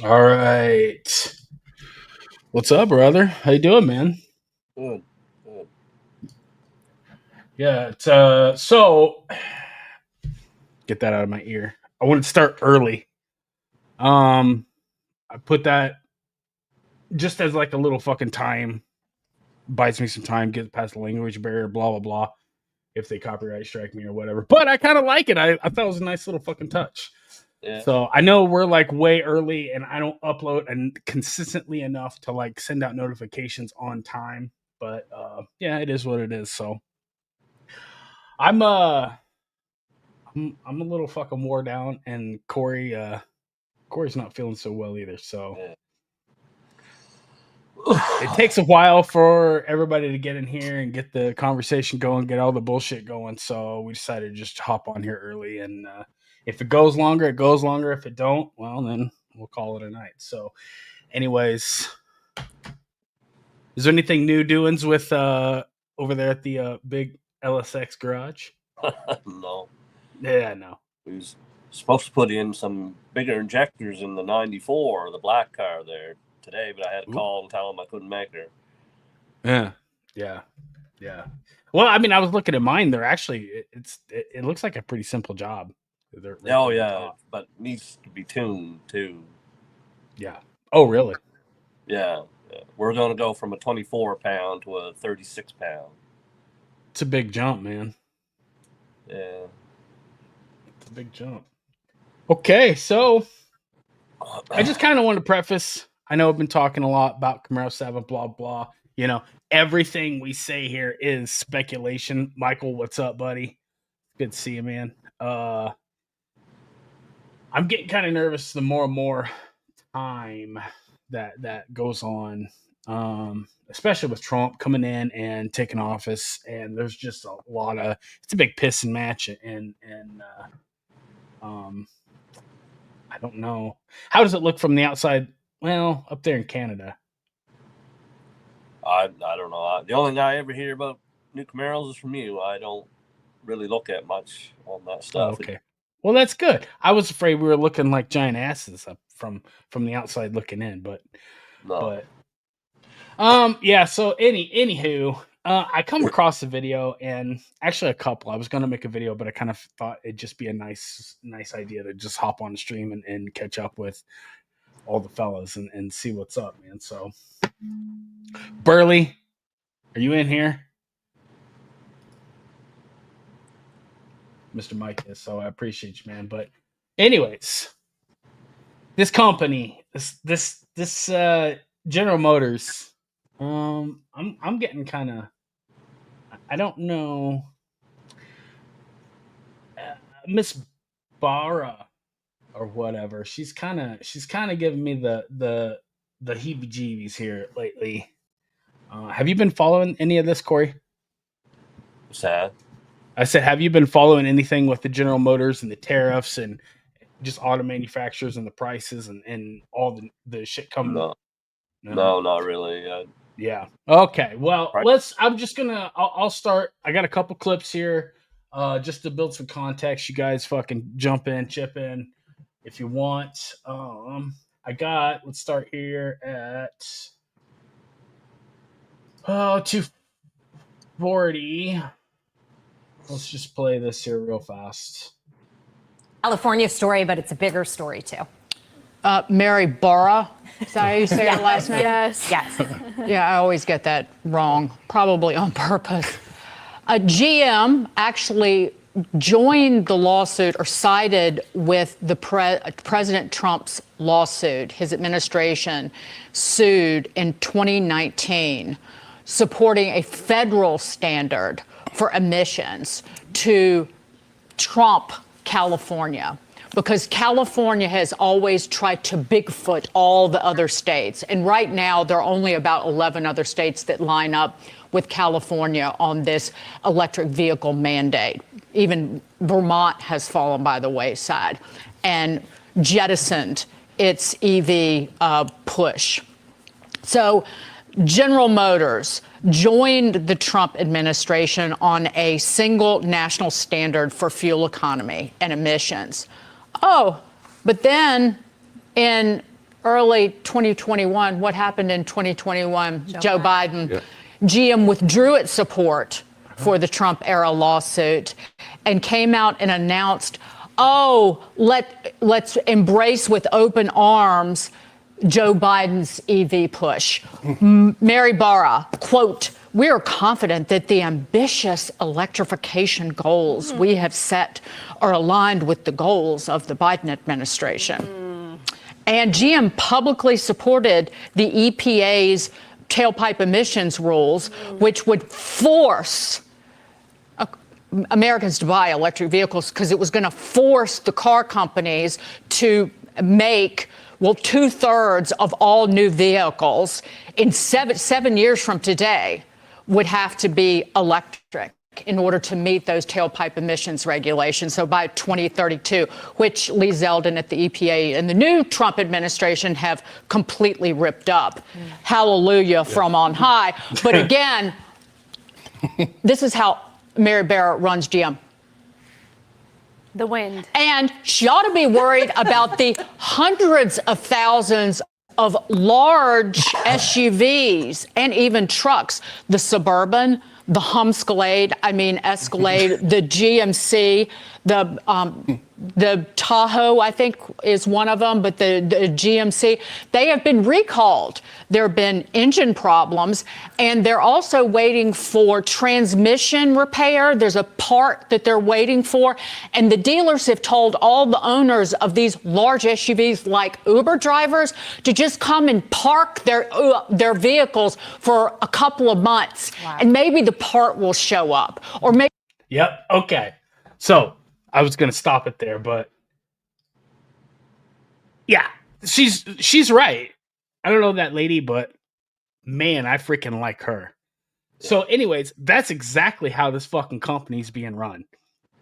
All right. What's up, brother? How you doing, man? Good. Good. Yeah, so get that out of my ear. I want to start early. I put that just as like a little fucking time, buys me some time, get past the language barrier, blah blah blah. If they copyright strike me or whatever. But I kind of like it. I thought it was a nice little fucking touch. Yeah. So I know we're like way early and I don't upload and consistently enough to like send out notifications on time. But yeah, it is what it is. So I'm I'm a little fucking wore down, and Corey's not feeling so well either. So Yeah. it takes a while for everybody to get in here and get the conversation going, get all the bullshit going. So we decided to just hop on here early, and if it goes longer, it goes longer. If it don't, well, then we'll call it a night. So, anyways, is there anything new doings with over there at the big LSX garage? No. Yeah, no. We was supposed to put in some bigger injectors in the 94, the black car there today, but I had to call and tell them I couldn't make her. Yeah. Well, I mean, I was looking at mine. They're actually it looks like a pretty simple job. They're Oh, yeah, but it needs to be tuned too. Yeah. Oh, really? Yeah. We're going to go from a 24 pound to a 36 pound. It's a big jump, man. Yeah. It's a big jump. Okay, so I just kind of want to preface. I know I've been talking a lot about Camaro 7, blah, blah. You know, everything we say here is speculation. Michael, what's up, buddy? Good to see you, man. I'm getting kind of nervous the more and more time that goes on, especially with Trump coming in and taking office. And there's just a lot of it's a big pissing match, and I don't know, how does it look from the outside. Well, up there in Canada, I don't know. The only thing I ever hear about new Camaros is from you. I don't really look at much on that stuff. Oh, okay. Well, that's good. I was afraid we were looking like giant asses up from the outside looking in, but No. yeah. So anywho, I come across a video, and actually a couple. I was gonna make a video, but I kind of thought it'd just be a nice idea to just hop on the stream and catch up with all the fellas and see what's up, man. So, Burley, are you in here? Mr. Mike is, so I appreciate you, man. But anyways, this company, this General Motors, I'm getting kind of, I don't know, Miss Barra or whatever. She's kind of giving me the heebie-jeebies here lately. Have you been following any of this, Corey? Sad. I said, have you been following anything with the General Motors and the tariffs and just auto manufacturers and the prices and all the shit coming? No, not really. Yeah. Okay. Well, I'm just gonna. I'll start. I got a couple clips here, just to build some context. You guys fucking jump in, chip in, if you want. I got. Let's start here at 240. Let's just play this here real fast. California story, but it's a bigger story too. Mary Barra, is that how you say her last name? Yes. Yeah, I always get that wrong, probably on purpose. GM actually joined the lawsuit or sided with the President Trump's lawsuit. His administration sued in 2019, supporting a federal standard for emissions to trump California, because California has always tried to Bigfoot all the other states. And right now, there are only about 11 other states that line up with California on this electric vehicle mandate. Even Vermont has fallen by the wayside and jettisoned its EV push. So General Motors joined the Trump administration on a single national standard for fuel economy and emissions. Oh, but then in early 2021, what happened in 2021? Joe Biden. GM withdrew its support for the Trump-era lawsuit and came out and announced, let's embrace with open arms Joe Biden's EV push. Mary Barra, quote, "We are confident that the ambitious electrification goals we have set are aligned with the goals of the Biden administration." And GM publicly supported the EPA's tailpipe emissions rules, which would force Americans to buy electric vehicles because it was going to force the car companies to make 2/3 of all new vehicles in seven years from today would have to be electric in order to meet those tailpipe emissions regulations. So by 2032, which Lee Zeldin at the EPA and the new Trump administration have completely ripped up. Hallelujah from on high. But again, this is how Mary Barra runs GM. The wind. And she ought to be worried about the hundreds of thousands of large SUVs and even trucks, the Suburban, the Escalade, the GMC, the Tahoe, I think, is one of them, but the GMC, they have been recalled. There have been engine problems, and they're also waiting for transmission repair. There's a part that they're waiting for, and the dealers have told all the owners of these large SUVs, like Uber drivers, to just come and park their vehicles for a couple of months, and maybe the part will show up, or maybe. Yep. Okay. So I was going to stop it there, but yeah, she's right. I don't know that lady, but man, I freaking like her. So anyways, that's exactly how this fucking company's being run.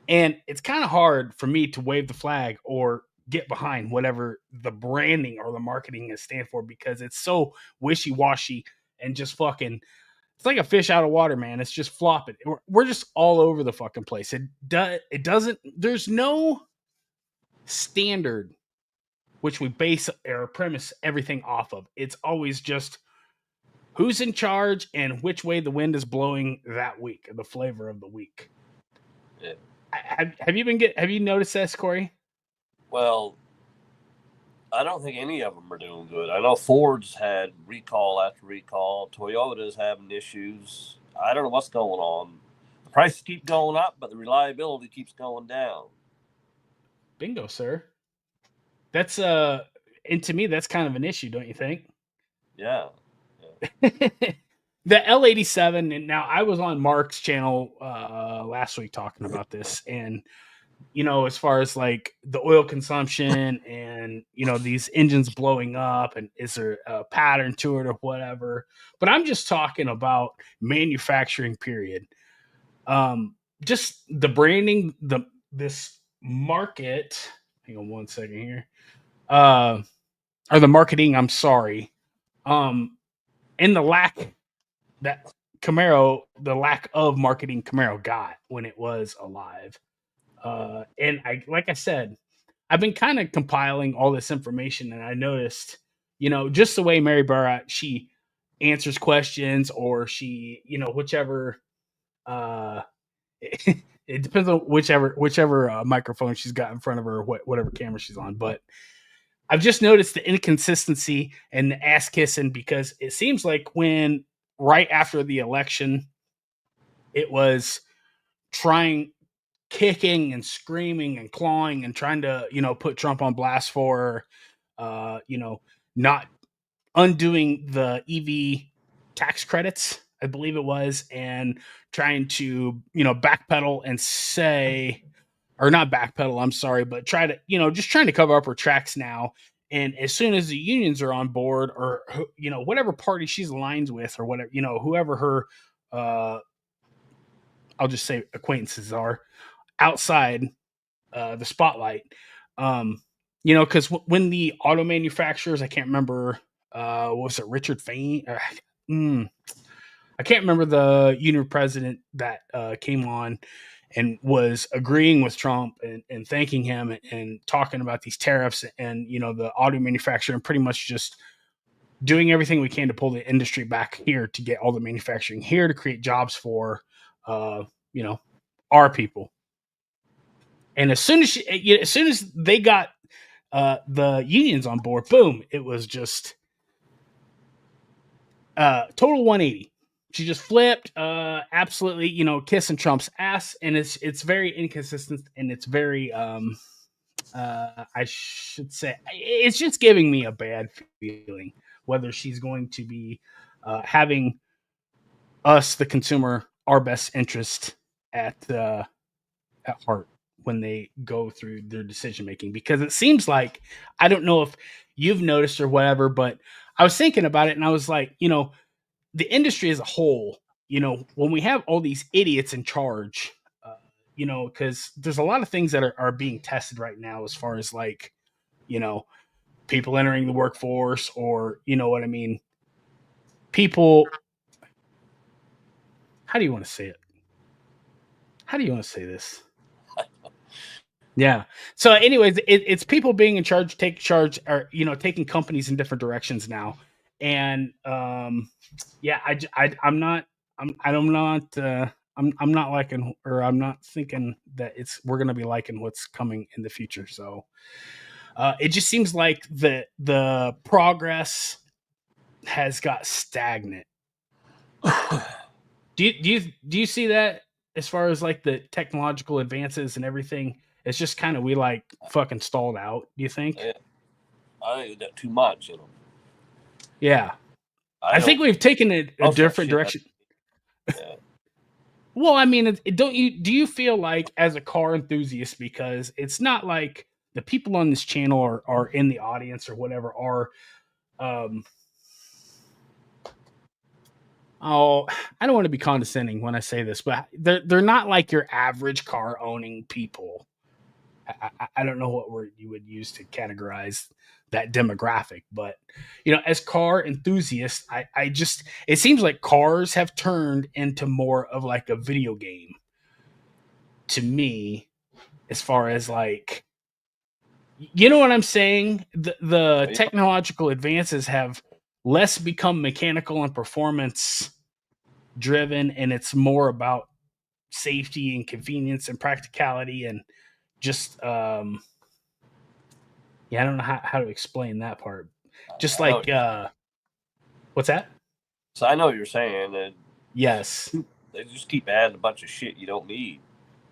And it's kind of hard for me to wave the flag or get behind whatever the branding or the marketing is stand for, because it's so wishy-washy and just fucking, it's like a fish out of water, man. It's just flopping. We're just all over the fucking place. It doesn't, there's no standard which we base or premise everything off of. It's always just who's in charge and which way the wind is blowing that week, the flavor of the week. Yeah. Have you noticed this, Corey? Well, I don't think any of them are doing good. I know Ford's had recall after recall. Toyota's having issues. I don't know what's going on. The prices keep going up, but the reliability keeps going down. Bingo, sir. That's and to me, that's kind of an issue, don't you think? Yeah. The L87, and now I was on Mark's channel last week talking about this, and as far as like the oil consumption and these engines blowing up, and is there a pattern to it or whatever? But I'm just talking about manufacturing, period. Just the branding, this market. Hang on one second here. Or the marketing, I'm sorry. And the lack that Camaro, the lack of marketing Camaro got when it was alive. And like I said, I've been kind of compiling all this information, and I noticed, just the way Mary Barra, she answers questions, or she, whichever, it depends on whichever microphone she's got in front of her, or whatever camera she's on. But I've just noticed the inconsistency and the ass kissing, because it seems like when right after the election, it was kicking and screaming and clawing and trying to, put Trump on blast for, not undoing the EV tax credits, I believe it was, and trying to, backpedal and say, or not backpedal, I'm sorry, but try to, just trying to cover up her tracks now. And as soon as the unions are on board, or, whatever party she's aligned with, or whatever, whoever her, I'll just say acquaintances are outside the spotlight, because when the auto manufacturers, I can't remember, what was it, Richard Fain? I can't remember the union president that came on and was agreeing with Trump and thanking him and talking about these tariffs and, you know, the auto manufacturer and pretty much just doing everything we can to pull the industry back here to get all the manufacturing here to create jobs for, you know, our people. And as soon as they got the unions on board, boom, it was just total 180. She just flipped, absolutely, you know, kissing Trump's ass, and it's very inconsistent, and it's very, I should say, it's just giving me a bad feeling whether she's going to be having us, the consumer, our best interest at heart when they go through their decision making. Because it seems like, I don't know if you've noticed or whatever, but I was thinking about it, and I was like, you know, the industry as a whole, you know, when we have all these idiots in charge, you know, because there's a lot of things that are being tested right now as far as like, you know, people entering the workforce, or, you know what I mean? People, how do you want to say it? How do you want to say this? Yeah. So, anyways, it's people being in charge, take charge, or, you know, taking companies in different directions now. And yeah, I'm not, I'm not, I'm not liking, or I'm not thinking that we're gonna be liking what's coming in the future. So, it just seems like the progress has got stagnant. Do you see that as far as like the technological advances and everything? It's just kind of, we like fucking stalled out. Do you think? Yeah. I think we got too much in them. Yeah, I think we've taken a different direction. Yeah. Well, I mean, do you feel like, as a car enthusiast, because it's not like the people on this channel are in the audience or whatever are, oh, I don't want to be condescending when I say this, but they're not like your average car owning people. I don't know what word you would use to categorize that demographic, but, you know, as car enthusiasts, I just, it seems like cars have turned into more of like a video game to me, as far as like, you know what I'm saying? The technological advances have less become mechanical and performance driven, and it's more about safety and convenience and practicality and just yeah, I don't know how to explain that part. Just like what's that? So I know what you're saying, and Yes. they just keep adding a bunch of shit you don't need.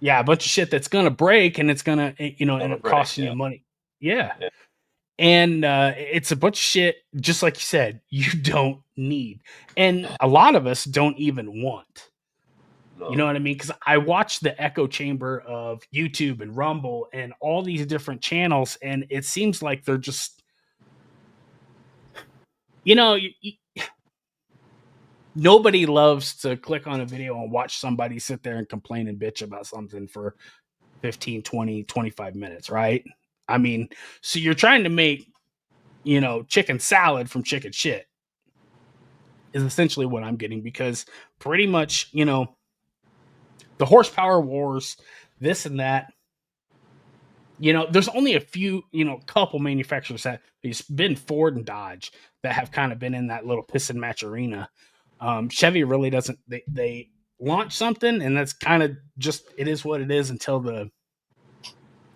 Yeah, a bunch of shit that's gonna break, and it's gonna, you know, end up costing you money. Yeah. Yeah. And it's a bunch of shit, just like you said, you don't need, and a lot of us don't even want. No. You know what I mean? Because I watch the echo chamber of YouTube and Rumble and all these different channels, and it seems like they're just, you know, nobody loves to click on a video and watch somebody sit there and complain and bitch about something for 15, 20, 25 minutes, right? I mean, so you're trying to make, you know, chicken salad from chicken shit is essentially what I'm getting, because pretty much, you know, the horsepower wars, this and that, you know, there's only a few, you know, couple manufacturers that, it's been Ford and Dodge, that have kind of been in that little piss and match arena. Chevy really doesn't, they launch something, and that's kind of just, it is what it is until the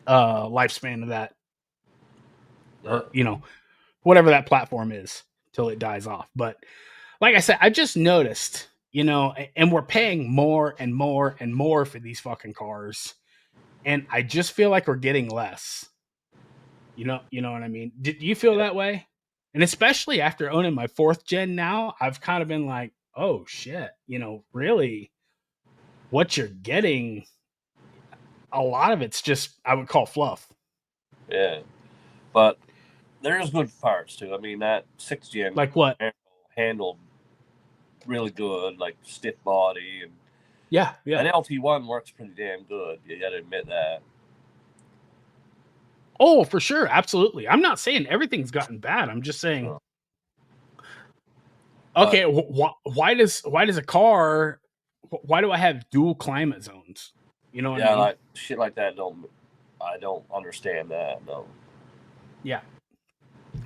lifespan of that, or, you know, whatever that platform is, till it dies off. But like I said, I just noticed, you know, and we're paying more and more and more for these fucking cars, and I just feel like we're getting less. You know what I mean? Did you feel that way? And especially after owning my 4th gen now, I've kind of been like, oh shit, you know, really, what you're getting, a lot of it's just, I would call fluff. Yeah, but there's good parts too. I mean, that 6th gen, like what, handled really good, like stiff body, and yeah. An LT1 works pretty damn good. You got to admit that. Oh, for sure, absolutely. I'm not saying everything's gotten bad. I'm just saying, okay, why does a car? Why do I have dual climate zones? You know what Yeah, I mean? like shit like that. I don't understand that. No. Yeah.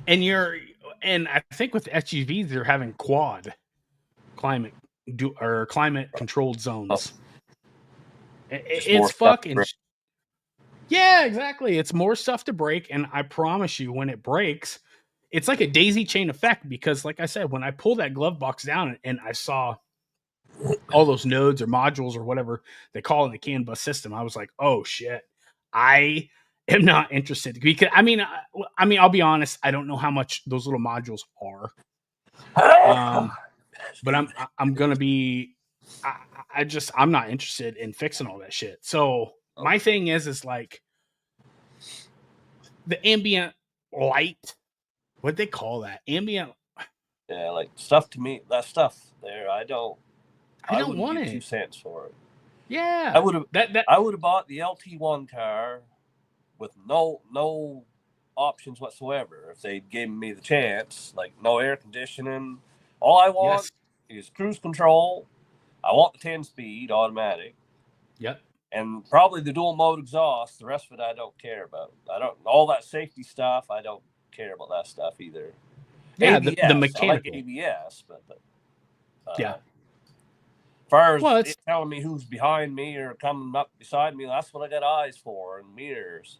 And I think with SUVs they're having quad climate climate controlled zones. Just more It's stuff. fucking yeah, exactly. It's more stuff to break, and I promise you, when it breaks, it's like a daisy chain effect. Because, like I said, when I pulled that glove box down and I saw all those nodes or modules or whatever they call in the CAN bus system, I was like, "Oh shit, I am not interested." Because I'll be honest, I don't know how much those little modules are, but I'm gonna be, I'm not interested in fixing all that shit. So my thing is like the ambient light. What they call that? Ambient. Yeah, like stuff to me. That stuff there, I don't wouldn't want give it. 2 cents for it. Yeah, I would have. that. I would have bought the LT1 car with no options whatsoever if they'd given me the chance. Like no air conditioning. All I want Yes. is cruise control. I want the 10-speed automatic. Yep. And probably the dual mode exhaust. The rest of it I don't care about. I don't all that safety stuff. I don't care about that stuff either. Yeah, ABS. the I like mechanical. ABS, but Yeah. as far as Well, it telling me who's behind me or coming up beside me, that's what I got eyes for and mirrors.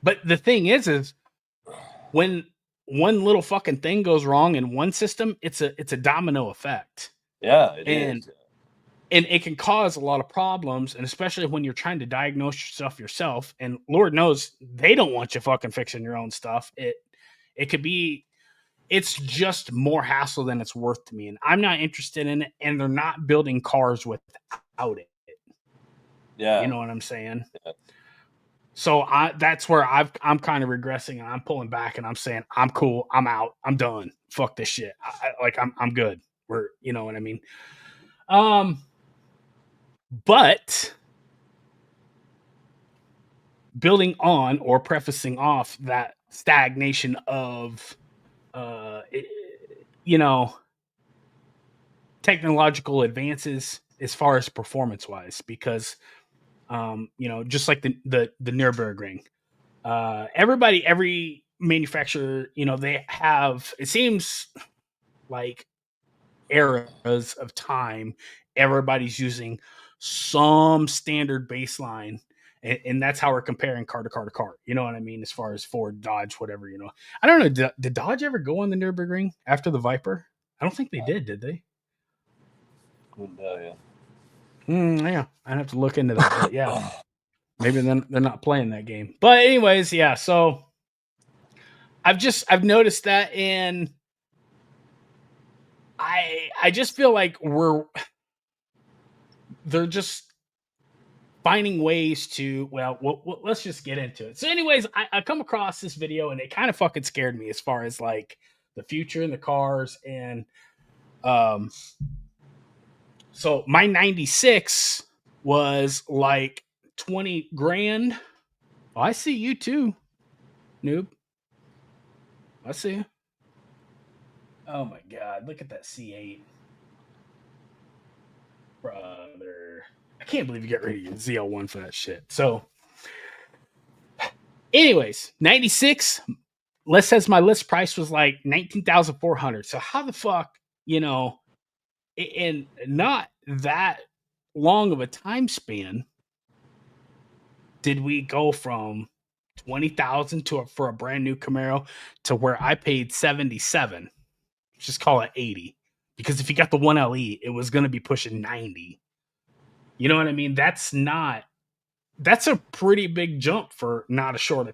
but the thing is when one little fucking thing goes wrong in one system, it's a domino effect. Yeah, it is. And it can cause a lot of problems, and especially when you're trying to diagnose yourself. And Lord knows they don't want you fucking fixing your own stuff. It could be, it's just more hassle than it's worth to me, and I'm not interested in it. And they're not building cars without it. Yeah, you know what I'm saying? Yeah. So that's where I'm kind of regressing, and I'm pulling back, and I'm saying I'm cool, I'm out, I'm done. Fuck this shit. I'm good. You know what I mean? But building on or prefacing off that stagnation of, you know, technological advances as far as performance wise, because, just like the Nürburgring, every manufacturer, they have, it seems like eras of time, everybody's using some standard baseline, and that's how we're comparing car to car to car. You know what I mean? As far as Ford, Dodge, whatever. I don't know. Did Dodge ever go on the Nürburgring after the Viper? I don't think they did they? Yeah. Yeah, I'd have to look into that. But yeah, maybe then they're not playing that game. But anyways, yeah. So I've noticed that, and I just feel like they're just finding ways to, let's just get into it. So anyways, I come across this video, and it kind of fucking scared me as far as like the future in the cars. And so my 96 was like 20 grand. Oh, I see you too, noob. I see you. Oh my god, look at that C8. Brother, I can't believe you got rid of your ZL1 for that shit. So anyways, 96, list says my list price was like 19,400. So how the fuck, in not that long of a time span, did we go from 20,000 for a brand new Camaro to where I paid 77? Just call it 80. Because if you got the 1LE, it was going to be pushing 90. You know what I mean? That's a pretty big jump for not a short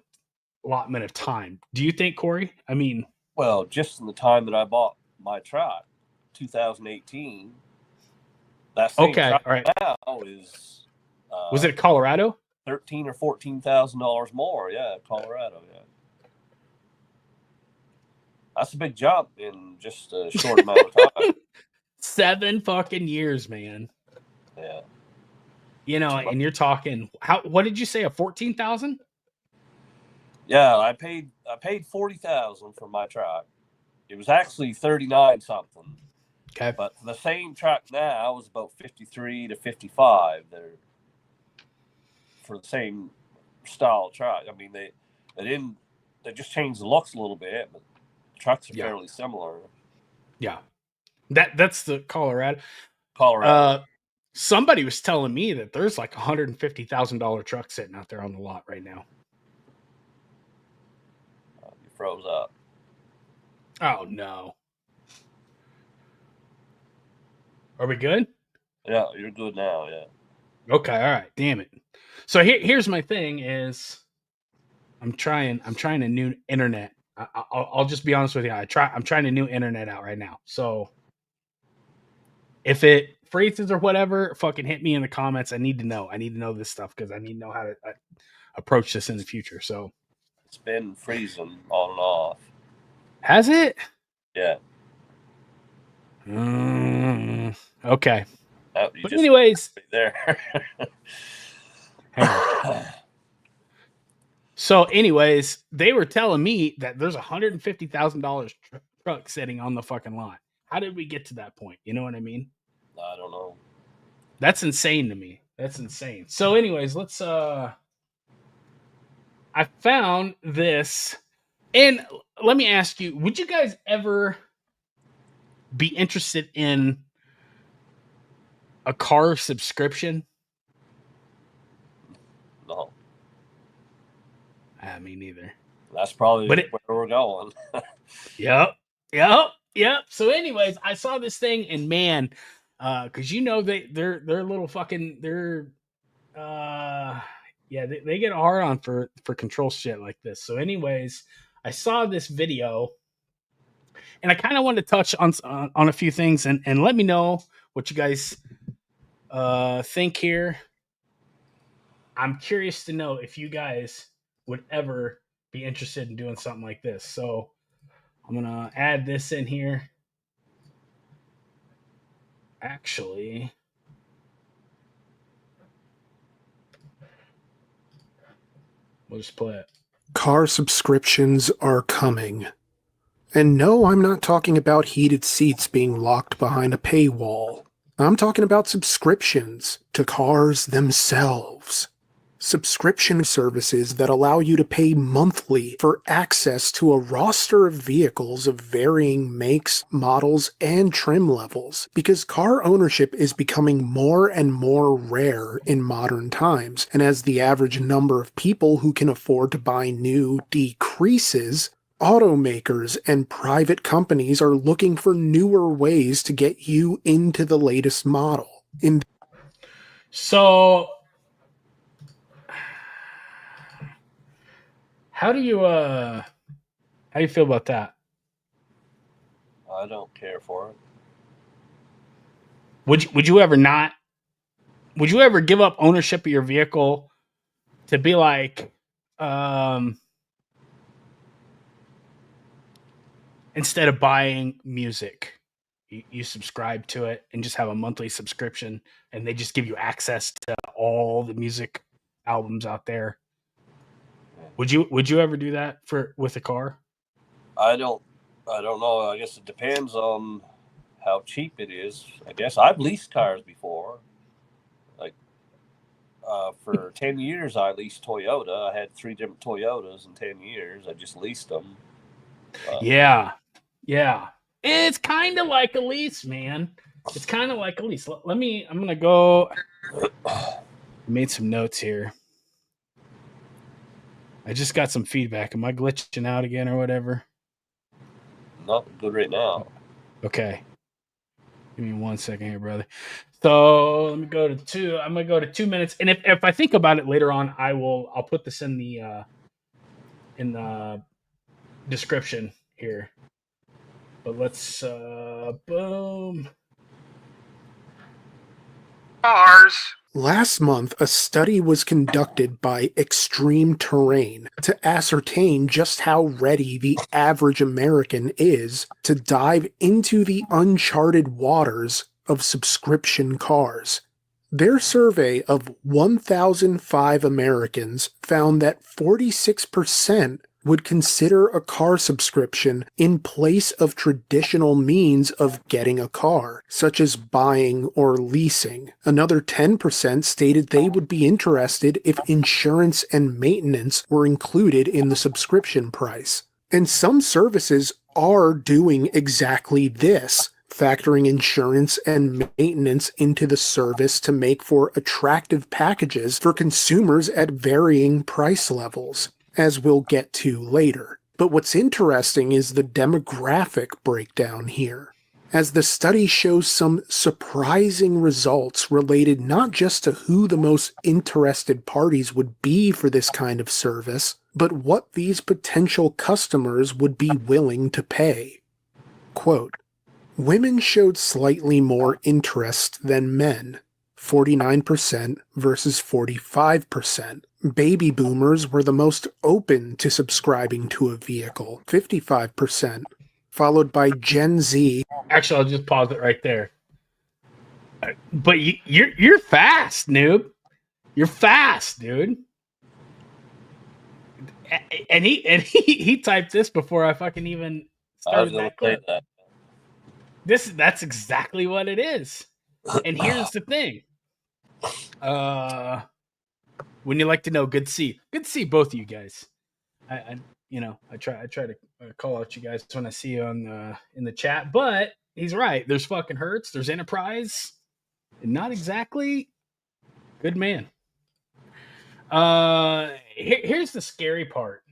allotment of time. Do you think, Corey? I mean, well, just in the time that I bought my truck, 2018, that same truck all right. now is was it Colorado? $13,000 or $14,000 more. Yeah, Colorado. Yeah, that's a big jump in just a short amount of time. 7 fucking years, man. Yeah. And you're talking, what did you say, a 14,000? Yeah, I paid $40,000 for my truck. It was actually 39 something. Okay. But the same truck now is about 53 to 55. They're for the same style truck. I mean, they just changed the looks a little bit, but the trucks are fairly similar. Yeah. That's the Colorado. Colorado. Somebody was telling me that there's like $150,000 truck sitting out there on the lot right now. You froze up. Oh no. Are we good? Yeah, you're good now. Yeah. Okay, all right. Damn it. So here's my thing: is I'm trying a new internet. I'll just be honest with you. I'm trying a new internet out right now. So if it freezes or whatever, fucking hit me in the comments. I need to know. I need to know this stuff because I need to know how to approach this in the future. So it's been freezing on and off. Has it? Yeah. Okay. Oh, but anyways, there. So, anyways, they were telling me that there's $150,000 truck sitting on the fucking lot. How did we get to that point? You know what I mean? I don't know. That's insane to me. That's insane. So, anyways, let's. I found this, and let me ask you: would you guys ever be interested in a car subscription? No. Me neither. That's probably where we're going. Yep. So, anyways, I saw this thing, and man, because they're little fucking they get a hard on for control shit like this. So, anyways, I saw this video, and I kind of wanted to touch on a few things, and let me know what you guys think here. I'm curious to know if you guys would ever be interested in doing something like this. So I'm going to add this in here. Actually, we'll just play it. Car subscriptions are coming. And no, I'm not talking about heated seats being locked behind a paywall. I'm talking about subscriptions to cars themselves. Subscription services that allow you to pay monthly for access to a roster of vehicles of varying makes, models, and trim levels, because car ownership is becoming more and more rare in modern times, and as the average number of people who can afford to buy new decreases, automakers and private companies are looking for newer ways to get you into the latest model. So how do you feel about that? I don't care for it. Would you ever not? Would you ever give up ownership of your vehicle to be like, instead of buying music, you subscribe to it and just have a monthly subscription, and they just give you access to all the music albums out there? Would you ever do that with a car? I don't know. I guess it depends on how cheap it is. I guess I've leased cars before. Like for 10 years, I leased Toyota. I had 3 different Toyotas in 10 years. I just leased them. Yeah. It's kind of like a lease, man. It's kind of like a lease. I'm going to go. I made some notes here. I just got some feedback. Am I glitching out again or whatever? Not good right now. Okay. Give me 1 second here, brother. So let me go to 2. I'm gonna go to 2 minutes, and if I think about it later on, I'll put this in the description here. But let's boom. Cars. Last month, a study was conducted by Extreme Terrain to ascertain just how ready the average American is to dive into the uncharted waters of subscription cars. Their survey of 1,005 Americans found that 46% would consider a car subscription in place of traditional means of getting a car, such as buying or leasing. Another 10% stated they would be interested if insurance and maintenance were included in the subscription price. And some services are doing exactly this, factoring insurance and maintenance into the service to make for attractive packages for consumers at varying price levels, as we'll get to later. But what's interesting is the demographic breakdown here, as the study shows some surprising results related not just to who the most interested parties would be for this kind of service, but what these potential customers would be willing to pay. Quote, women showed slightly more interest than men, 49% versus 45%. Baby boomers were the most open to subscribing to a vehicle, 55%, followed by Gen Z. Actually, I'll just pause it right there. But you're fast, noob. You're fast, dude. And he typed this before I fucking even started that clip. That's exactly what it is. And here's the thing. When you like to know, good to see both of you guys. I try to call out you guys when I see you on in the chat, but he's right. There's fucking Hertz, there's Enterprise, and not exactly good man. Here's the scary part.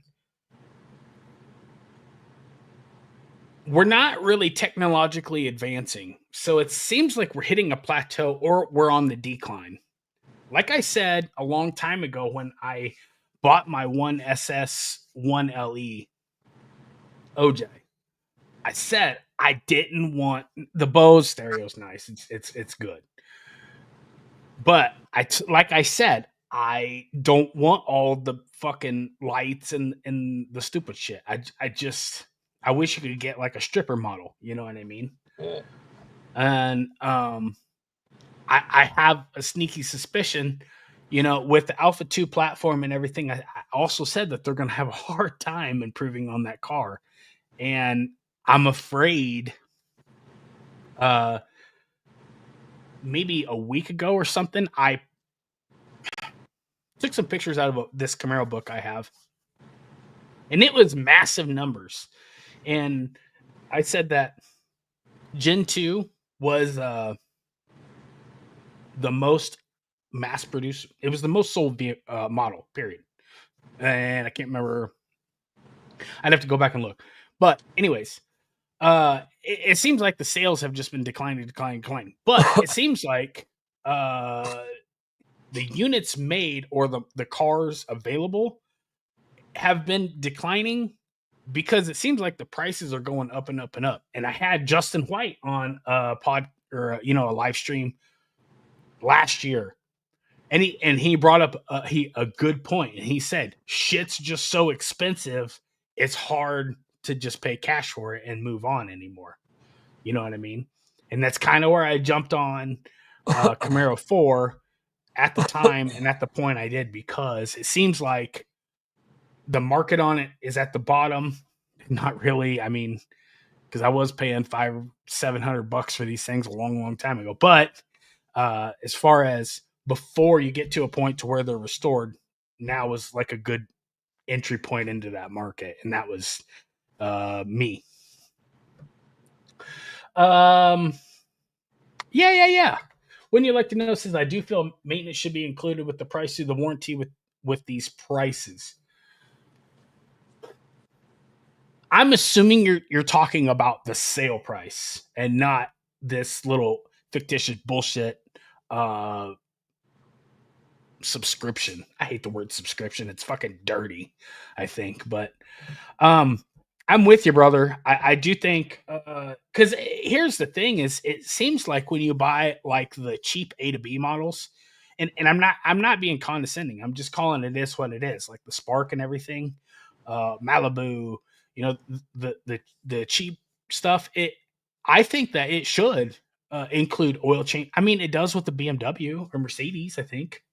We're not really technologically advancing, so it seems like we're hitting a plateau or we're on the decline. Like I said a long time ago when I bought my 1SS 1LE OJ, I said I didn't want the Bose stereo's nice. It's good, but like I said, I don't want all the fucking lights and the stupid shit. I wish you could get like a stripper model. You know what I mean? Yeah. And I have a sneaky suspicion, with the Alpha 2 platform and everything. I also said that they're going to have a hard time improving on that car, and I'm afraid. Maybe a week ago or something, I took some pictures out of this Camaro book I have, and it was massive numbers. And I said that Gen 2 was the most mass produced. It was the most sold model, period. And I can't remember. I'd have to go back and look. But anyways, it seems like the sales have just been declining. But it seems like the units made or the cars available have been declining because it seems like the prices are going up and up and up. And I had Justin White on a pod or a live stream last year, and he brought up a good point, and he said shit's just so expensive, it's hard to just pay cash for it and move on anymore. You know what I mean? And that's kind of where I jumped on Camaro 4 at the time and at the point I did, because it seems like the market on it is at the bottom. Not really. I mean, because I was paying $500-700 for these things a long time ago. But as far as before you get to a point to where they're restored, now was like a good entry point into that market, and that was me. Yeah. When you like to know says, I do feel maintenance should be included with the price of the warranty with these prices. I'm assuming you're talking about the sale price and not this little fictitious bullshit subscription. I hate the word subscription. It's fucking dirty, I think. But I'm with you, brother. I do think because here's the thing: is it seems like when you buy like the cheap A to B models, and I'm not being condescending. I'm just calling it is what it is, like the Spark and everything, Malibu. The cheap stuff. I think that it should include oil change. I mean, it does with the BMW or Mercedes, I think.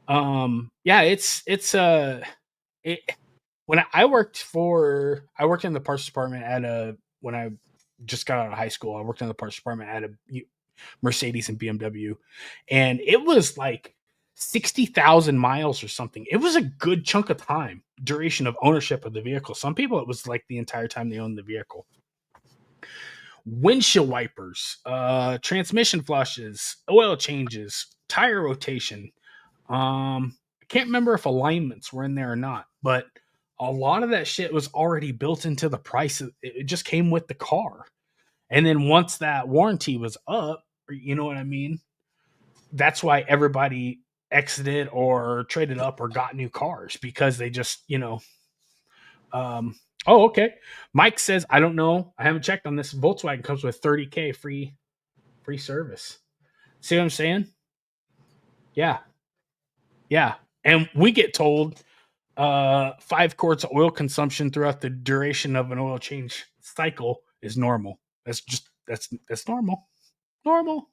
Yeah, when I worked in the parts department when I just got out of high school. I worked in the parts department at a Mercedes and BMW, and it was like 60,000 miles or something. It was a good chunk of time, duration of ownership of the vehicle. Some people, it was like the entire time they owned the vehicle. Windshield wipers, transmission flushes, oil changes, tire rotation. I can't remember if alignments were in there or not, but a lot of that shit was already built into the price. It just came with the car. And then once that warranty was up, you know what I mean? That's why everybody exited or traded up or got new cars, because they just, oh, okay. Mike says, I don't know. I haven't checked on this. Volkswagen comes with 30K free service. See what I'm saying? Yeah. Yeah. And we get told 5 quarts of oil consumption throughout the duration of an oil change cycle is normal. That's normal. Normal.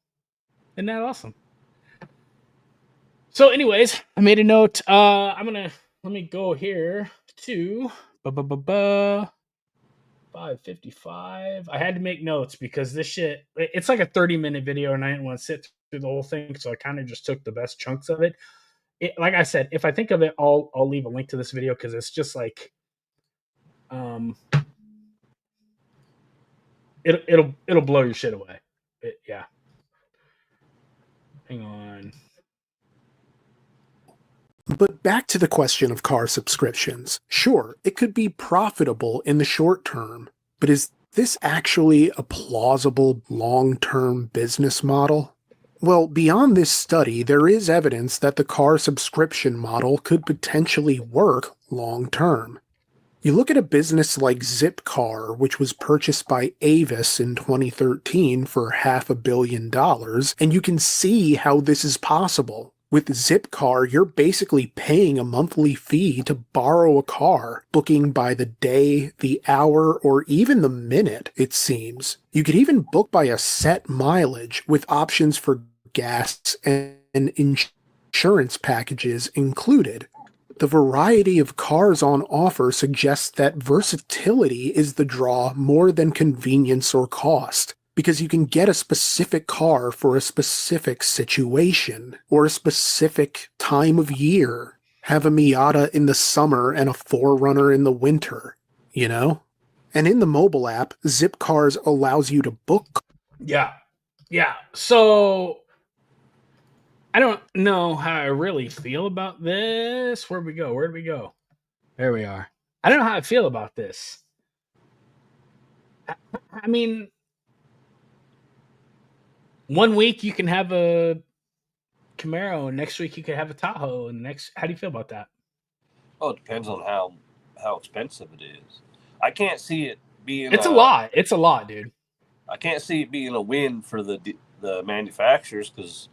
Isn't that awesome? So anyways, I made a note. Let me go here to 5:55. I had to make notes because this shit, it's like a 30-minute video and I didn't want to sit through the whole thing, so I kind of just took the best chunks of it. Like I said, if I think of it, I'll leave a link to this video because it's just like it'll blow your shit away. Yeah. Hang on. But back to the question of car subscriptions. Sure, it could be profitable in the short term, but is this actually a plausible long-term business model? Well, beyond this study, there is evidence that the car subscription model could potentially work long-term. You look at a business like Zipcar, which was purchased by Avis in 2013 for $500 million, and you can see how this is possible. With Zipcar, you're basically paying a monthly fee to borrow a car, booking by the day, the hour, or even the minute, it seems. You could even book by a set mileage with options for gas and insurance packages included. The variety of cars on offer suggests that versatility is the draw more than convenience or cost, because you can get a specific car for a specific situation or a specific time of year. Have a Miata in the summer and a 4Runner in the winter, you know? And in the mobile app, Zipcars allows you to book. Yeah. Yeah. So I don't know how I really feel about this. Where'd we go? Where'd we go? There we are. I don't know how I feel about this. I mean, one week you can have a Camaro, and next week you could have a Tahoe, and how do you feel about that? Oh, it depends on how expensive it is. I can't see it being. It's a lot. It's a lot, dude. I can't see it being a win for the manufacturers, because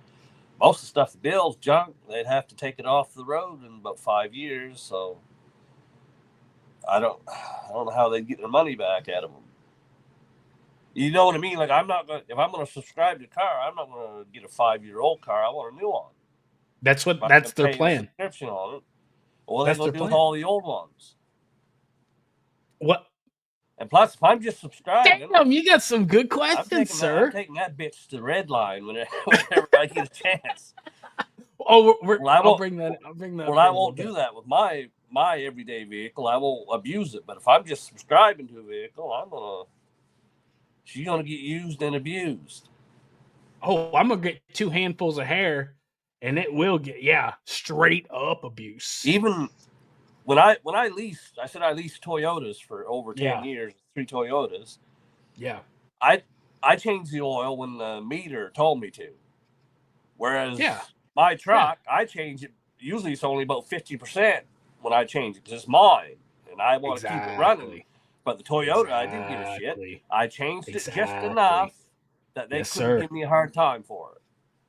most of the stuff that builds junk, they'd have to take it off the road in about 5 years. So I don't know how they'd get their money back out of them. You know what I mean? Like, if I'm gonna subscribe to a car, I'm not gonna get a 5-year-old car. I want a new one. That's their plan. Subscription on it. What are they gonna do with all the old ones? What? And plus, if I'm just subscribing, damn, you got some good questions, sir. I'm taking that bitch to the red line whenever I get a chance. Oh, I'll bring that. Well, I won't do that with my everyday vehicle. I won't abuse it. But if I'm just subscribing to a vehicle, she's gonna get used and abused. Oh, I'm gonna get 2 handfuls of hair, and it will get straight up abuse. Even when I leased, I leased Toyotas for over 10 years, 3 Toyotas. Yeah. I changed the oil when the meter told me to. Whereas my truck, I change it. Usually it's only about 50% when I change it, because it's mine and I want to keep it running. But the Toyota, I didn't give a shit. I changed it just enough that they couldn't give me a hard time for it.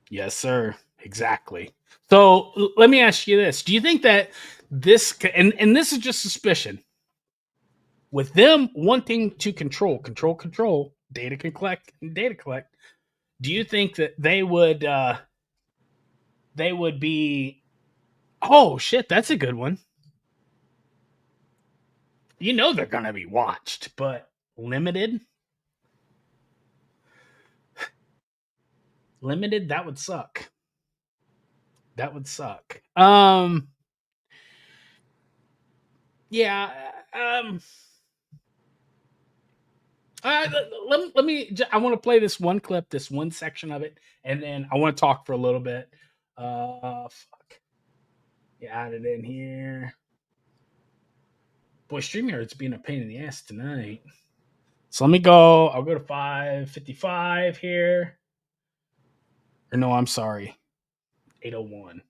Yes, sir. Exactly. So let me ask you this. Do you think that this, and this is just suspicion, with them wanting to control, data collect, do you think that they would be, oh shit, that's a good one. You know they're gonna be watched, but limited, that would suck. That would suck. Yeah. Let me. I want to play this one clip, this one section of it, and then I want to talk for a little bit. Fuck. You add it in here. Boy, StreamYard's being a pain in the ass tonight. So let me go. I'll go to 555 here. Or no, I'm sorry. 801.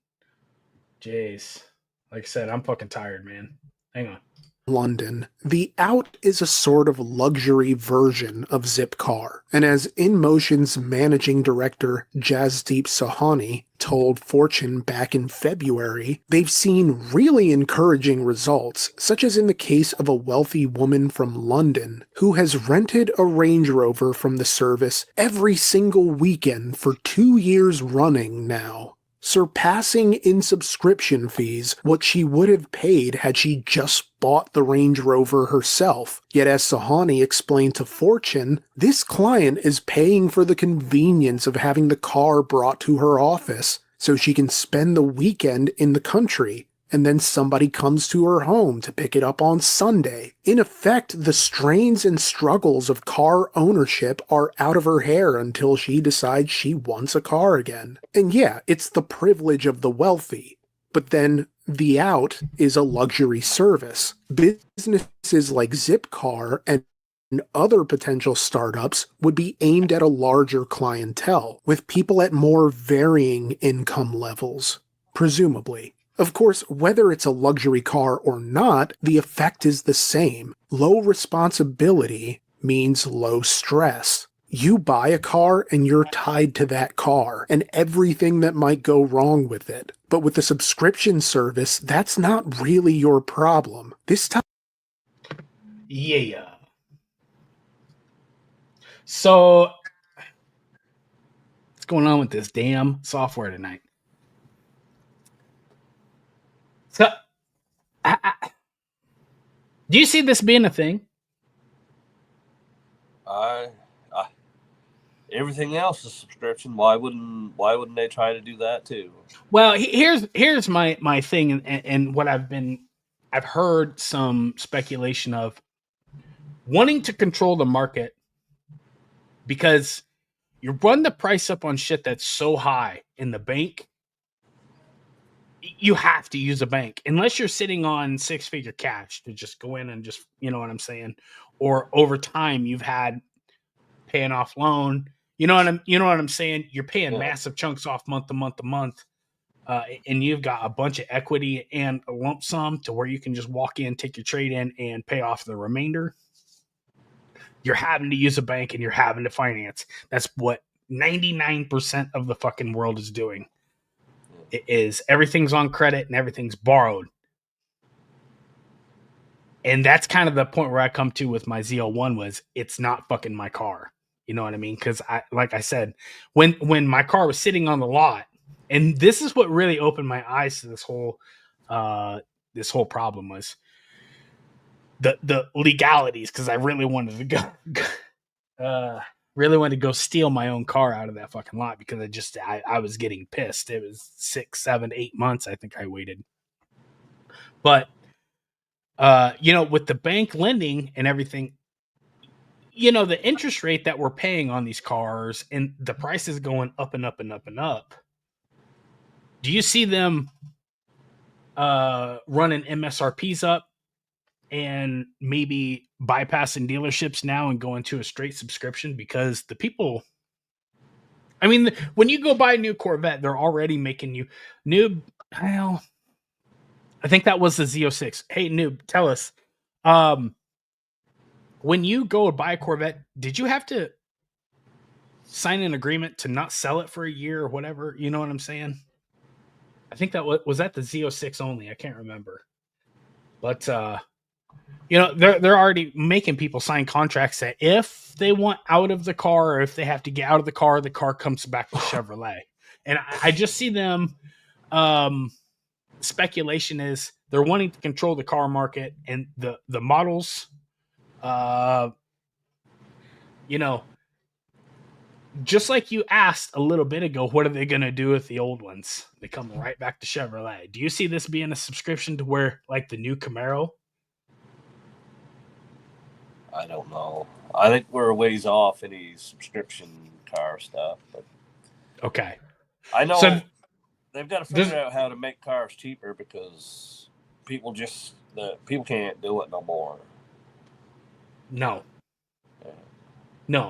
Jeez. Like I said, I'm fucking tired, man. Hang on. London, the Out is a sort of luxury version of Zipcar, and as InMotion's managing director Jasdeep Sahani told Fortune back in February, they've seen really encouraging results, such as in the case of a wealthy woman from London who has rented a Range Rover from the service every single weekend for 2 years running now, surpassing in subscription fees what she would have paid had she just bought the Range Rover herself. Yet as Sahani explained to Fortune, this client is paying for the convenience of having the car brought to her office so she can spend the weekend in the country, and then somebody comes to her home to pick it up on Sunday. In effect, the strains and struggles of car ownership are out of her hair until she decides she wants a car again. And yeah, it's the privilege of the wealthy. But then, the Out is a luxury service. Businesses like Zipcar and other potential startups would be aimed at a larger clientele, with people at more varying income levels, presumably. Of course, whether it's a luxury car or not, the effect is the same. Low responsibility means low stress. You buy a car and you're tied to that car and everything that might go wrong with it. But with a subscription service, that's not really your problem. This time. Yeah. So, what's going on with this damn software tonight? So, do you see this being a thing? Everything else is subscription. Why wouldn't they try to do that too? Well, here's my thing, and what I've heard some speculation of wanting to control the market because you run the price up on shit that's so high in the bank. You have to use a bank unless you're sitting on 6-figure cash to just go in and just, you know what I'm saying? Or over time you've had paying off loan. You know what I'm saying? You're paying massive chunks off month to month to month. And you've got a bunch of equity and a lump sum to where you can just walk in, take your trade in, and pay off the remainder. You're having to use a bank and you're having to finance. That's what 99% of the fucking world is doing. It is everything's on credit and everything's borrowed. And that's kind of the point where I come to with my ZL1 was it's not fucking my car. You know what I mean? Because like I said, when my car was sitting on the lot, and this is what really opened my eyes to this whole problem was the legalities, because I really wanted to go steal my own car out of that fucking lot because I was getting pissed. It was 6, 7, 8 months I think I waited. But with the bank lending and everything, the interest rate that we're paying on these cars and the prices going up and up and up and up. Do you see them running MSRPs up and maybe bypassing dealerships now and going to a straight subscription? Because the people, I mean, when you go buy a new Corvette, they're already making you noob. Well, I think that was the Z06. Hey, noob, tell us. When you go buy a Corvette, did you have to sign an agreement to not sell it for a year or whatever? You know what I'm saying? I think that was that the Z06 only. I can't remember. But, they're already making people sign contracts that if they want out of the car or if they have to get out of the car comes back to Chevrolet. And I just see them speculation is they're wanting to control the car market and the models. You know, just like you asked a little bit ago, what are they going to do with the old ones? They come right back to Chevrolet. Do you see this being a subscription to where, like the new Camaro? I don't know. I think we're a ways off any subscription car stuff. But Okay. I know So they've got to figure out how to make cars cheaper because people can't do it no more. no.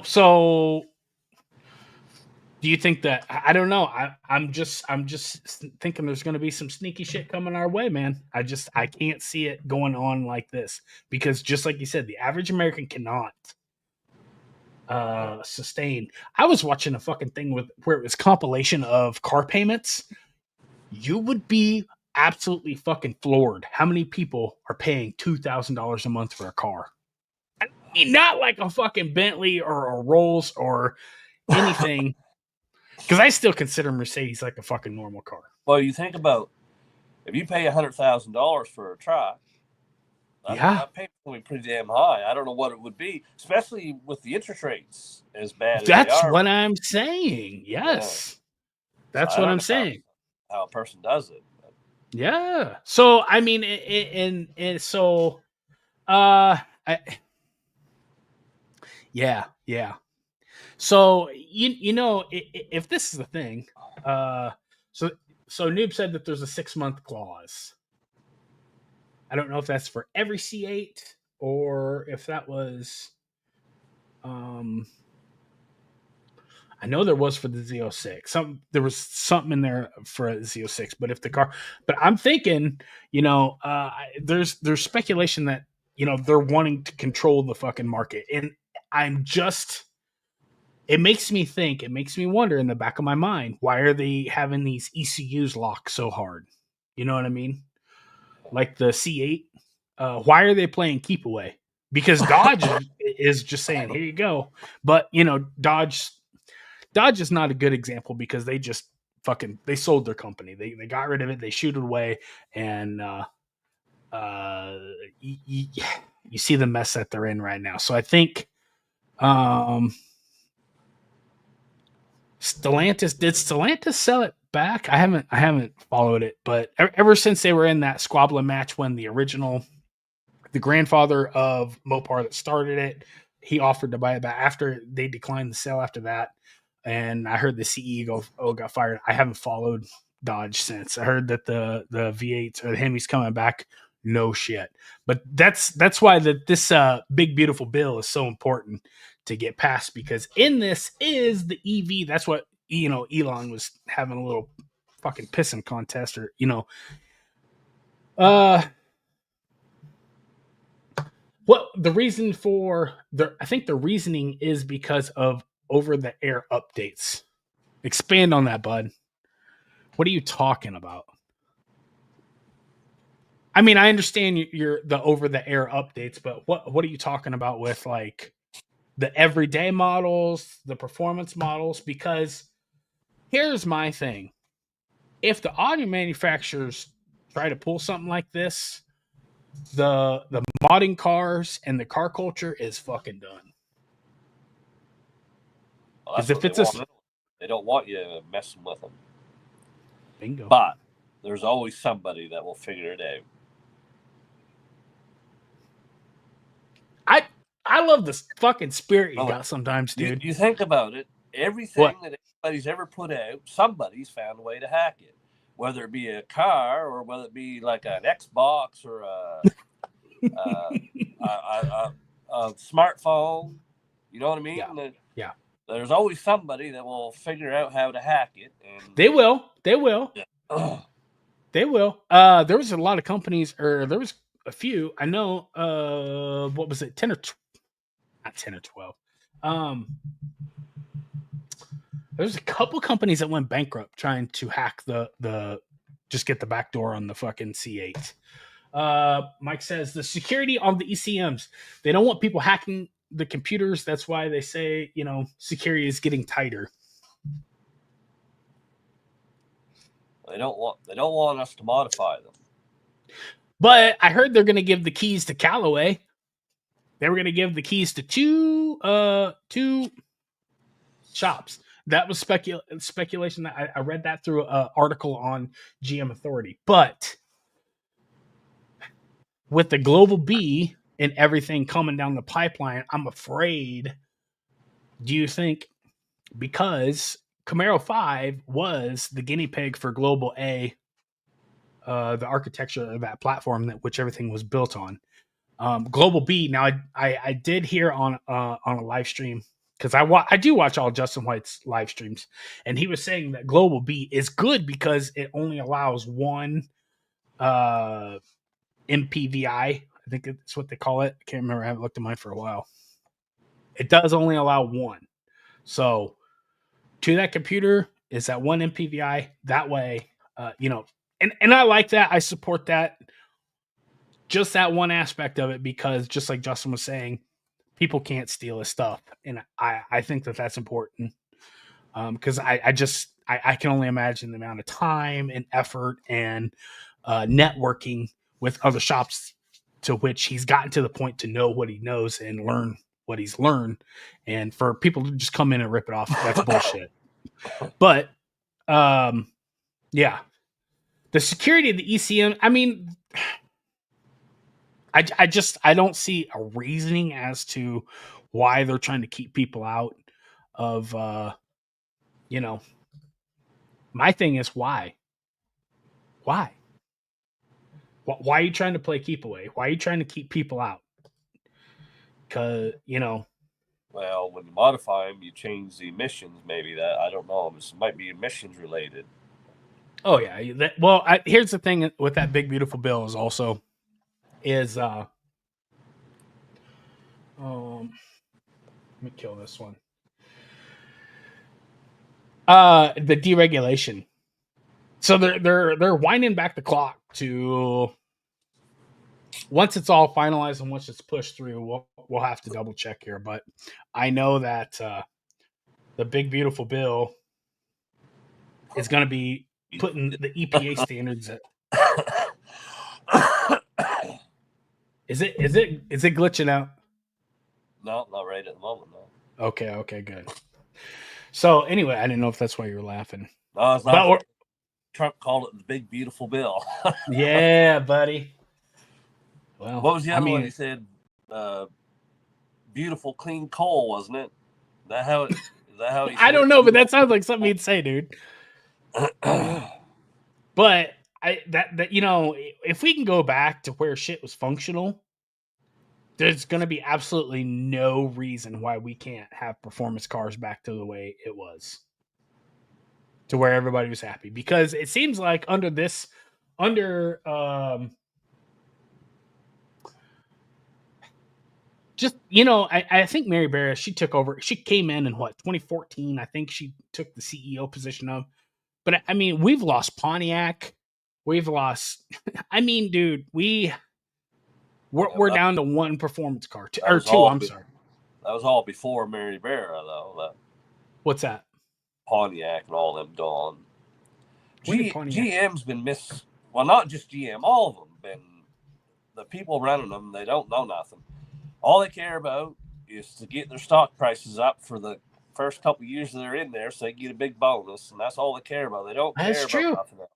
So do you think that I don't know? I'm just thinking there's going to be some sneaky shit coming our way, man. I can't see it going on like this because just like you said, the average American cannot sustain. I was watching a fucking thing where it was compilation of car payments. You would be absolutely fucking floored how many people are paying $2,000 a month for a car. I mean, not like a fucking Bentley or a Rolls or anything. Because I still consider Mercedes like a fucking normal car. Well, you think about if you pay $100,000 for a truck, that payment will be pretty damn high. I don't know what it would be, especially with the interest rates as bad as they are. That's what I'm saying. Yes. Yeah. That's what I'm saying. How a person does it. Yeah. So, I mean, yeah. So if this is the thing, so Noob said that there's a 6-month clause. I don't know if that's for every C8 or if that was, I know there was for the Z06. There was something in there for a Z06, but but I'm thinking, there's speculation that they're wanting to control the fucking market, and it makes me wonder in the back of my mind, why are they having these ECUs locked so hard? You know what I mean? Like the C8. Why are they playing keep away? Because Dodge is just saying, here you go. But, Dodge is not a good example because they just they sold their company. They got rid of it. They shoot it away. And you see the mess that they're in right now. So I think Stellantis, did Stellantis sell it back? I haven't followed it, but ever since they were in that squabbling match when the grandfather of Mopar that started it, he offered to buy it back after they declined the sale after that. And I heard the CEO got fired. I haven't followed Dodge since. I heard that the V8s or the Hemi's coming back. No shit. But that's why this big beautiful bill is so important to get passed, because in this is the EV. That's what Elon was having a little fucking pissing contest, or what the reason for I think the reasoning is because of over the air updates. Expand on that, bud. What are you talking about? I mean, I understand you're the over the air updates, but what are you talking about with like the everyday models, the performance models? Because here's my thing. If the audio manufacturers try to pull something like this, the modding cars and the car culture is fucking done. Well, that's if they don't want you messing with them. Bingo. But there's always somebody that will figure it out. I love this fucking spirit you got sometimes, dude. You think about it. Everything that anybody's ever put out, somebody's found a way to hack it. Whether it be a car or whether it be like an Xbox or a smartphone. You know what I mean? Yeah. There's always somebody that will figure out how to hack it. And They will. Yeah. They will. There was a lot of companies, or there was a few. I know. What was it? 10 or not 10 or 12. There's a couple companies that went bankrupt trying to hack the just get the back door on the fucking C8. Mike says the security on the ECMs. They don't want people hacking the computers. That's why they say, security is getting tighter. They don't want us to modify them. But I heard they're going to give the keys to Callaway. They were going to give the keys to two shops. That was speculation. That I read that through an article on GM Authority. But with the Global B and everything coming down the pipeline, I'm afraid. Do you think because Camaro 5 was the guinea pig for Global A, the architecture of that platform that which everything was built on? Global B. Now, I did hear on a live stream because I do watch all Justin White's live streams, and he was saying that Global B is good because it only allows one MPVI. I think that's what they call it. I can't remember. I haven't looked at mine for a while. It does only allow one. So to that computer is that one MPVI. That way, and I like that. I support that. Just that one aspect of it, because just like Justin was saying, people can't steal his stuff, and I think that that's important. Because I can only imagine the amount of time and effort and networking with other shops to which he's gotten to the point to know what he knows and learn what he's learned. And for people to just come in and rip it off, that's bullshit. But yeah, the security of the ECM, I mean, I don't see a reasoning as to why they're trying to keep people out of, my thing is why? Why are you trying to play keep away? Why are you trying to keep people out? Because, Well, when you modify them, you change the emissions. Maybe that, I don't know. This might be emissions related. oh yeah. Here's the thing with that big beautiful bill is also let me kill this one. The deregulation. So they're winding back the clock to once it's all finalized and once it's pushed through. We'll have to double check here, but I know that the big beautiful bill is going to be putting the EPA standards at. Is it glitching out? No, not right at the moment. No. Okay, good. So anyway, I didn't know if that's why you were laughing. No, it's not. Trump called it the big beautiful bill. Yeah, buddy. Well, what was the other one he said? Beautiful clean coal, wasn't it? Is that how he said I don't know, but that sounds like something he'd say, dude. But if we can go back to where shit was functional, there's going to be absolutely no reason why we can't have performance cars back to the way it was, to where everybody was happy. Because it seems like I think Mary Barra, she took over. She came in 2014. I think she took the CEO position of. But I mean, we've lost Pontiac. We've lost. I mean, dude, we're down to one performance car two. I'm sorry. That was all before Mary Barra, though. What's that? Pontiac and all them gone. GM's been well, not just GM, all of them been. The people running them, they don't know nothing. All they care about is to get their stock prices up for the first couple of years they're in there, so they get a big bonus, and that's all they care about. They don't care about nothing else.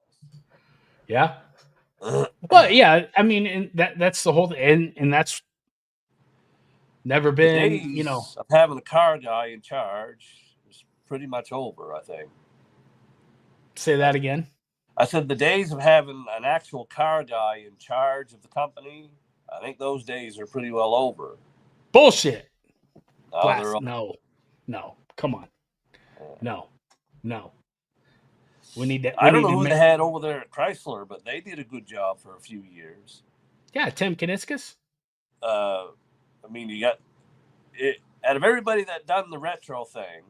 Yeah. Well, yeah, I mean, and that's the whole thing, and that's never been, the days of having a car guy in charge is pretty much over, I think. Say that again. I said the days of having an actual car guy in charge of the company, I think those days are pretty well over. Bullshit. No, come on. No. We need that. I don't know who they had over there at Chrysler, but they did a good job for a few years. Yeah, Tim Kaniskis. I mean, you got it out of everybody that done the retro thing.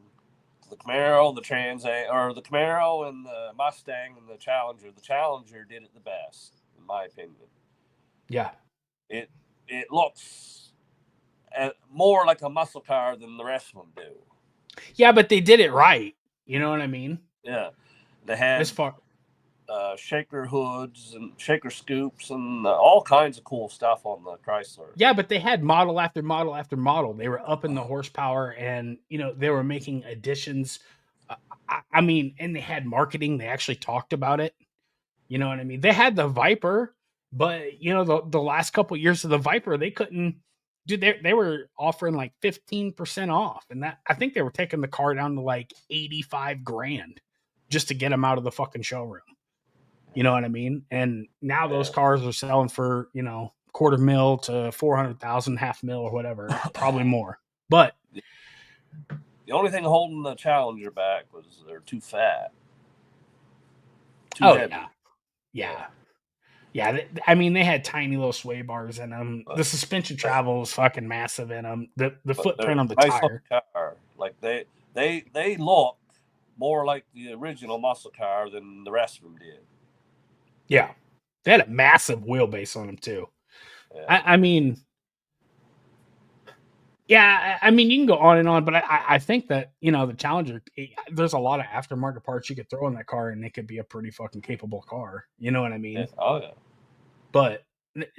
The Camaro, the Trans Am, or the Camaro and the Mustang and the Challenger. The Challenger did it the best, in my opinion. Yeah. It looks more like a muscle car than the rest of them do. Yeah, but they did it right. You know what I mean? Yeah. They had as far shaker hoods and shaker scoops and all kinds of cool stuff on the Chrysler. Yeah, but they had model after model after model. They were up in the horsepower, and they were making additions. I mean, and they had marketing. They actually talked about it. You know what I mean? They had the Viper, but the last couple years of the Viper, they couldn't. Dude, they were offering like 15% off, and that I think they were taking the car down to like 85 grand just to get them out of the fucking showroom. You know what I mean? And now those cars are selling for $250,000 to 400,000, $500,000 or whatever, probably more. But the only thing holding the Challenger back was they're too fat. Too heavy. Yeah. I mean, they had tiny little sway bars in them. The suspension travel was fucking massive in them. The footprint on the tire. Car. Like they look more like the original muscle car than the rest of them did. Yeah, they had a massive wheelbase on them too. Yeah. I mean, you can go on and on, but I think that the Challenger, there's a lot of aftermarket parts you could throw in that car, and it could be a pretty fucking capable car. You know what I mean? Yeah. Oh yeah. But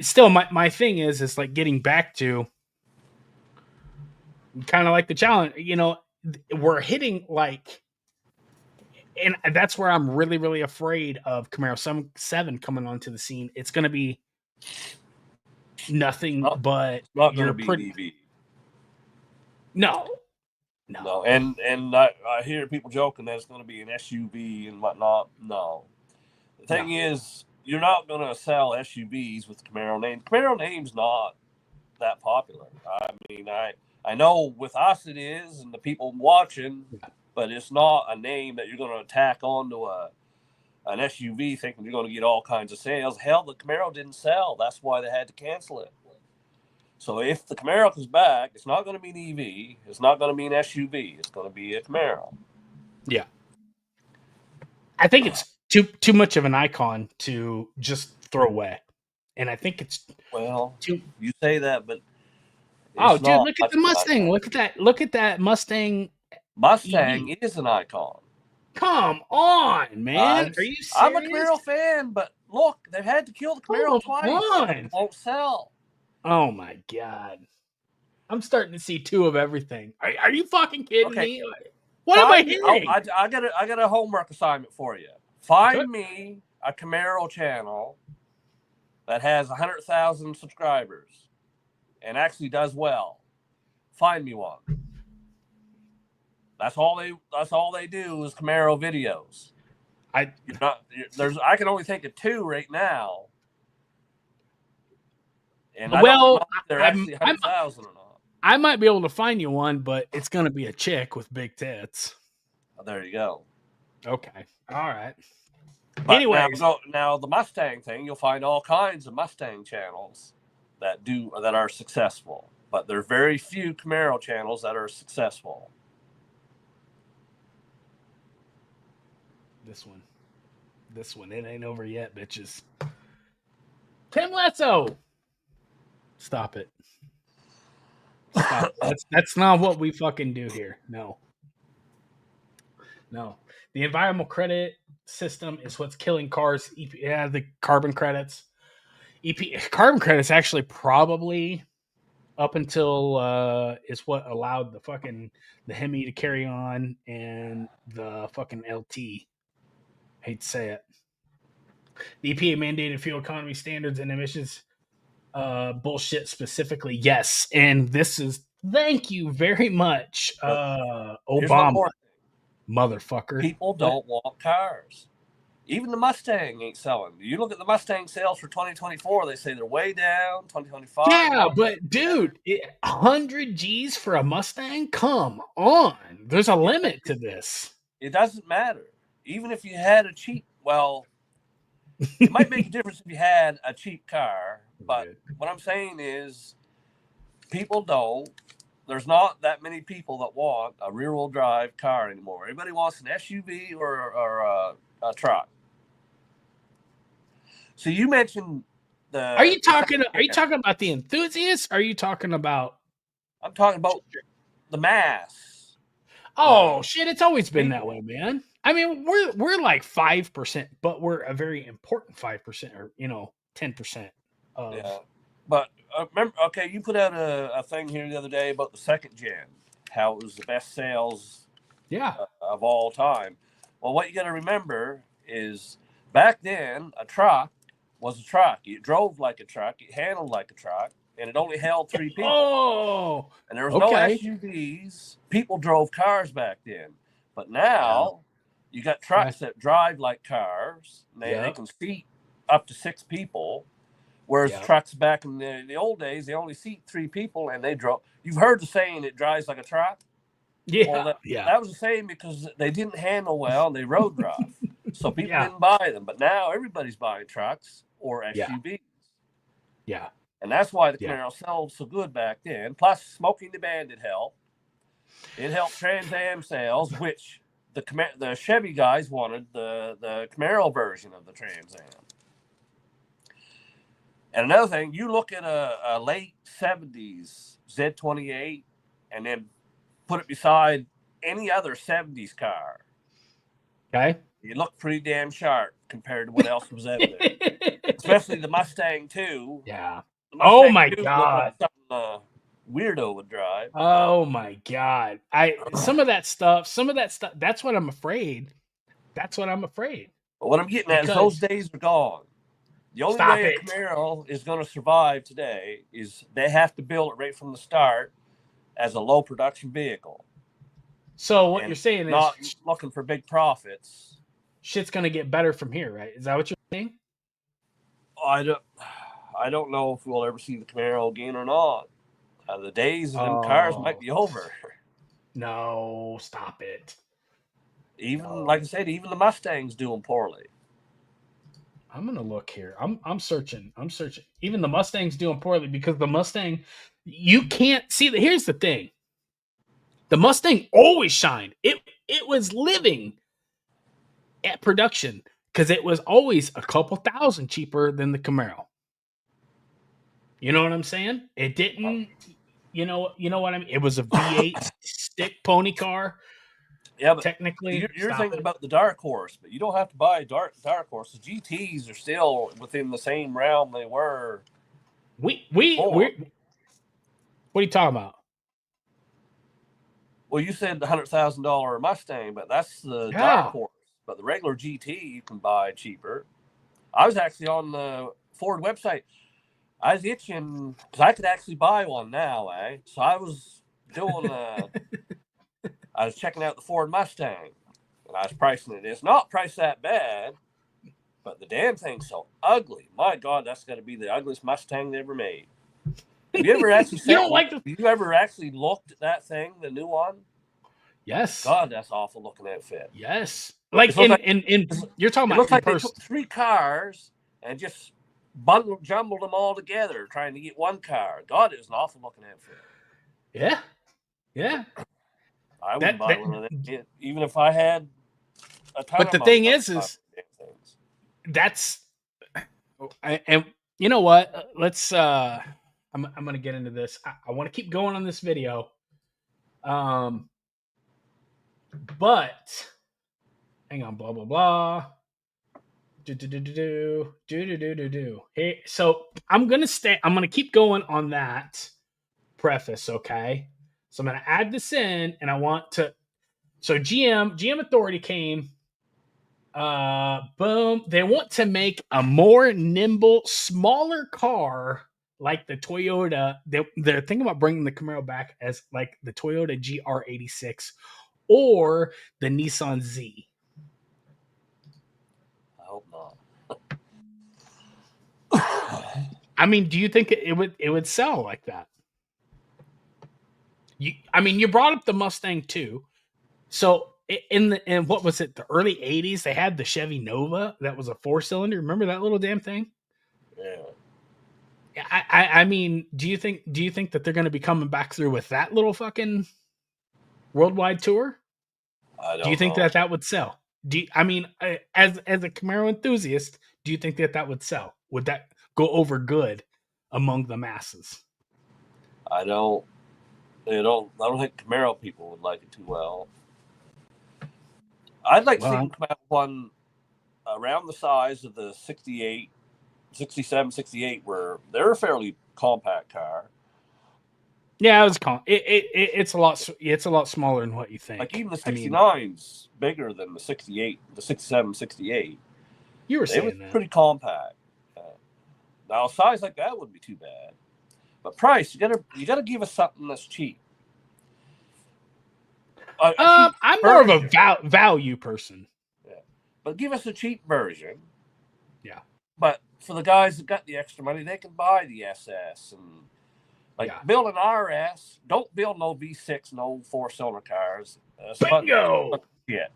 still, my thing is like getting back to kind of like the Challenger. We're hitting like. And that's where I'm really, really afraid of Camaro 7 coming onto the scene. It's going to be nothing but not going to be EV. No. And I hear people joking that it's going to be an SUV and whatnot. No. The thing is, you're not going to sell SUVs with the Camaro name. The Camaro name's not that popular. I mean, I know with us it is, and the people watching. But it's not a name that you're going to tack onto an SUV thinking you're going to get all kinds of sales. Hell, the Camaro didn't sell. That's why they had to cancel it. So if the Camaro comes back, it's not going to be an EV. It's not going to be an SUV. It's going to be a Camaro. Yeah. I think it's too much of an icon to just throw away. And I think it's... Well, you say that, but... Oh, dude, look at the Mustang. Look at that Mustang... Mustang is an icon. Come on, man. Are you serious? I'm a Camaro fan, but look, they've had to kill the Camaro twice. It won't sell. Oh, my God. I'm starting to see two of everything. Are you fucking kidding me? What am I hearing? I got a homework assignment for you. Find me a Camaro channel that has 100,000 subscribers and actually does well. Find me one. That's all they do is Camaro videos. I can only think of two right now. And I don't know if they're actually 100,000 or not. I might be able to find you one, but it's going to be a chick with big tits. Oh, there you go. Okay. All right. Anyway, now the Mustang thing, you'll find all kinds of Mustang channels that are successful, but there are very few Camaro channels that are successful. This one, it ain't over yet, bitches. Tim Letso, stop it. Stop. That's not what we fucking do here. No. The environmental credit system is what's killing cars. The carbon credits. Carbon credits actually probably up until is what allowed the Hemi to carry on and the fucking LT. Hate to say it. The EPA mandated fuel economy standards and emissions bullshit specifically. Yes. And this is, thank you very much, Obama. Motherfucker. People don't want cars. Even the Mustang ain't selling. You look at the Mustang sales for 2024, they say they're way down. 2025. Yeah, but dude, 100 G's for a Mustang? Come on. There's a limit to this. It doesn't matter. Even if you had a cheap, it might make a difference if you had a cheap car. But what I'm saying is there's not that many people that want a rear-wheel drive car anymore. Everybody wants an SUV or a truck. So you mentioned the... Are you talking about the enthusiasts? Or are you talking about... I'm talking about the mass. Oh, shit, it's always been that way, man. I mean, we're like 5%, but we're a very important 5%, or 10% of. Yeah, but remember, okay, you put out a thing here the other day about the second gen, how it was the best sales Yeah. of all time. Well, what you got to remember is back then, a truck was a truck. It drove like a truck, it handled like a truck, and it only held 3 people. Oh, And there was no okay. SUVs. People drove cars back then. But now you got trucks that drive like cars. They can seat up to 6 people. Whereas trucks back in the old days, they only seat 3 people, and they drove. You've heard the saying, it drives like a truck? Yeah. Well, that was the same because they didn't handle well and they road rough. So people Yeah. didn't buy them. But now everybody's buying trucks or SUVs. Yeah. And that's why the Camaro sold so good back then. Plus, Smoking the Bandit helped. It helped Trans Am sales, which the Chevy guys wanted the Camaro version of the Trans Am. And another thing, you look at a late 70s Z28 and then put it beside any other 70s car. Okay. You look pretty damn sharp compared to what else was out there. Especially the Mustang 2. Yeah. The Mustang Oh my 2 God. looked like something a weirdo would drive. Oh my God. Some of that stuff, that's what I'm afraid. That's what I'm afraid. But what I'm getting at is those days are gone. The only way a Camaro is going to survive today is they have to build it right from the start as a low production vehicle. So what you're saying is not looking for big profits. Shit's going to get better from here, right? Is that what you're saying? I don't know if we'll ever see the Camaro again or not. The days of them cars might be over. No, stop it. Like I said, even the Mustang's doing poorly. I'm gonna look here. I'm searching. Even the Mustang's doing poorly because the Mustang, you can't see that. Here's the thing. The Mustang always shined. It was living at production because it was always a couple thousand cheaper than the Camaro. You know what I'm saying? It didn't. You know what I mean? It was a V8 stick pony car. Yeah, but technically, you're thinking about the Dark Horse, but you don't have to buy a Dark Horse. The GTs are still within the same realm they were. What are you talking about? Well, you said the $100,000 Mustang, but that's the Dark Horse. But the regular GT you can buy cheaper. I was actually on the Ford website. I was itching because I could actually buy one now, eh? So I was doing I was checking out the Ford Mustang, and I was pricing it. It's not priced that bad, but the damn thing's so ugly. My God, that's got to be the ugliest Mustang they ever made. Have you ever actually you ever actually looked at that thing, the new one? Yes. God, that's awful looking outfit. Yes. Like in you're talking about. It looks like they took 3 cars and just jumbled them all together, trying to get one car. God, it was an awful looking outfit. Yeah. Yeah. I wouldn't buy one of them, even if I had a ton But of the money. thing is that's, and you know what? Let's I'm gonna get into this. I want to keep going on this video. But hang on, blah blah blah. Hey, so I'm gonna keep going on that preface, okay? So I'm gonna add this in, and I want to. So GM Authority came. Boom. They want to make a more nimble, smaller car like the Toyota. They're thinking about bringing the Camaro back as like the Toyota GR86 or the Nissan Z. I hope not. I mean, do you think it would sell like that? You brought up the Mustang too. So in what was it, the early 80s, they had the Chevy Nova that was a 4-cylinder. Remember that little damn thing? Yeah. I mean, do you think that they're going to be coming back through with that little fucking worldwide tour? I don't know. Do you think that would sell? As a Camaro enthusiast, do you think that would sell? Would that go over good among the masses? I don't think Camaro people would like it too well. I'd like to see Well, them come out with one around the size of the 68, 67, 68, where they're a fairly compact car. yeah, it was it's a lot. It's a lot smaller than what you think. Like even the I mean, 69's bigger than the 68, the 67, 68. you were They were saying that. pretty compact. Now a size like that wouldn't be too bad, but price you gotta give us something that's cheap. I'm more of a value person. Yeah. But give us a cheap version. Yeah. But for the guys that got the extra money, they can buy the SS and build an RS. Don't build no V6, no 4-cylinder cars. Bingo. Yeah.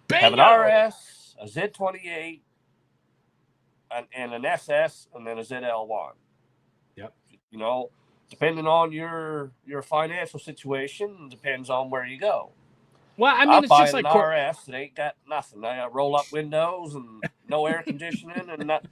Bingo. Have an RS, a Z28, and an SS, and then a ZL1. Yep. You know, depending on your financial situation, depends on where you go. Well, I mean, it's just like an RS that ain't got nothing. They got roll-up windows and no air conditioning and not.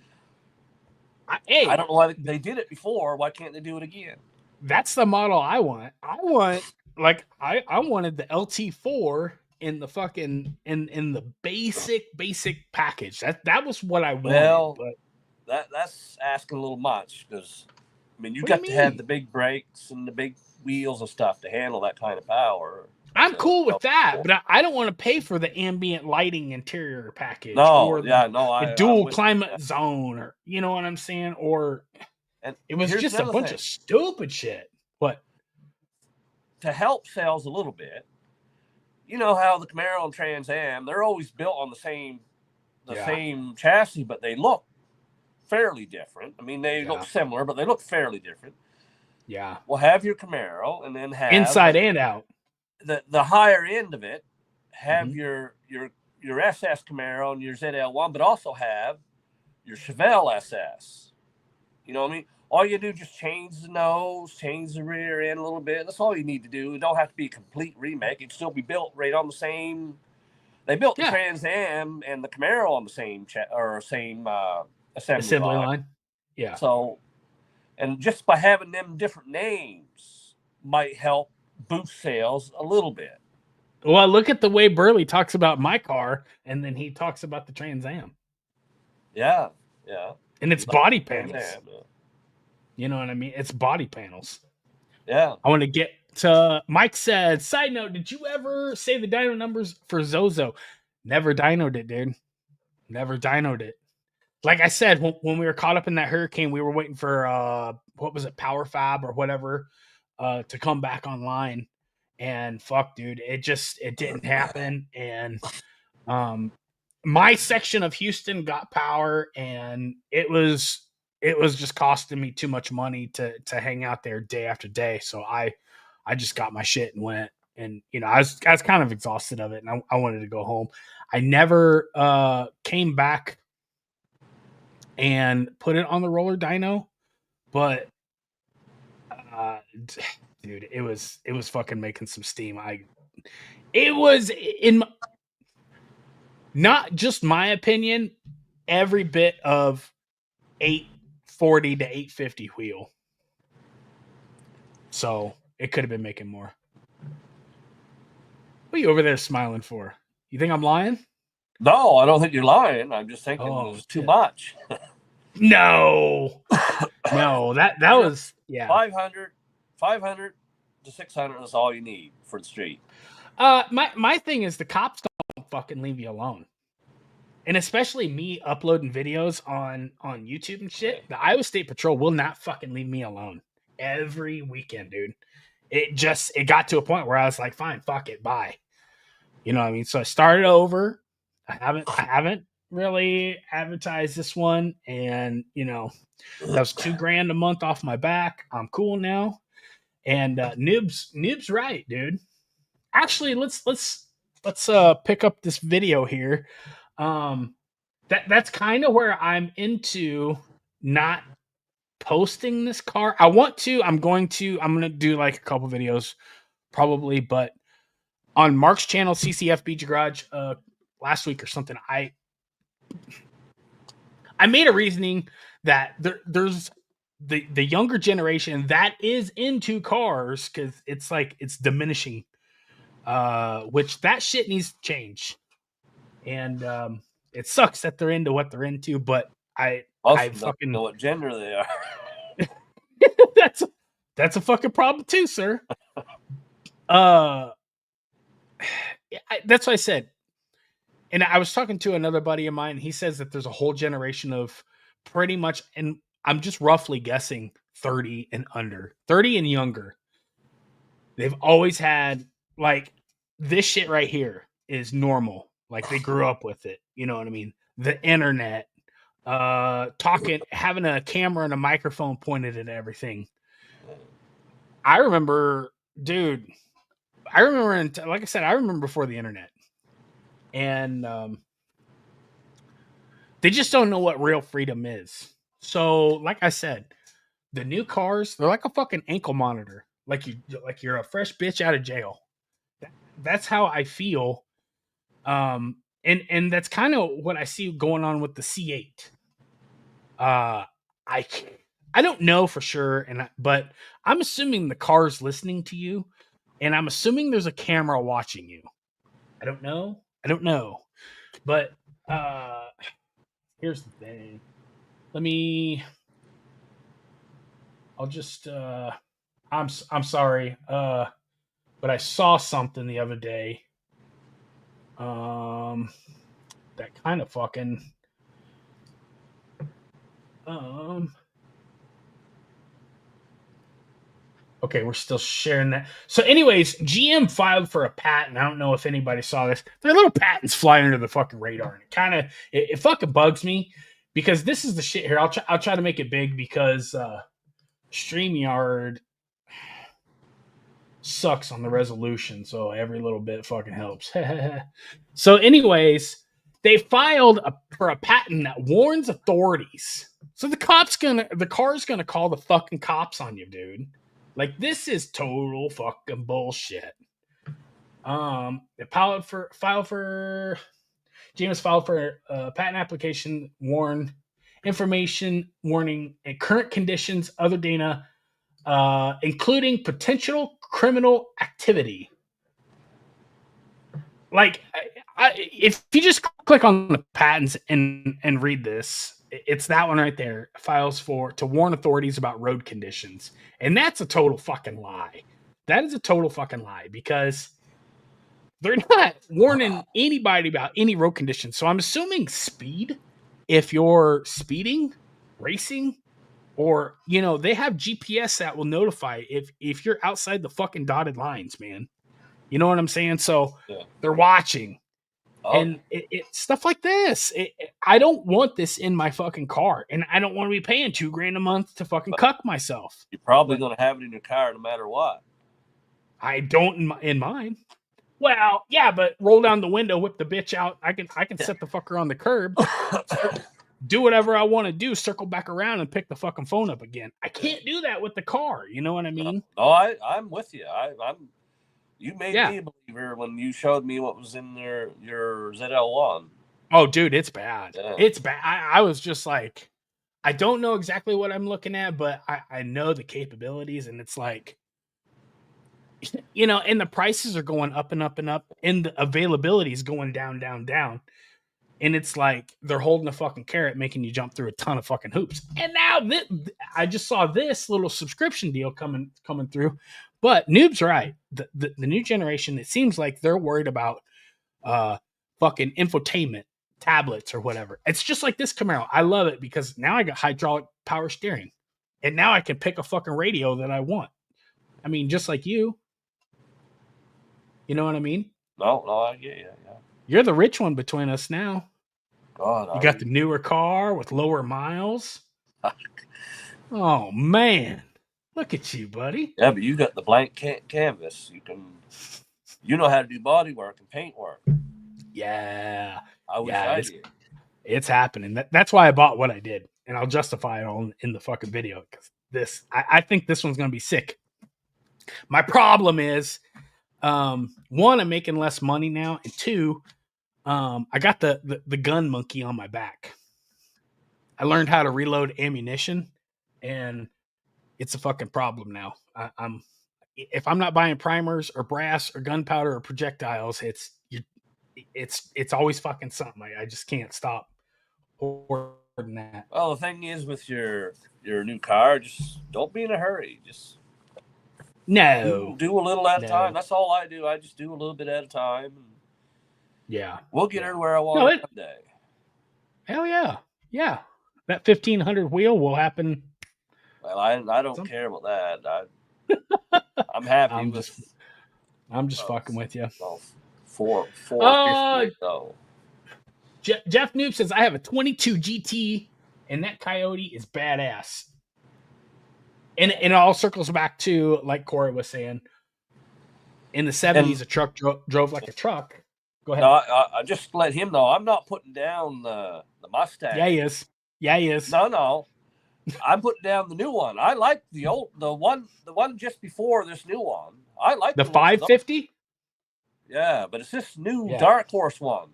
I don't know why they did it before. Why can't they do it again? That's the model I want. I wanted the LT4 in the fucking in the basic package. That was what I wanted. Well, but that's asking a little much because I mean you got to have the big brakes and the big wheels and stuff to handle that kind of power. I'm cool with that, but I don't want to pay for the ambient lighting interior package or the dual climate zone, or you know what I'm saying? Or it was just a bunch of stupid shit. What? To help sales a little bit, you know how the Camaro and Trans Am, they're always built on the same chassis, but they look fairly different. I mean, they look similar, but they look fairly different. Yeah. Well, have your Camaro and then have inside and out. The higher end of it, have your SS Camaro and your ZL1, but also have your Chevelle SS. You know what I mean? All you do is just change the nose, change the rear end a little bit. That's all you need to do. It don't have to be a complete remake. It can still be built right on the same. They built the Trans Am and the Camaro on the same assembly line. Yeah. So, and just by having them different names might help boost sales a little bit. Well, look at the way Burley talks about my car, and then he talks about the Trans Am. Yeah. And it's body panels. You know what I mean? It's body panels. Yeah. I want to get to Mike said, side note, did you ever say the dyno numbers for Zozo? Never dynoed it, dude. Never dynoed it. Like I said, when we were caught up in that hurricane, we were waiting for what was it, Power Fab or whatever, to come back online. And fuck, dude, it didn't happen. And my section of Houston got power, and it was just costing me too much money to hang out there day after day. So I just got my shit and went. And you know, I was kind of exhausted of it, and I wanted to go home. I never came back and put it on the roller dyno, but dude, it was fucking making some steam. It was in not just my opinion, every bit of 840 to 850 wheel. So it could have been making more. What are you over there smiling for? You think I'm lying? No, I don't think you're lying. I'm just thinking there's too much. No, that was 500 to 600 is all you need for the street. My thing is the cops don't fucking leave you alone. And especially me uploading videos on YouTube and shit, the Iowa State Patrol will not fucking leave me alone every weekend, dude. It got to a point where I was like, fine, fuck it, bye. You know what I mean? So I started over. I haven't really advertised this one, and you know, that was $2,000 a month off my back. I'm cool now. And Noob's right, dude. Actually, let's pick up this video here. That's kind of where I'm into not posting this car. I'm going to do like a couple videos probably, but on Mark's channel, CCF Beach Garage, last week or something, I made a reasoning that there's the younger generation that is into cars, because it's diminishing, which that shit needs to change. and it sucks that they're into what they're into. But I Most don't fucking know what gender they are. that's a fucking problem too, sir. That's what I said. And I was talking to another buddy of mine. He says that there's a whole generation of pretty much, and I'm just roughly guessing 30 and under, 30 and younger. They've always had like this shit right here is normal. Like they grew up with it. You know what I mean? The internet, talking, having a camera and a microphone pointed at everything. I remember, dude. Like I said, I remember before the internet, and they just don't know what real freedom is. So, like I said, the new cars, they're like a fucking ankle monitor. Like you're a fresh bitch out of jail. That's how I feel. And that's kind of what I see going on with the C8. I don't know for sure, but I'm assuming the car's listening to you, and I'm assuming there's a camera watching you. I don't know. But here's the thing. I'll just I'm sorry. But I saw something the other day. That kind of fucking okay, we're still sharing that. So, anyways, GM filed for a patent. I don't know if anybody saw this. Their little patents fly under the fucking radar, and it fucking bugs me because this is the shit here. I'll try to make it big because StreamYard sucks on the resolution, so every little bit fucking helps. So, anyways, they filed for a patent that warns authorities. So the car's gonna call the fucking cops on you, dude. Like, this is total fucking bullshit. James filed for a patent application, information warning and current conditions, other data, including potential criminal activity. Like, if you just click on the patents and read this, it's that one right there. Files to warn authorities about road conditions, and that's a total fucking lie. That is a total fucking lie because they're not warning anybody about any road conditions. So I'm assuming speed. If you're speeding, racing, or they have GPS that will notify if you're outside the fucking dotted lines, man. You know what I'm saying? So they're watching. And stuff like this. I don't want this in my fucking car, and I don't want to be paying $2,000 a month to fucking cuck myself. You're probably going to have it in your car no matter what. I don't in mine. Well, yeah, but roll down the window, whip the bitch out. I can set the fucker on the curb, do whatever I want to do, circle back around and pick the fucking phone up again. I can't do that with the car. You know what I mean? No, I'm with you. You made me a believer when you showed me what was in your ZL1. Oh, dude, it's bad. Yeah. It's bad. I was just like, I don't know exactly what I'm looking at, but I know the capabilities, and it's like, and the prices are going up and up and up, and the availability is going down, down, down. And it's like they're holding a fucking carrot, making you jump through a ton of fucking hoops. And now I just saw this little subscription deal coming through. But Noob's right. The new generation, it seems like they're worried about fucking infotainment, tablets or whatever. It's just like this Camaro. I love it because now I got hydraulic power steering. And now I can pick a fucking radio that I want. I mean, just like you. You know what I mean? No, I get you. Yeah. You're the rich one between us now. God, you got the newer car with lower miles. Oh, man. Look at you, buddy. Yeah, but you got the blank canvas. You know how to do body work and paint work. Yeah. I wish I did. It's happening. That's why I bought what I did. And I'll justify it all in the fucking video. Because I think this one's going to be sick. My problem is, one, I'm making less money now. And two, I got the gun monkey on my back. I learned how to reload ammunition, and it's a fucking problem now. If I'm not buying primers or brass or gunpowder or projectiles, it's always fucking something. I just can't stop ordering that. Well, the thing is with your new car, just don't be in a hurry. Just No, do a little at a No. time. That's all I do. I just do a little bit at a time. yeah, We'll get Yeah. everywhere I want No, one day. hell yeah, yeah. That 1500 wheel will happen. Well, I don't care about that. I'm happy I'm with. just fucking with you. Well, 450 though. Jeff Noob says I have a 22 GT, and that Coyote is badass. And it all circles back to, like Corey was saying, in the 70s, a truck drove like a truck. Go ahead. No, I just let him know I'm not putting down the Mustang. Yeah, he is. Yeah, he is. No. I'm putting down the new one. I like the one just before this new one. I like the 550. Yeah, but it's this new Yeah. Dark Horse one.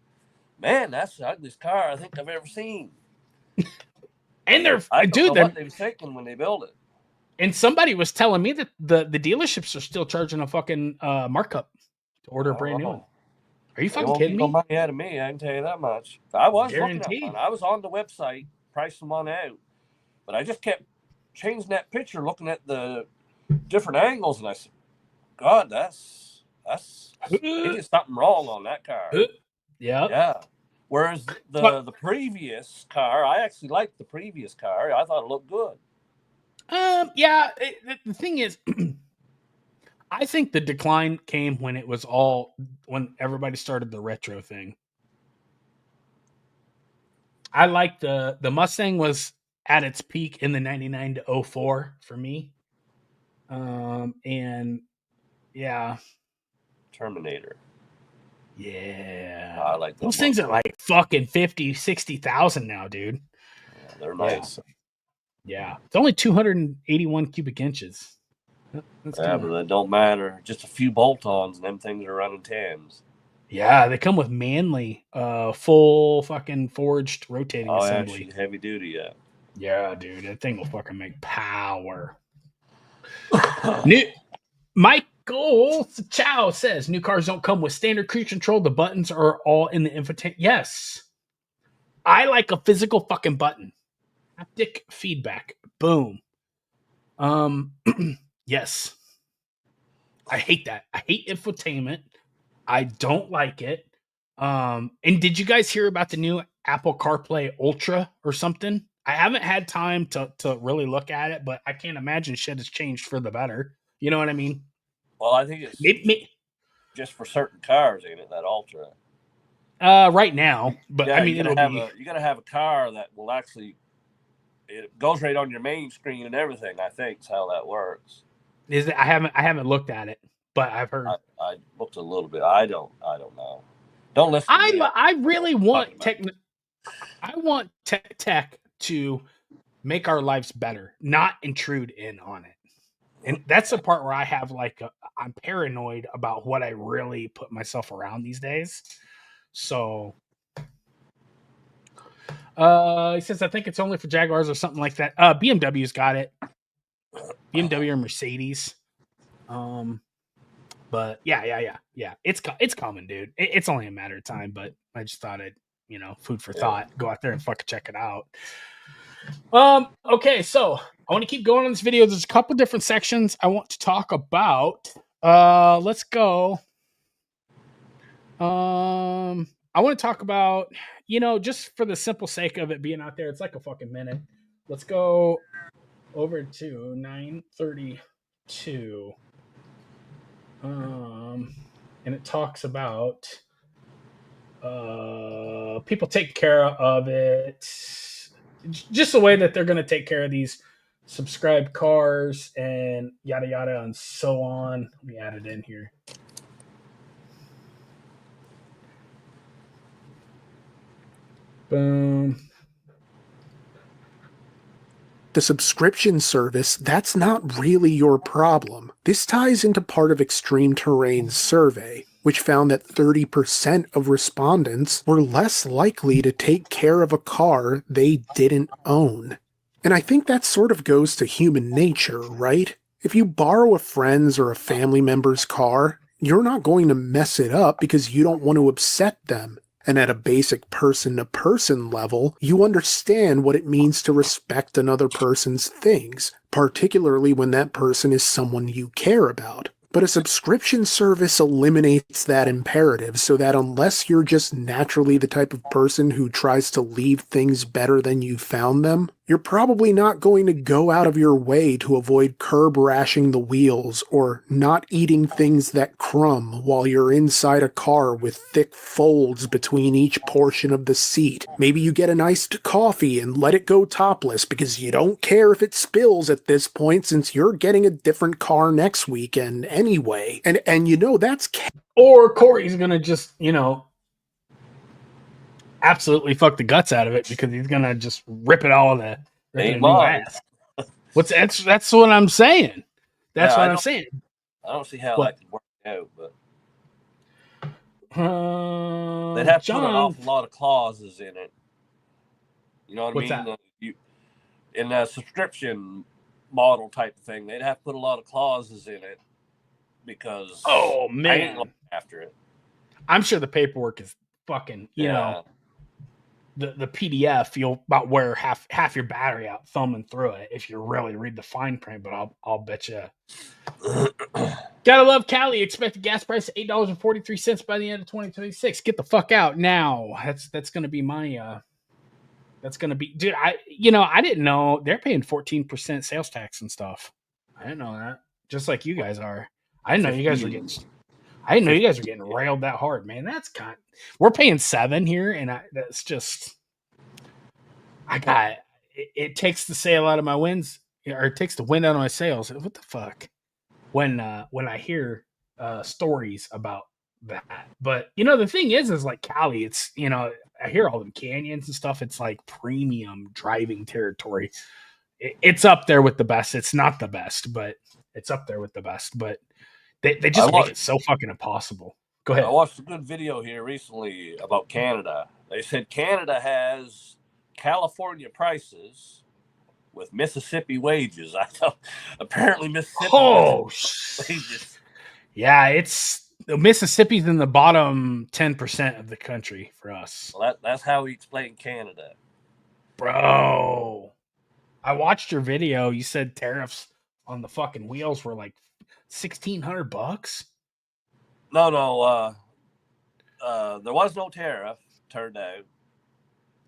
Man, that's the ugliest car I think I've ever seen. And they're I don't know they're, what they were thinking when they built it. and somebody was telling me that the dealerships are still charging a fucking markup to order a brand new one. Are you They fucking won't kidding get no me? money out of me. I can tell you that much. I was looking Guaranteed. at one. I was on the website pricing one out, but I just kept changing that picture, looking at the different angles, and I said, "God, that's maybe something wrong on that car." Yeah. Yeah. Whereas the previous car, I actually liked the previous car. I thought it looked good. Yeah. The thing is, I think the decline came when when everybody started the retro thing. I like the Mustang was at its peak in the 99 to 04 for me. And yeah. Terminator. Yeah. I like those things are like fucking 50, 60,000 now, dude. Yeah, they're nice. Yeah. It's only 281 cubic inches. That's Yeah, but that don't matter. Just a few bolt-ons, and them things are running 10s. Yeah, they come with Manly, full fucking forged rotating assembly. Actually, heavy duty, yeah. Yeah, dude, that thing will fucking make power. Michael Chow says new cars don't come with standard cruise control. The buttons are all in the infotainment. Yes, I like a physical fucking button. Haptic feedback. Boom. Yes. I hate that. I hate infotainment. I don't like it. And did you guys hear about the new Apple CarPlay Ultra or something? I haven't had time to really look at it, but I can't imagine shit has changed for the better. You know what I mean? Well, I think it's just for certain cars, ain't it? That Ultra. Right now, but yeah, I mean, you gotta have a car that will actually. It goes right on your main screen and everything. I think is how that works. Is it? I haven't looked at it, but I've heard. I looked a little bit. I don't know. Don't listen. To me. I really want tech. I want tech to make our lives better, not intrude in on it. And that's the part where I have I'm paranoid about what I really put myself around these days. So, he says, I think it's only for Jaguars or something like that. BMW's got it. BMW or Mercedes. But yeah. It's coming, dude. It's only a matter of time, but I just thought food for thought. Go out there and fucking check it out. Okay, so I want to keep going on this video. There's a couple different sections I want to talk about. Let's go. I want to talk about, just for the simple sake of it being out there, it's like a fucking minute. Let's go over to 932. And it talks about people taking care of it, just the way that they're going to take care of these subscribed cars and yada yada and so on. Let me add it in here. Boom. The subscription service, that's not really your problem. This ties into part of Extreme Terrain's survey, which found that 30% of respondents were less likely to take care of a car they didn't own. And I think that sort of goes to human nature, right? If you borrow a friend's or a family member's car, you're not going to mess it up because you don't want to upset them. And at a basic person-to-person level, you understand what it means to respect another person's things, particularly when that person is someone you care about. But a subscription service eliminates that imperative so that unless you're just naturally the type of person who tries to leave things better than you found them, you're probably not going to go out of your way to avoid curb rashing the wheels or not eating things that crumb while you're inside a car with thick folds between each portion of the seat. Maybe you get an iced coffee and let it go topless because you don't care if it spills at this point since you're getting a different car next weekend anyway. And you know that's Or Corey's gonna just, absolutely fuck the guts out of it because he's gonna just rip it all rip it Ain't a new mine. ass. That's what I'm saying. That's Yeah, what I'm saying. I don't see how What? that could work out, but they'd have to put an John, awful lot of clauses in it. You know what what's I mean? that? In a subscription model type of thing, they'd have to put a lot of clauses in it because Oh I ain't man, going after it. I'm sure the paperwork is fucking. Yeah. The PDF, you'll about wear half your battery out thumbing through it if you really read the fine print. But I'll bet you. Gotta love Cali. Expected gas price $8.43 by the end of 2026. Get the fuck out now. That's gonna be my. That's gonna be, dude. I didn't know they're paying 14% sales tax and stuff. I didn't know that. Just like you guys are. I didn't know you guys were getting. I didn't know you guys were getting railed that hard, man. We're paying 7 here, and that's just. It takes the sail out of my winds, or it takes the wind out of my sails. What the fuck? When I hear stories about that, but the thing is like Cali, it's I hear all the canyons and stuff. It's like premium driving territory. It's up there with the best. It's not the best, but it's up there with the best. But they just make it so fucking impossible. Go ahead. I watched a good video here recently about Canada. They said Canada has California prices with Mississippi wages. I thought apparently Mississippi wages. Yeah, Mississippi's in the bottom 10% of the country for us. Well, that's how he explained Canada. Bro, I watched your video. You said tariffs on the fucking wheels were like $1,600. No. There was no tariff. Turned out.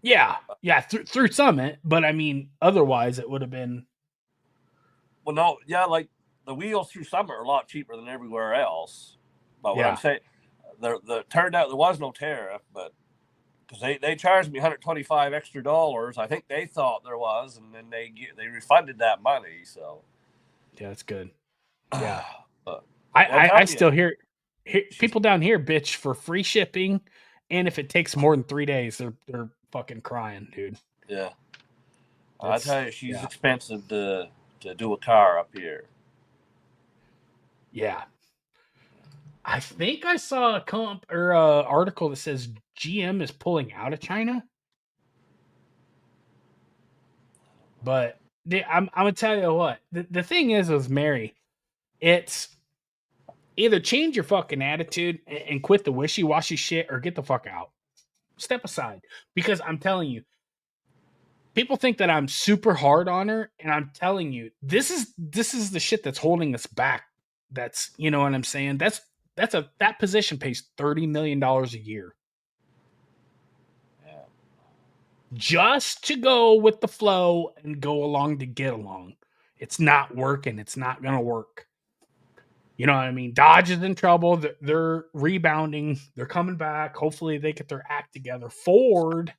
Yeah, through Summit, but I mean, otherwise it would have been. Well, no, yeah, like the wheels through Summit are a lot cheaper than everywhere else. But what I'm saying, the turned out there was no tariff, but because they charged me $125 extra. I think they thought there was, and then they refunded that money. So yeah, that's good. Yeah, but I still hear people down here bitch for free shipping, and if it takes more than 3 days, they're fucking crying, dude. Yeah, I tell you, she's expensive to do a car up here. Yeah. I think I saw a article that says GM is pulling out of China. But I'm gonna tell you what. The thing is with Mary, it's either change your fucking attitude and quit the wishy-washy shit or get the fuck out. Step aside. Because I'm telling you, people think that I'm super hard on her, and I'm telling you, this is the shit that's holding us back. That's, you know what I'm saying? That position pays $30 million a year. Yeah. Just to go with the flow and go along to get along. It's not working. It's not going to work. You know what I mean? Dodge is in trouble. They're rebounding. They're coming back. Hopefully they get their act together. Ford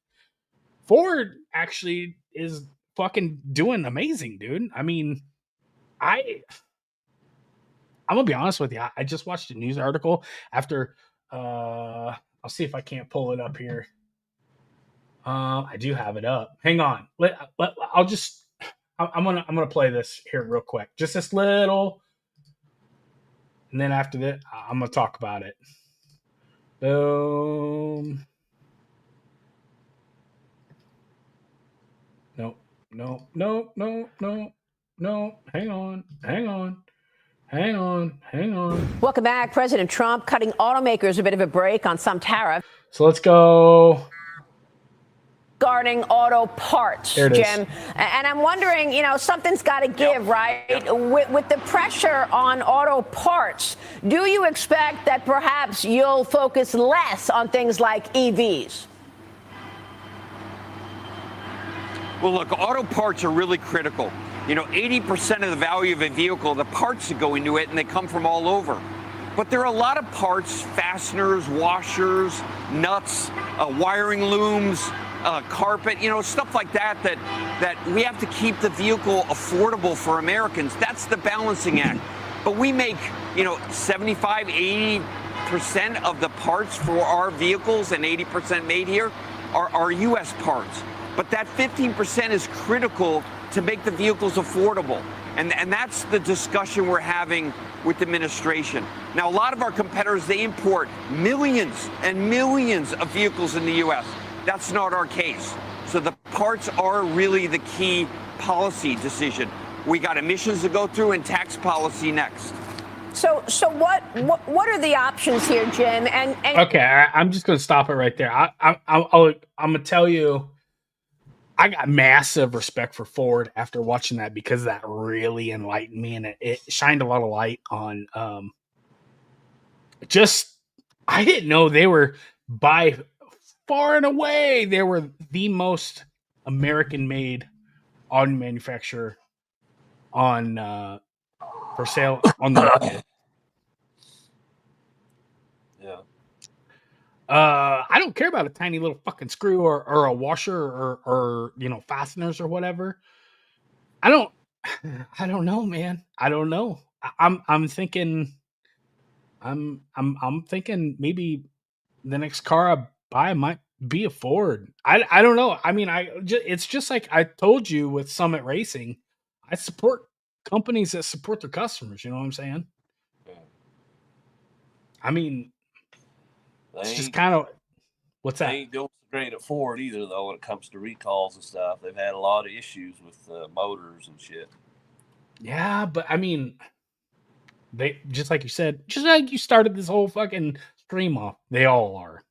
actually is fucking doing amazing, dude. I mean, I'm gonna be honest with you. I just watched a news article after. I'll see if I can't pull it up here. I do have it up. Hang on. I'll just. I'm gonna play this here real quick. Just this little, and then after that, I'm gonna talk about it. Boom. No. Hang on. Hang on. Welcome back. President Trump cutting automakers a bit of a break on some tariff. So let's go. Regarding auto parts, There it is. Jim. And I'm wondering, something's got to give, right? With the pressure on auto parts, do you expect that perhaps you'll focus less on things like EVs? Well, look, auto parts are really critical. 80% of the value of a vehicle, the parts that go into it, and they come from all over. But there are a lot of parts, fasteners, washers, nuts, wiring looms, carpet, stuff like that we have to keep the vehicle affordable for Americans. That's the balancing act. But we make, 75, 80% of the parts for our vehicles, and 80% made here are U.S. parts. But that 15% is critical to make the vehicles affordable. And that's the discussion we're having with the administration. Now, a lot of our competitors, they import millions and millions of vehicles in the U.S. That's not our case. So the parts are really the key policy decision. We got emissions to go through and tax policy next. So what are the options here, Jim? And Okay, I'm just gonna stop it right there. I'm gonna tell you, I got massive respect for Ford after watching that, because that really enlightened me, and it shined a lot of light on I didn't know they were by far and away they were the most American-made auto manufacturer on for sale on the market. Yeah. I don't care about a tiny little fucking screw or a washer or fasteners or whatever. I don't know, man. I don't know. I'm thinking maybe the next car I buy might be a Ford. I don't know. I mean, it's just like I told you with Summit Racing. I support companies that support their customers. You know what I'm saying? Yeah. I mean, it's They just kind of what's that? ain't doing so great at Ford either, though, when it comes to recalls and stuff. They've had a lot of issues with motors and shit. Yeah, but I mean, they just like you said, just like you started this whole fucking stream off. They all are.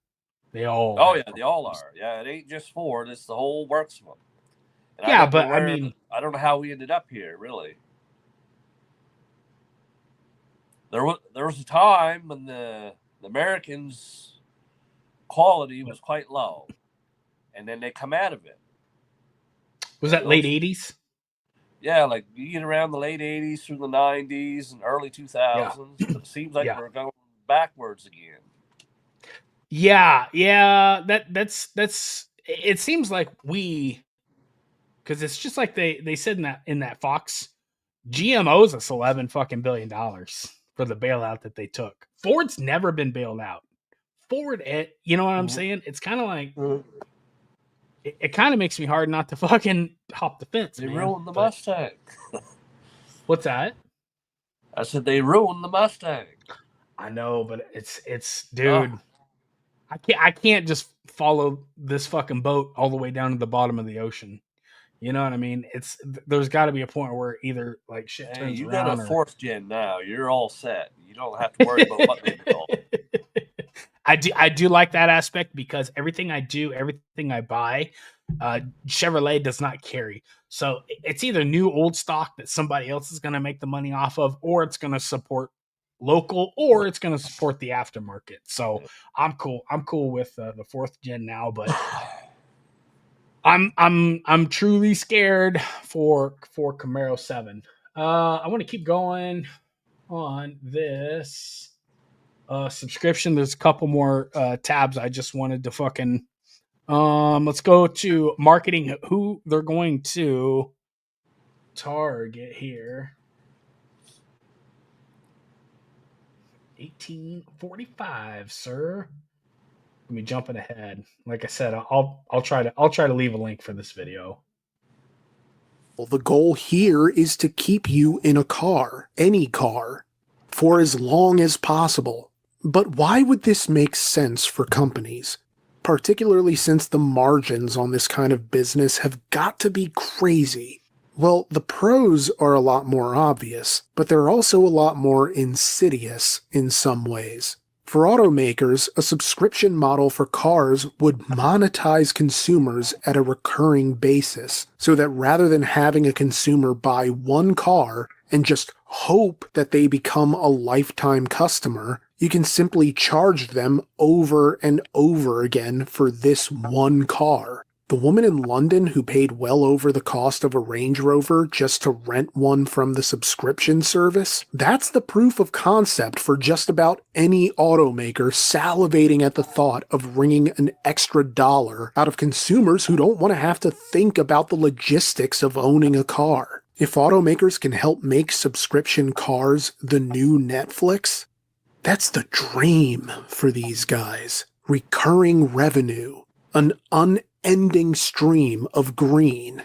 They all. Oh, have yeah, they all problems. are. Yeah, it ain't just Ford. It's the whole works of them. And Yeah, don't know but I mean, I don't know how we ended up here, really. There was a time when the Americans' quality was quite low, and then they come out of it. was that late '80s? Yeah, like you get around the late '80s through the '90s and early 2000s, but it seems like we're going backwards again. Yeah. That's. It seems like because it's just like they said in that Fox, GM owes us $11 billion for the bailout that they took. Ford's never been bailed out. Ford, you know what I'm saying? It's kind of like it kind of makes me hard not to fucking hop the fence. They man. ruined the But- Mustang. What's that? I said they ruined the Mustang. I know, but it's dude. I can't just follow this fucking boat all the way down to the bottom of the ocean. You know what I mean? There's got to be a point where either like shit Hey, turns you around. got a fourth gen now. You're all set. You don't have to worry about what they built. I do like that aspect, because everything I do, everything I buy, Chevrolet does not carry. So it's either new old stock that somebody else is going to make the money off of, or it's going to support local, or it's going to support the aftermarket. So I'm cool. I'm cool with the fourth gen now, but I'm truly scared for Camaro 7. I want to keep going on this subscription. There's a couple more tabs I just wanted to fucking let's go to marketing, who they're going to target here. 1845, sir. Let me jumping ahead. Like I said, I'll try to leave a link for this video. Well, the goal here is to keep you in a car, any car, for as long as possible. But why would this make sense for companies? Particularly since the margins on this kind of business have got to be crazy. Well, the pros are a lot more obvious, but they're also a lot more insidious in some ways. For automakers, a subscription model for cars would monetize consumers at a recurring basis, so that rather than having a consumer buy one car and just hope that they become a lifetime customer, you can simply charge them over and over again for this one car. The woman in London who paid well over the cost of a Range Rover just to rent one from the subscription service, that's the proof of concept for just about any automaker salivating at the thought of wringing an extra dollar out of consumers who don't want to have to think about the logistics of owning a car. If automakers can help make subscription cars the new Netflix, that's the dream for these guys. Recurring revenue, an unending stream of green.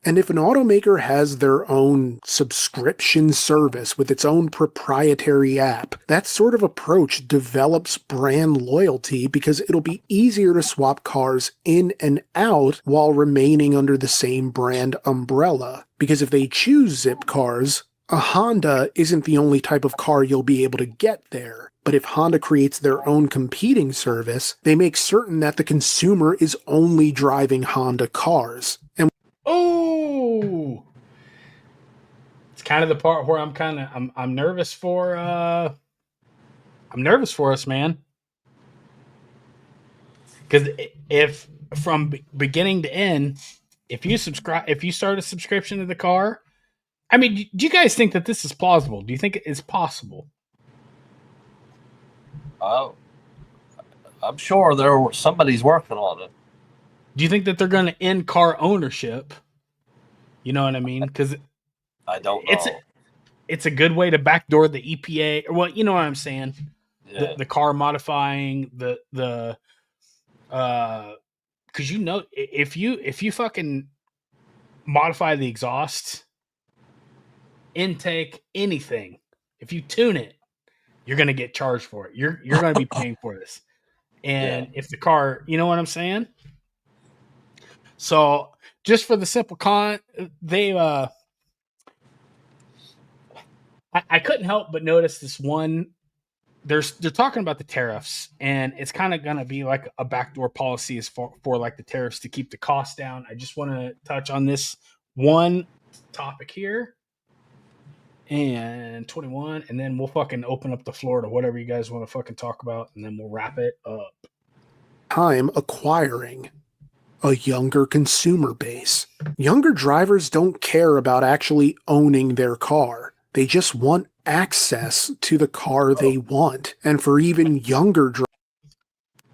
And if an automaker has their own subscription service with its own proprietary app, that sort of approach develops brand loyalty because it'll be easier to swap cars in and out while remaining under the same brand umbrella. Because if they choose Zip cars, a Honda isn't the only type of car you'll be able to get there. But if Honda creates their own competing service, they make certain that the consumer is only driving Honda cars. And Oh, it's kind of the part where I'm nervous for I'm nervous for us, man. Because if from beginning to end, if you start a subscription to the car, I mean, do you guys think that this is plausible? Do you think it's possible? I'm sure somebody's working on it. Do you think that they're going to end car ownership? You know what I mean? Because I don't know. It's a good way to backdoor the EPA. Well, you know what I'm saying. Yeah. The car modifying the because if you fucking modify the exhaust, intake, anything, if you tune it, you're gonna get charged for it. You're gonna be paying for this. And if the car, you know what I'm saying? So just for the simple I couldn't help but notice this one. They're talking about the tariffs, and it's kind of gonna be like a backdoor policy as for like the tariffs to keep the cost down. I just want to touch on this one topic here. And 21, and then we'll fucking open up the floor to whatever you guys want to fucking talk about, and then we'll wrap it up. Time acquiring a younger consumer base. Younger drivers don't care about actually owning their car. They just want access to the car they want. And for even younger drivers,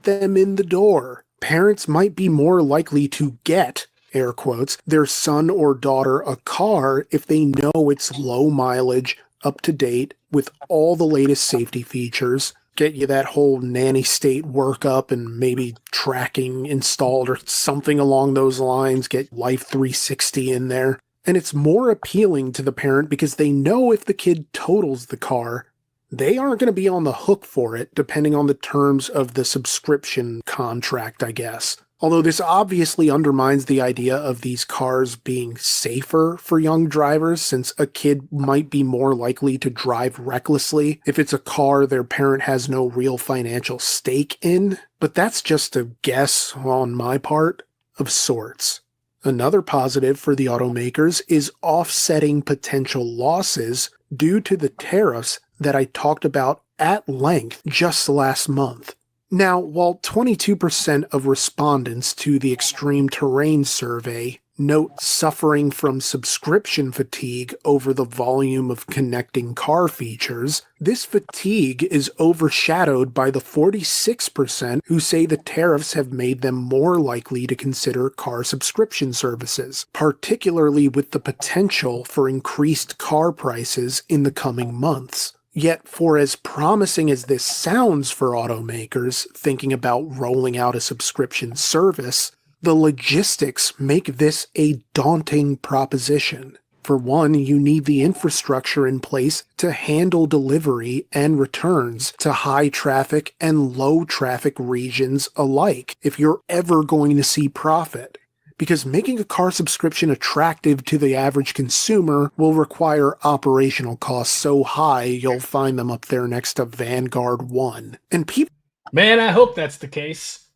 them in the door. Parents might be more likely to get, air quotes, their son or daughter a car if they know it's low mileage, up to date, with all the latest safety features, get you that whole nanny state workup and maybe tracking installed or something along those lines, get Life 360 in there. And it's more appealing to the parent because they know if the kid totals the car, they aren't going to be on the hook for it, depending on the terms of the subscription contract, I guess. Although this obviously undermines the idea of these cars being safer for young drivers, since a kid might be more likely to drive recklessly if it's a car their parent has no real financial stake in. But that's just a guess on my part, of sorts. Another positive for the automakers is offsetting potential losses due to the tariffs that I talked about at length just last month. Now, while 22% of respondents to the Extreme Terrain survey note suffering from subscription fatigue over the volume of connecting car features, this fatigue is overshadowed by the 46% who say the tariffs have made them more likely to consider car subscription services, particularly with the potential for increased car prices in the coming months. Yet, for as promising as this sounds for automakers thinking about rolling out a subscription service, the logistics make this a daunting proposition. For one, you need the infrastructure in place to handle delivery and returns to high traffic and low traffic regions alike if you're ever going to see profit. because making a car subscription attractive to the average consumer will require operational costs so high you'll find them up there next to Vanguard 1. And people... Man, I hope that's the case.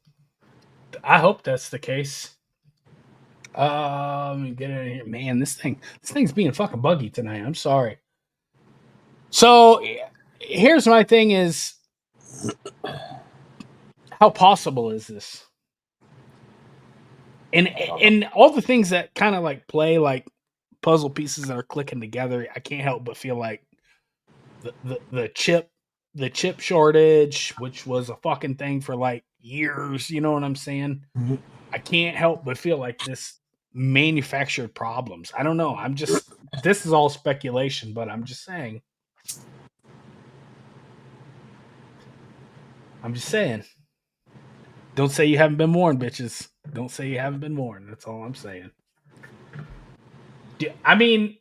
I hope that's the case. Let me get it in here. Man, this thing's being fucking buggy tonight. I'm sorry. So here's my thing is, how possible is this? And all the things that kind of like play like puzzle pieces that are clicking together, I can't help but feel like the chip shortage, which was a fucking thing for like years, you know what I'm saying? Mm-hmm. I can't help but feel like this manufactured problems. I don't know. This is all speculation, but I'm just saying. Don't say you haven't been warned, bitches. Don't say you haven't been warned. That's all I'm saying. I mean,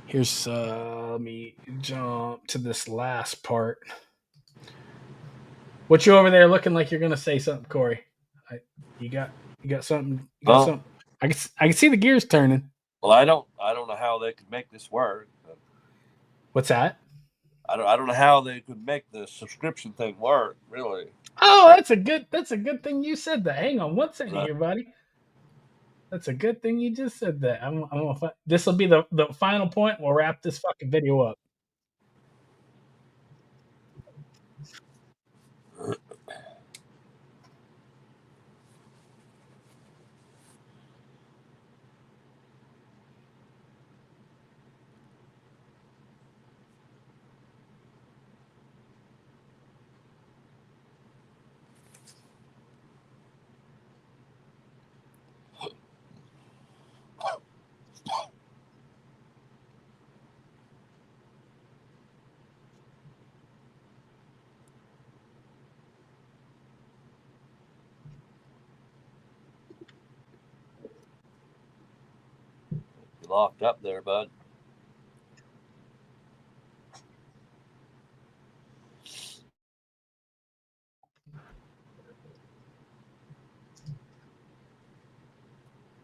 here's let me jump to this last part. What you over there looking like you're gonna say something, Corey? You got something? You got something? I can see the gears turning. Well, I don't know how they could make this work. What's that? I don't know how they could make the subscription thing work, really. Oh, that's a good thing you said that. Hang on one second here, buddy. That's a good thing you just said that. This will be the final point. We'll wrap this fucking video up. Locked up there, bud.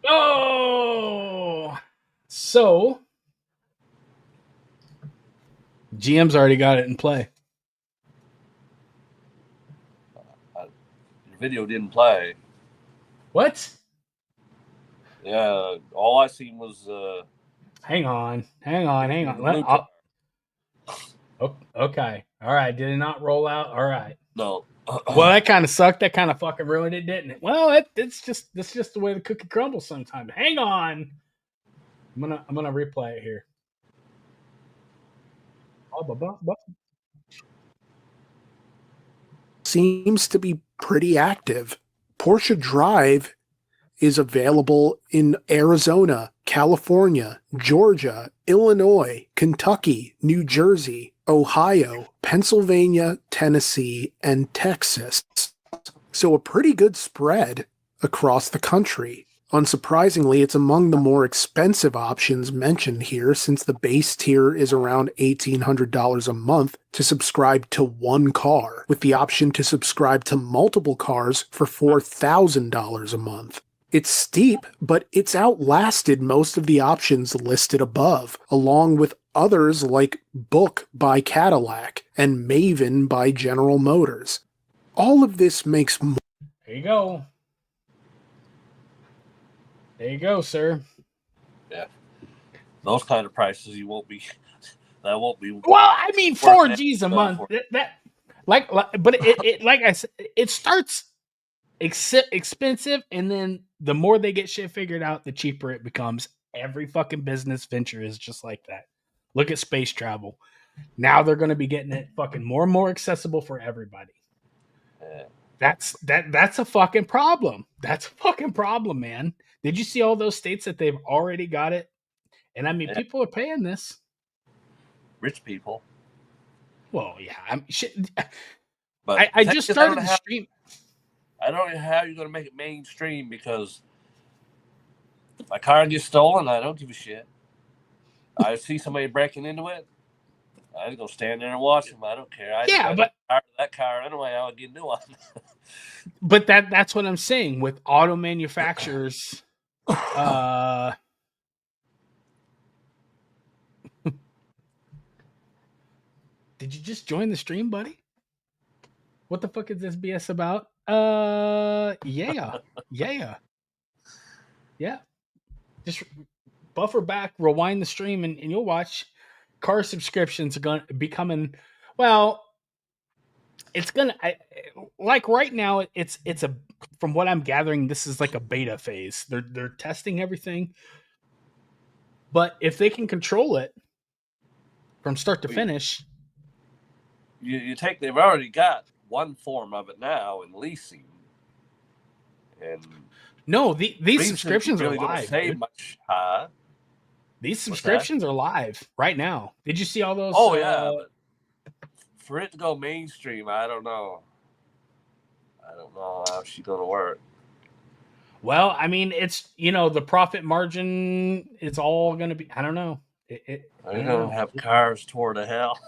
Oh, so GM's already got it in play. Your video didn't play. What? Yeah, all I seen was. Hang on. Okay. All right. Did it not roll out? All right. No. Well, that kind of sucked. That kind of fucking ruined it, didn't it? Well, it's just the way the cookie crumbles sometimes. Hang on. I'm gonna replay it here. Seems to be pretty active. Porsche Drive is available in Arizona, California, Georgia, Illinois, Kentucky, New Jersey, Ohio, Pennsylvania, Tennessee, and Texas. So a pretty good spread across the country. Unsurprisingly, it's among the more expensive options mentioned here, since the base tier is around $1,800 a month to subscribe to one car, with the option to subscribe to multiple cars for $4,000 a month. It's steep, but it's outlasted most of the options listed above, along with others like Book by Cadillac and Maven by General Motors. All of this makes more. There you go. There you go, sir. Yeah. Those kind of prices that won't be. Well, I mean, $4,000 a month. But it like I said, it starts expensive, and then the more they get shit figured out, the cheaper it becomes. Every fucking business venture is just like that. Look at space travel. Now they're going to be getting it fucking more and more accessible for everybody. That's a fucking problem. That's a fucking problem, man. Did you see all those states that they've already got it? And I mean, people are paying this. Rich people. Well, yeah. Shit. But I just started the stream. I don't know how you're going to make it mainstream, because if my car gets stolen, I don't give a shit. I see somebody breaking into it, I was gonna stand there and watch them. I don't care. I but got tired of that car anyway. I'll get a new one. but that's what I'm saying with auto manufacturers. Did you just join the stream, buddy? What the fuck is this BS about? Yeah. Just buffer back, rewind the stream, and you'll watch. Car subscriptions are going to be coming. Well, it's gonna like right now. It's a from what I'm gathering, this is like a beta phase. They're testing everything, but if they can control it from start to finish, They've already got one form of it now in leasing, and no, these subscriptions really are live. Don't save much, huh? These subscriptions are live right now. Did you see all those? Oh yeah, but for it to go mainstream, I don't know. I don't know how she's gonna work. Well, I mean, it's the profit margin is all going to be. I don't know. They're gonna have cars tore to hell.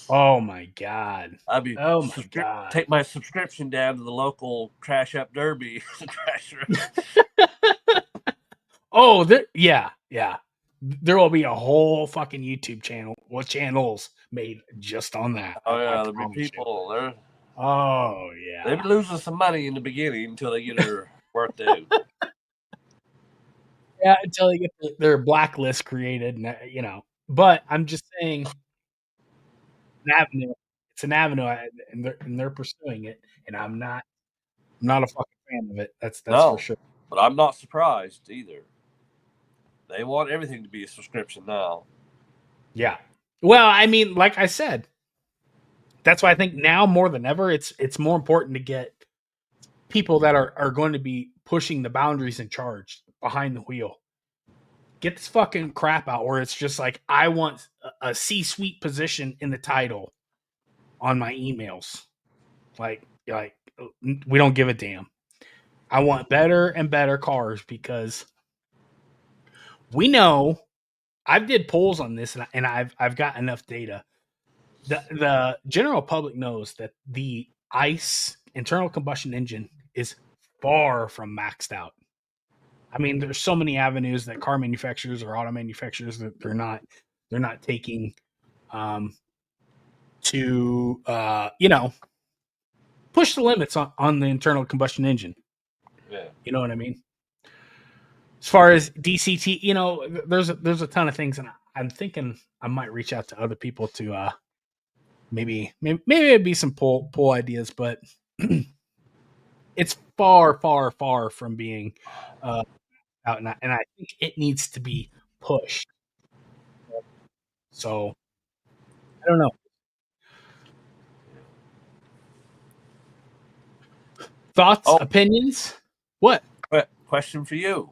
Oh my god! Oh my god! Take my subscription down to the local crash up derby. Oh, yeah. There will be a whole fucking YouTube channel with channels made just on that. Oh yeah, there'll be people there. Oh yeah, they've been losing some money in the beginning until they get their work due. Yeah, until they get their blacklist created, But I'm just saying, an avenue. It's an avenue, and they're pursuing it, and I'm not a fucking fan of it. That's for sure. But I'm not surprised either. They want everything to be a subscription now. Yeah. Well, I mean, like I said, that's why I think now more than ever, it's more important to get people that are going to be pushing the boundaries in charge behind the wheel. Get this fucking crap out where it's just like, I want a C-suite position in the title on my emails. Like we don't give a damn. I want better and better cars because we know I've did polls on this and I've got enough data. The general public knows that the ICE internal combustion engine is far from maxed out. I mean, there's so many avenues that car manufacturers or auto manufacturers that they're not taking to push the limits on the internal combustion engine. Yeah. You know what I mean? As far as DCT, there's a ton of things, and I'm thinking I might reach out to other people to maybe it'd be some poll ideas, but it's far from being out, and I think it needs to be pushed. So I don't know. Thoughts, opinions? What? Question for you.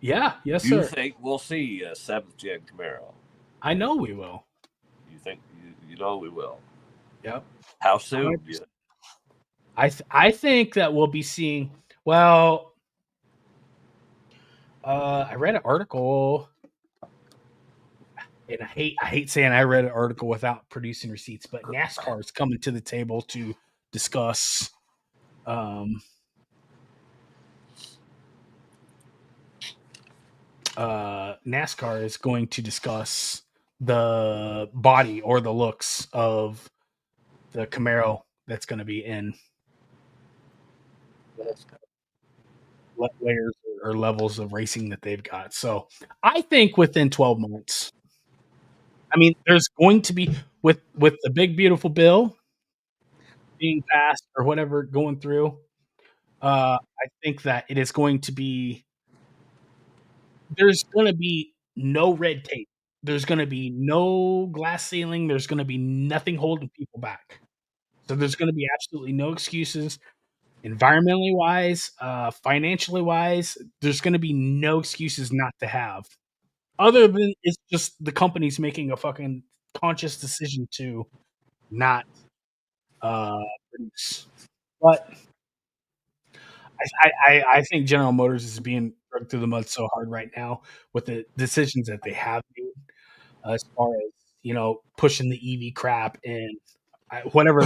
Yeah, yes, Do sir. you think we'll see a 7th gen Camaro? I know we will. You think you know we will? Yep. How soon? I think that we'll be seeing. Well, I read an article, and I hate saying I read an article without producing receipts, but NASCAR is coming to the table to discuss. NASCAR is going to discuss the body or the looks of the Camaro that's going to be in layers or levels of racing that they've got. So I think within 12 months, I mean, there's going to be with the big beautiful bill being passed or whatever going through. I think that it is going to be. There's going to be no red tape. There's going to be no glass ceiling. There's going to be nothing holding people back. So there's going to be absolutely no excuses. Environmentally wise, financially wise, there's going to be no excuses not to have. Other than it's just the company's making a fucking conscious decision to not produce. But I think General Motors is being dragged through the mud so hard right now with the decisions that they have made as far as pushing the EV crap and whatever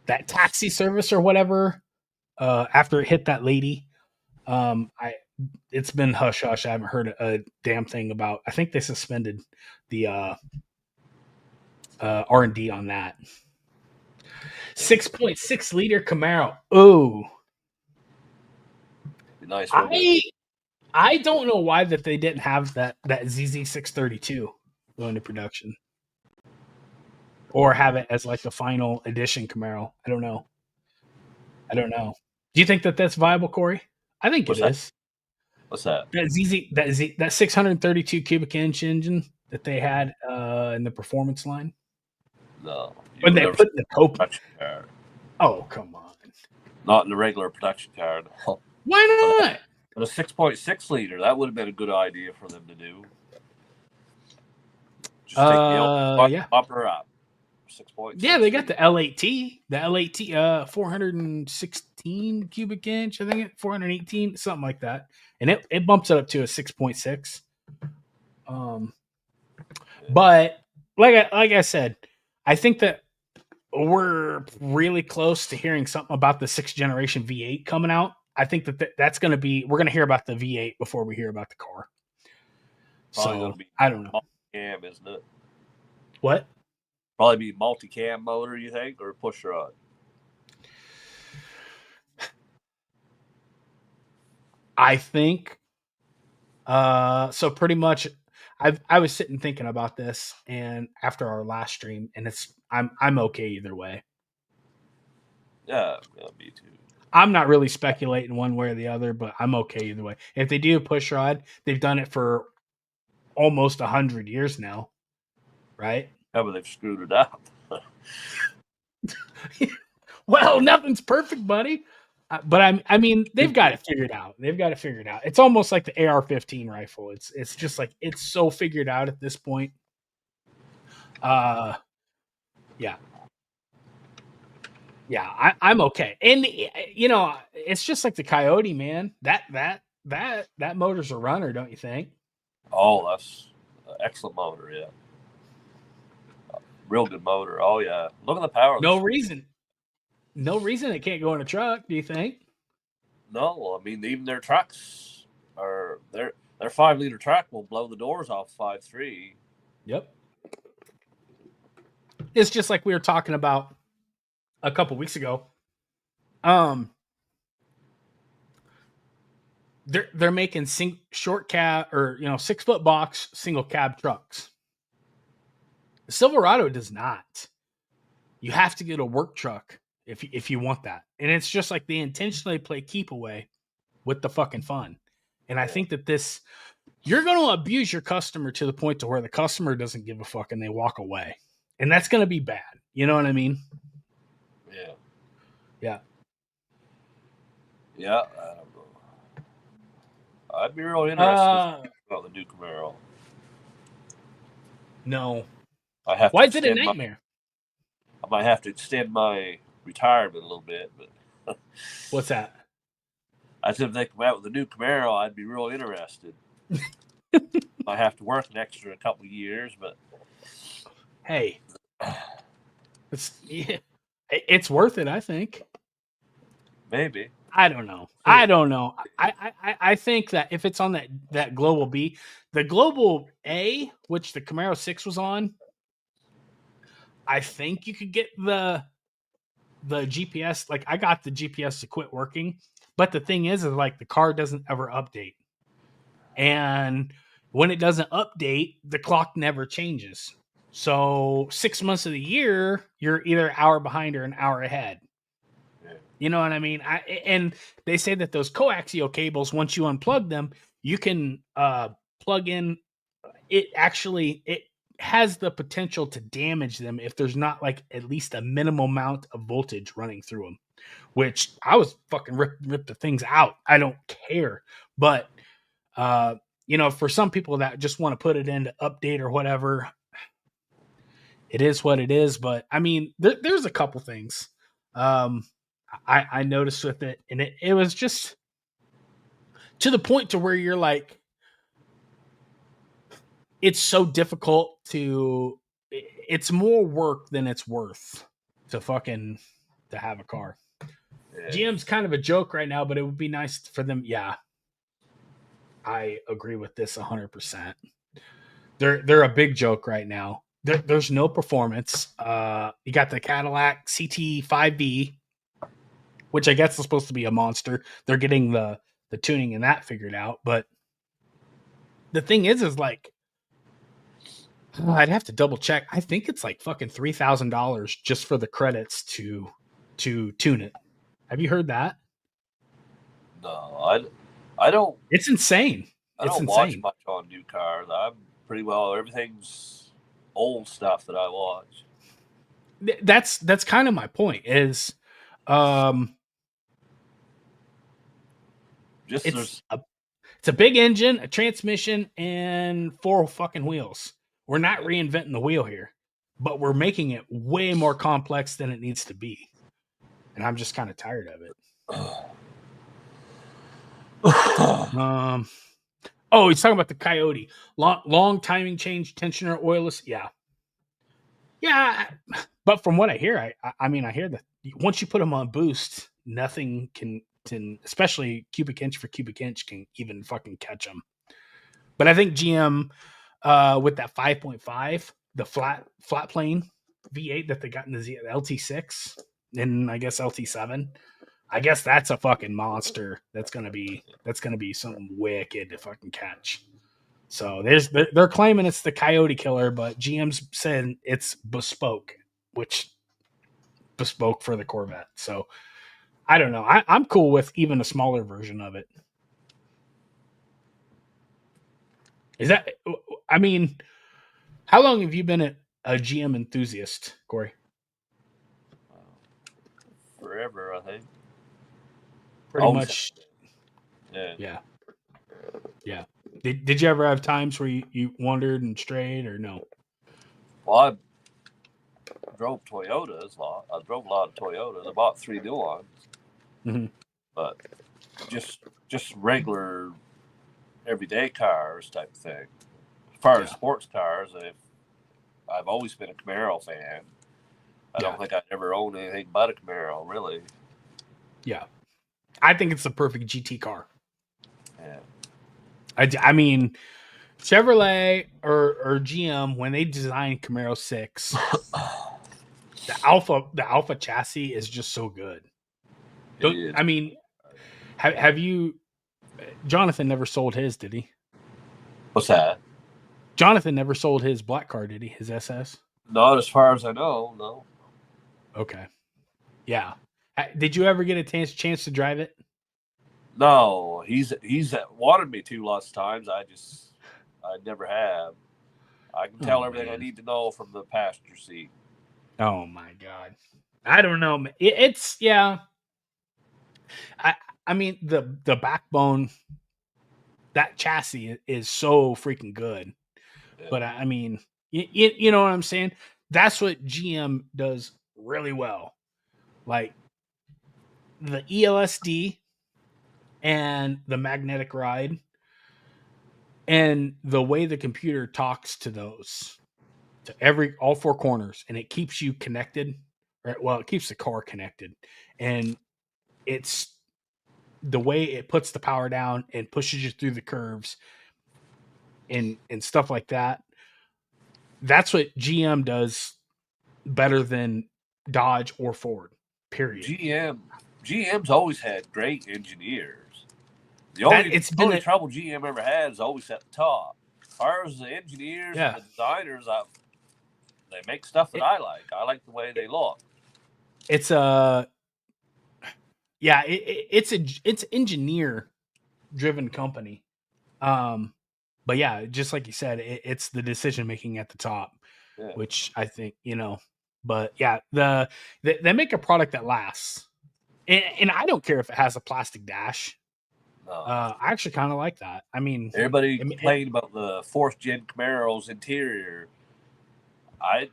that taxi service or whatever. After it hit that lady, it's been hush hush. I haven't heard a damn thing about. I think they suspended the R&D on that. 6.6 liter Camaro. Oh, Nice. I don't know why that they didn't have that ZZ632 going to production, or have it as like a final edition Camaro. I don't know. Do you think that that's viable, Corey? I think it is. What's that? That 632 cubic inch engine that they had in the performance line. No. When they put the cope. Oh, come on. Not in the regular production car. No. Why not? But a 6.6 liter, that would have been a good idea for them to do. Just take the bumper up. 6.6. Yeah, they got the L8T. The L8T 416 cubic inch, I think 418, something like that. And it bumps it up to a 6.6. But like I said, I think that we're really close to hearing something about the 6th generation V8 coming out. I think that's going to be, we're going to hear about the V8 before we hear about the car. Probably So, be I don't know. Multi-cam, isn't it? What? Probably be multi-cam motor, you think, or push rod? I think so pretty much I was sitting thinking about this, and after our last stream, and I'm okay either way. Yeah, me too. I'm not really speculating one way or the other, but I'm okay either way. If they do push rod, they've done it for almost 100 years now, right? Yeah, but they've screwed it up. Well, nothing's perfect, buddy. But I mean, they've got it figured out. It's almost like the AR-15 rifle. It's just like it's so figured out at this point. Yeah. I'm okay. And it's just like the Coyote, man. That motor's a runner, don't you think? Oh, that's an excellent motor. Yeah, real good motor. Oh yeah, look at the power. No reason it can't go in a truck. Do you think? No, I mean even their trucks are their 5-liter truck will blow the doors off 5.3. Yep. It's just like we were talking about a couple weeks ago. They're making short cab or 6-foot box single cab trucks. The Silverado does not. You have to get a work truck if you want that. And it's just like they intentionally play keep away with the fucking fun. And I think that you're going to abuse your customer to the point to where the customer doesn't give a fuck and they walk away. And that's going to be bad. You know what I mean? Yeah. Yeah, I don't know. I'd be real interested about the new Camaro. No. Why is it a nightmare? I might have to extend my retirement a little bit, but what's that? I said if they come out with a new Camaro, I'd be real interested. I have to work an extra couple of years, but hey, it's worth it. I think. Maybe. I don't know. I think that if it's on that Global B, the Global A, which the Camaro 6 was on, I think you could get the GPS. Like I got the GPS to quit working, but the thing is like the car doesn't ever update, and when it doesn't update, the clock never changes. So 6 months of the year, you're either an hour behind or an hour ahead. You know what I mean? And they say that those coaxial cables, once you unplug them, you can plug in. It has the potential to damage them if there's not like at least a minimal amount of voltage running through them, which I was fucking rip the things out. I don't care. But, for some people that just want to put it into update or whatever, it is what it is. But I mean, there's a couple things. I noticed with it, and it was just to the point to where you're like, it's so difficult to. It's more work than it's worth to have a car. Yeah. GM's kind of a joke right now, but it would be nice for them. Yeah, I agree with this 100%. They're a big joke right now. There's no performance. You got the Cadillac CT5B, which I guess is supposed to be a monster. They're getting the tuning and that figured out, but the thing is like, I'd have to double check. I think it's like fucking $3,000 just for the credits to tune it. Have you heard that? No, I don't. It's insane. I It's don't watch insane. much on new cars. I'm pretty well. Everything's old stuff that I watch. That's kind of my point. Is Just it's a big engine, a transmission, and 4 fucking wheels. We're not reinventing the wheel here, but we're making it way more complex than it needs to be. And I'm just kind of tired of it. Oh, he's talking about the Coyote. Long timing change, tensioner, oilless. Yeah. But from what I hear, I mean, I hear that once you put them on boost, nothing can, especially cubic inch for cubic inch, can even fucking catch them. But I think GM, with that 5.5, the flat plane V8 that they got in the LT6 and I guess LT7, I guess that's a fucking monster. That's gonna be something wicked to fucking catch. So they're claiming it's the Coyote killer, but GM's saying it's bespoke, which bespoke for the Corvette. So I don't know. I'm cool with even a smaller version of it. Is that? I mean, how long have you been a GM enthusiast, Corey? forever, I think. Pretty Always. much. Yeah. Yeah. Did you ever have times where you wandered and strayed, or no? Well, I drove Toyotas a lot. I drove a lot of Toyotas. I bought 3 new ones. Mm-hmm. But just regular everyday cars type of thing. As far as sports cars, I've always been a Camaro fan. I don't think I'd ever own anything but a Camaro, really. Yeah. I think it's the perfect GT car. Yeah. I mean, Chevrolet or GM, when they designed Camaro 6, the Alpha chassis is just so good. I mean, have you? Jonathan never sold his, did he? What's that? Jonathan never sold his black car, did he? His SS? Not as far as I know, no. Okay. Yeah. Did you ever get a chance to drive it? No, he's wanted me to lots of times. I never have. I can tell everything I need to know from the passenger seat. Oh my god, I don't know. It's yeah. I mean the backbone, that chassis is so freaking good. Yeah. But I mean, you know what I'm saying? That's what GM does really well. Like the ELSD and the magnetic ride and the way the computer talks to those, to all 4 corners, and it keeps you connected. Right? Well, it keeps the car connected, and it's the way it puts the power down and pushes you through the curves and stuff like that. That's what GM does better than Dodge or Ford, period. GM's always had great engineers. The only trouble GM ever had is always at the top. As far as the engineers and the designers, they make stuff that I like. I like the way they look. It's it's engineer driven company. But yeah, just like you said, it's the decision making at the top, which I think, but yeah, they make a product that lasts, and I don't care if it has a plastic dash. No. I actually kind of like that. I mean, everybody complained about the 4th gen Camaro's interior. I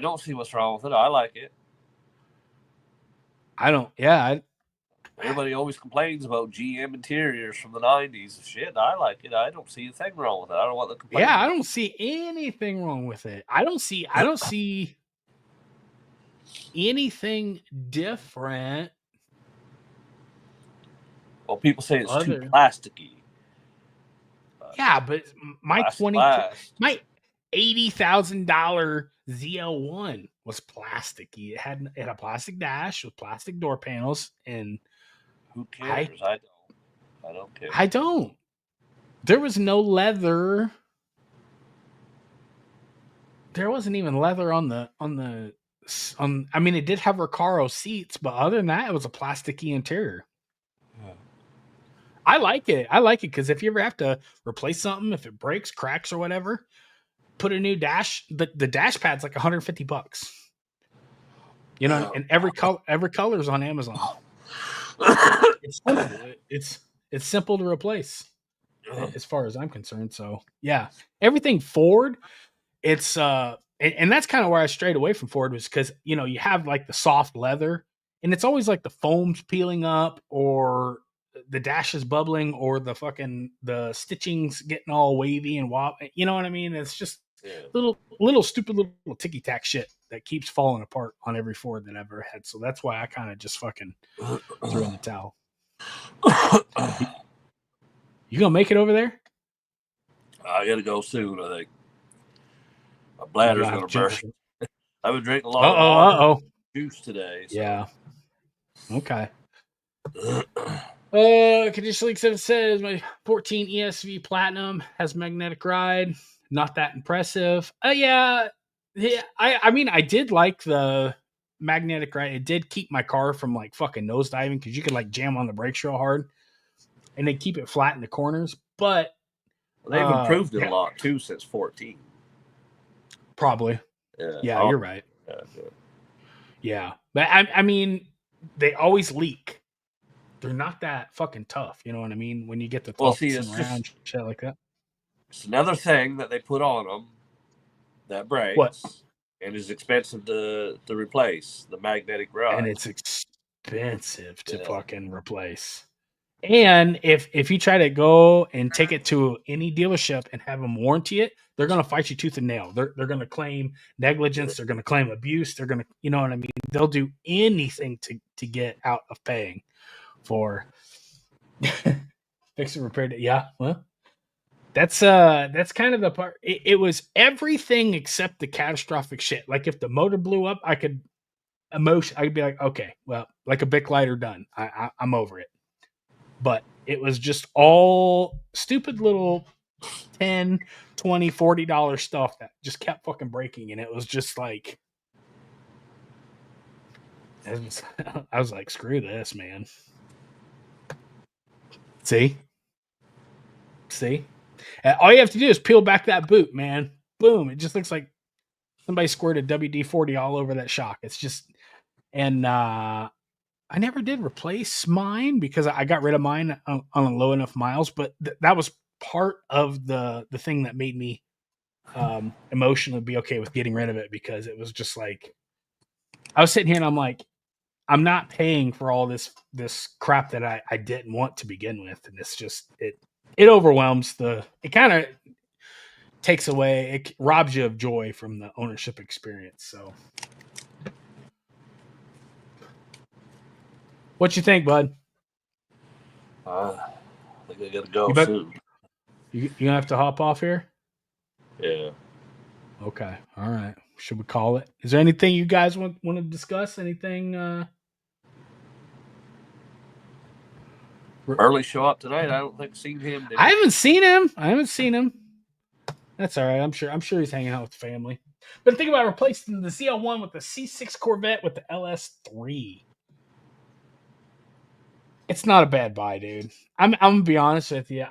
don't see what's wrong with it. I like it. I don't. Yeah, Everybody always complains about GM interiors from the 90s. Shit, I like it. I don't see a thing wrong with it. I don't know what the complaint. Yeah, I don't see anything wrong with it. I don't see anything different. Well, people say it's too plasticky. Yeah, but my my $80,000 ZL1 was plasticky. It had a plastic dash with plastic door panels, and who cares? I don't care. I don't. There was no leather. There wasn't even leather on the. I mean, it did have Recaro seats, but other than that, it was a plasticky interior. Yeah. I like it. I like it because if you ever have to replace something, if it breaks, cracks, or whatever, put a new dash. The dash pad's like $150. You know, and every color is on Amazon. It's simple. It's simple to replace, as far as I'm concerned. So yeah, everything Ford. It's and that's kind of where I strayed away from Ford, was because you have like the soft leather, and it's always like the foam's peeling up, or the dash is bubbling, or the stitching's getting all wavy and wop. You know what I mean? It's just little stupid little ticky tack shit that keeps falling apart on every Ford that I've ever had. So that's why I kind of just fucking threw in the towel. You gonna make it over there? I gotta go soon, I think. My bladder's gonna burst. I've been drinking a lot of juice today. So. Yeah. Okay. Condition 7 says my 14 ESV Platinum has magnetic ride. Not that impressive. Yeah. I mean, I did like the magnetic ride. It did keep my car from like fucking nosediving, because you could like jam on the brakes real hard, and they keep it flat in the corners. But they've improved it a lot too since 14. Probably. Yeah, you're right. Yeah. But I mean, they always leak. They're not that fucking tough. You know what I mean? When you get the around shit like that. It's another thing that they put on them that breaks. What? And is expensive to replace, the magnetic ride. And it's expensive to fucking replace. And if you try to go and take it to any dealership and have them warranty it, they're going to fight you tooth and nail. They're going to claim negligence. They're going to claim abuse. They're going to, you know what I mean? They'll do anything to get out of paying for fix and repair. Yeah. Well, that's kind of the part. It was everything except the catastrophic shit. Like if the motor blew up, I'd be like, okay, well, like a Bic lighter done. I'm over it. But it was just all stupid little $10, $20, $40 stuff that just kept fucking breaking. And it was just like, I was like, screw this, man. See? All you have to do is peel back that boot, man. Boom. It just looks like somebody squirted WD-40 all over that shock. It's just, and I never did replace mine because I got rid of mine on low enough miles, but that was part of the thing that made me emotionally be okay with getting rid of it, because it was just like, I was sitting here and I'm like, I'm not paying for all this crap that I didn't want to begin with. And it's just, it overwhelms it kind of takes away, it robs you of joy from the ownership experience. So what you think, bud? I think I gotta go soon. You gonna have to hop off here? Yeah. Okay. All right. Should we call it? Is there anything you guys want to discuss? Anything? Early show up tonight. I don't think I've seen him. I haven't seen him. That's all right. I'm sure he's hanging out with the family. But think about replacing the CL1 with the C6 Corvette with the LS3. It's not a bad buy, dude. I'm gonna be honest with you.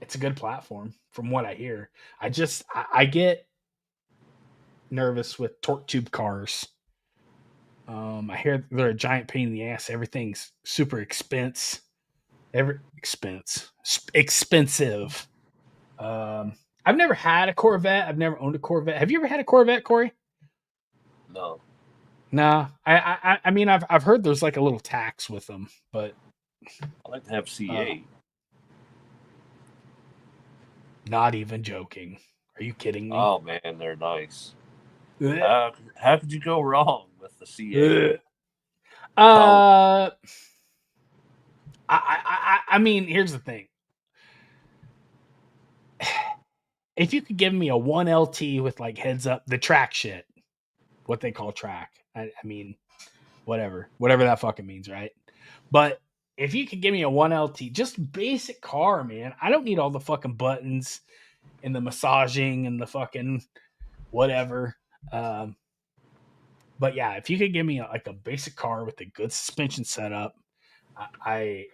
It's a good platform from what I hear. I get nervous with torque tube cars. I hear they're a giant pain in the ass. Everything's super expensive. I've never had a Corvette. I've never owned a Corvette. Have you ever had a Corvette, Corey? No. Nah, I mean, I've heard there's like a little tax with them, but I like to have C8. not even joking. Are you kidding me? Oh man, they're nice. How could you go wrong with the C8? I mean, here's the thing. If you could give me a 1LT with like heads up, the track shit, what they call track. I mean, whatever that fucking means, right? But if you could give me a 1LT, just basic car, man. I don't need all the fucking buttons and the massaging and the fucking whatever. But yeah, if you could give me like a basic car with a good suspension setup, here's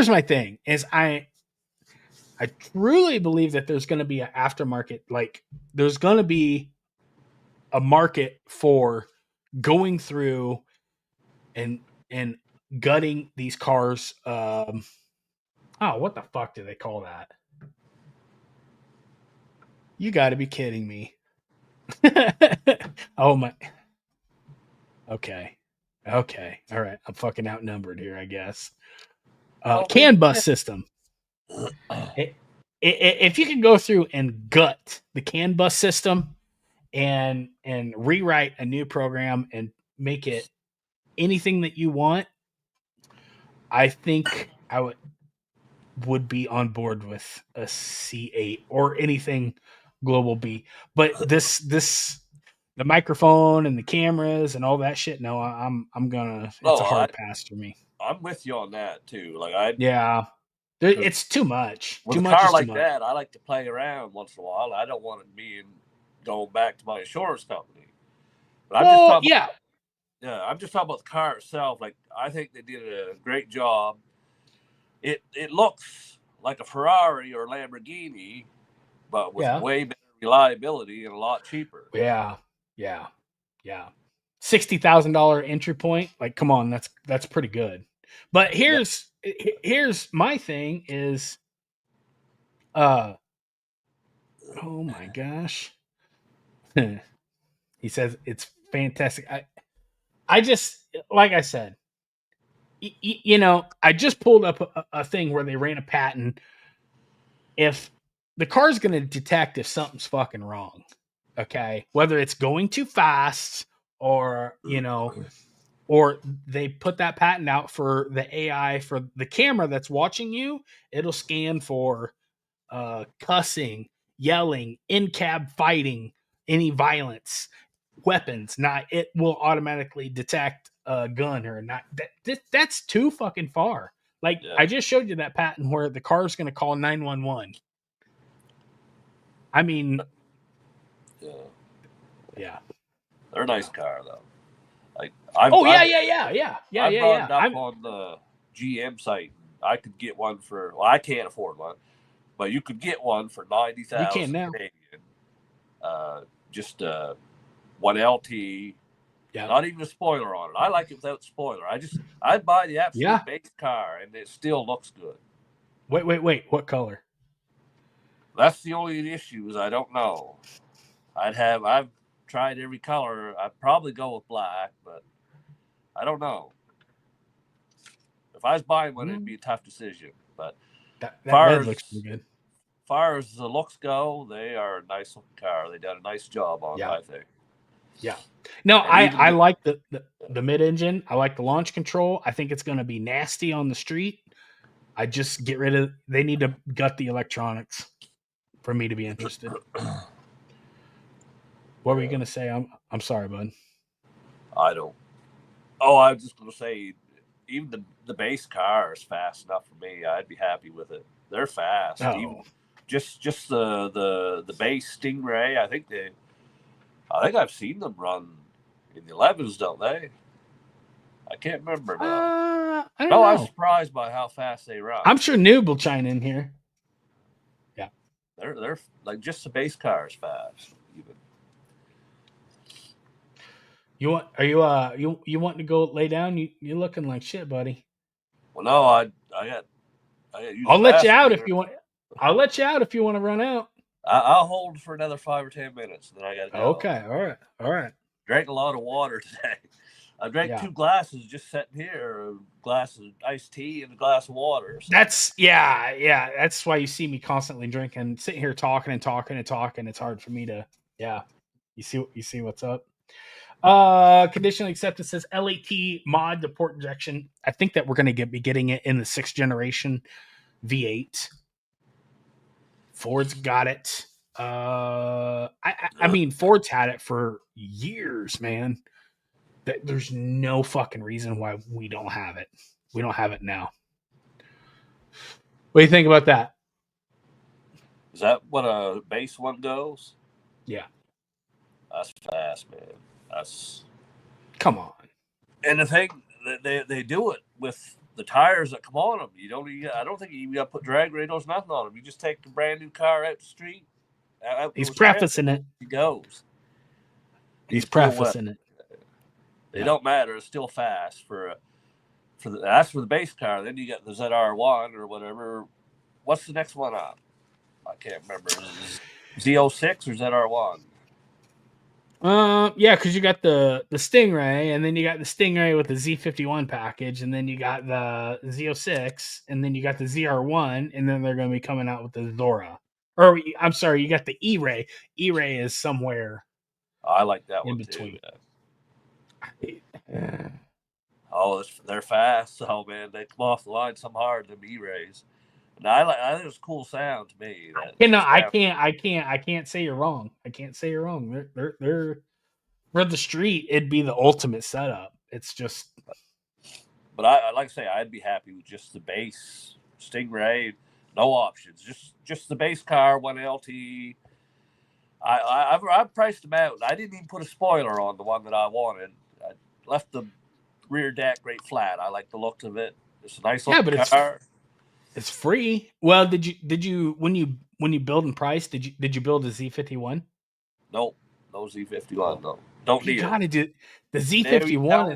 my thing is I truly believe that there's going to be an aftermarket, like there's going to be a market for going through and gutting these cars. Oh, what the fuck do they call that? You got to be kidding me. Oh my. Okay. All right. I'm fucking outnumbered here, I guess. CAN bus system. If you can go through and gut the CAN bus system and rewrite a new program and make it anything that you want, I think I would be on board with a C8 or anything Global B. But this the microphone and the cameras and all that shit, no, I'm gonna it's a hard pass for me. I'm with you on that too. It's too much. With Too a much car is like too much. that, I like to play around once in a while. I don't want to be going back to my insurance company. But I'm just talking about the car itself. Like, I think they did a great job. It looks like a Ferrari or Lamborghini, but with way better reliability and a lot cheaper. Yeah. $60,000 entry point. Like, come on, that's pretty good. But here's my thing is, oh my gosh. He says it's fantastic. I just, like I said, I just pulled up a thing where they ran a patent. If the car's going to detect if something's fucking wrong, okay, whether it's going too fast or, or they put that patent out for the AI for the camera that's watching you, it'll scan for cussing, yelling, in-cab fighting, any violence, weapons. Not it will automatically detect a gun or not. That's too fucking far. Like, I just showed you that patent where the car's going to call 911. I mean, yeah, they're a nice car though. Like, I brought it up on the GM site. I could get one for. Well, I can't afford one, but you could get one for 90,000 Canadian. Just 1LT. Yeah. Not even a spoiler on it. I like it without spoiler. I'd buy the absolute base car and it still looks good. Wait. What color? That's the only issue is I don't know. I've tried every color. I'd probably go with black, but I don't know. If I was buying one, it'd be a tough decision. But that red looks pretty good. As far as the looks go, they are a nice looking car. They did a nice job on it, I think. Yeah. No, I like the mid-engine. I like the launch control. I think it's going to be nasty on the street. I just get rid of. They need to gut the electronics for me to be interested. What were you going to say? I'm sorry, bud. I don't. Oh, I was just going to say, even the base car is fast enough for me. I'd be happy with it. They're fast. Oh. Even just the base Stingray. I think I've seen them run in the 11s, don't they? I can't remember now. I don't know. I'm surprised by how fast they run. I'm sure Noob will chime in here. Yeah, they're like just the base car is fast. Even. Are you wanting to go lay down? You're looking like shit, buddy. Well, no, I got. I'll let you out if you want. I'll let you out if you want to run out. I'll hold for another 5 or 10 minutes, and then I got to go. Okay, all right. Drank a lot of water today. I drank 2 glasses just sitting here, a glass of iced tea and a glass of water. So. That's That's why you see me constantly drinking, sitting here talking. It's hard for me to, You see what's up. Conditional acceptance says LAT mod to port injection. I think that we're going to be getting it in the 6th generation V8. Ford's got it. I mean, Ford's had it for years, man. There's no fucking reason why we don't have it. We don't have it now. What do you think about that? Is that what a base one goes? Yeah. That's fast, man. That's. Come on. And the thing, they do it with the tires that come on them. I don't think you got to put drag radials, nothing on them. You just take a brand new car out the street. He's prefacing it. He goes. He's prefacing it. They don't matter. It's still fast that's for the base car. Then you got the ZR1 or whatever. What's the next one up? I can't remember. Z06 or ZR1? Yeah, because you got the Stingray, and then you got the Stingray with the Z51 package, and then you got the Z06, and then you got the ZR1, and then they're going to be coming out with the Zora. Or I'm sorry, you got the E-Ray. E-Ray is somewhere. I like that in one between. Too. Oh, they're fast. Oh man, they come off the line some hard. Them E-Rays. And I think it's a cool sound to me. I can't say you're wrong. I can't say you're wrong. They're for the street. It'd be the ultimate setup. It's just. But I like to say, I'd be happy with just the base Stingray, no options. Just the base car, 1LT. I've priced them out. I didn't even put a spoiler on the one that I wanted. I left the rear deck right flat. I like the looks of it. It's a nice looking car. It's free. Well, did you when you build and price, did you build a Z51? Nope, no Z51. No, don't need it. Do the Z51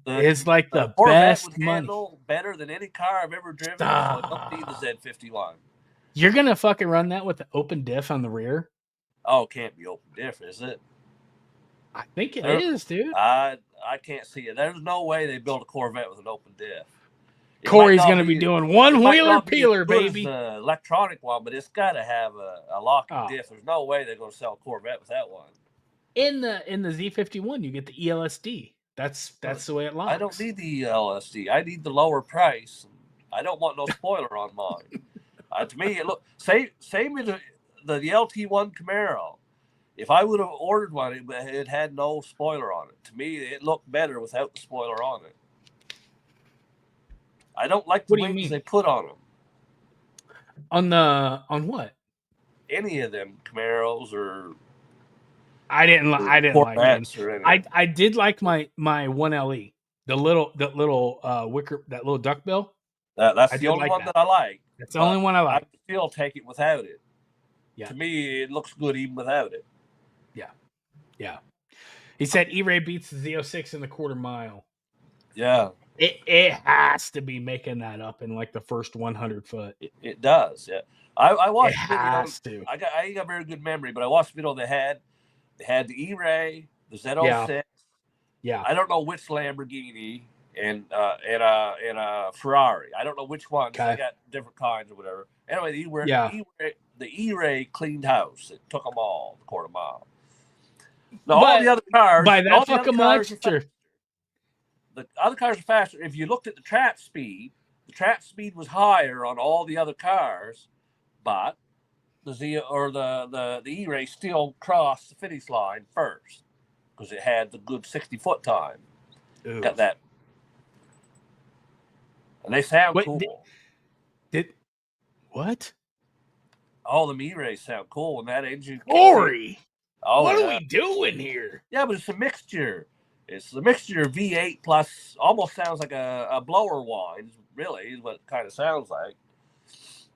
is like the best money. Better than any car I've ever driven. So I don't need the Z51. You're gonna fucking run that with the open diff on the rear? Oh, it can't be open diff, is it? I think it is, dude. I can't see it. There's no way they build a Corvette with an open diff. Corey's going to be doing one wheeler peeler, baby. The electronic one, but it's got to have a locking diff. There's no way they're going to sell a Corvette with that one. In the Z51, you get the ELSD. That's the way it locks. I don't need the ELSD. I need the lower price. I don't want no spoiler on mine. To me, it look same as the LT1 Camaro. If I would have ordered one, it had no spoiler on it. To me, it looked better without the spoiler on it. I don't like the wings they put on them. On what? Any of them Camaros or I didn't like them. I did like my 1LE, the little wicker, that little duckbill. That's the only one that I like. That's the only one I like. I still take it without it. Yeah. To me, it looks good even without it. Yeah. He said E-Ray beats the Z06 in the quarter mile. Yeah. It has to be making that up in like the first 100 foot. It does, yeah. I watched it has to. I ain't got very good memory, but I watched the video they had the E-Ray, the Z06. Yeah. I don't know which Lamborghini and a Ferrari. I don't know which one. Okay. They got different kinds or whatever. Anyway, the E-Ray cleaned house. It took them all the quarter mile. Now, all the other cars by that fucking monster. The other cars are faster. If you looked at the trap speed was higher on all the other cars, but the E-Ray still crossed the finish line first because it had the good 60-foot time. Ooh. Got that, and they sound cool. What? All the E-Rays sound cool, and that engine. Corey, what are we doing here? Yeah, but it's a mixture. It's the mixture of V8 plus almost sounds like a blower whine, really, is what it kind of sounds like.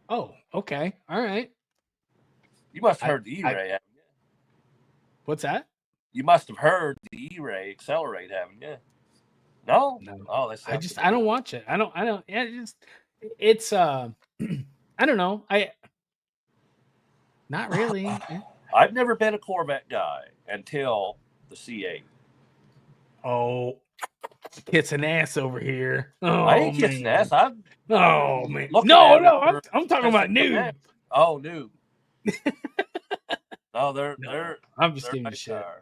Oh, okay. All right. You must have heard the E-Ray, haven't you? What's that? You must have heard the E-Ray accelerate, haven't you? No? Oh, I don't watch it. I don't it's I don't know. Not really. I've never been a Corvette guy until the C8. Oh, kissing ass over here. Oh, I ain't kissing man. ass. I'm Oh, man. looking No, at no, it I'm talking about noob. Oh, noob. No, they're I'm just they're giving you nice shit. car.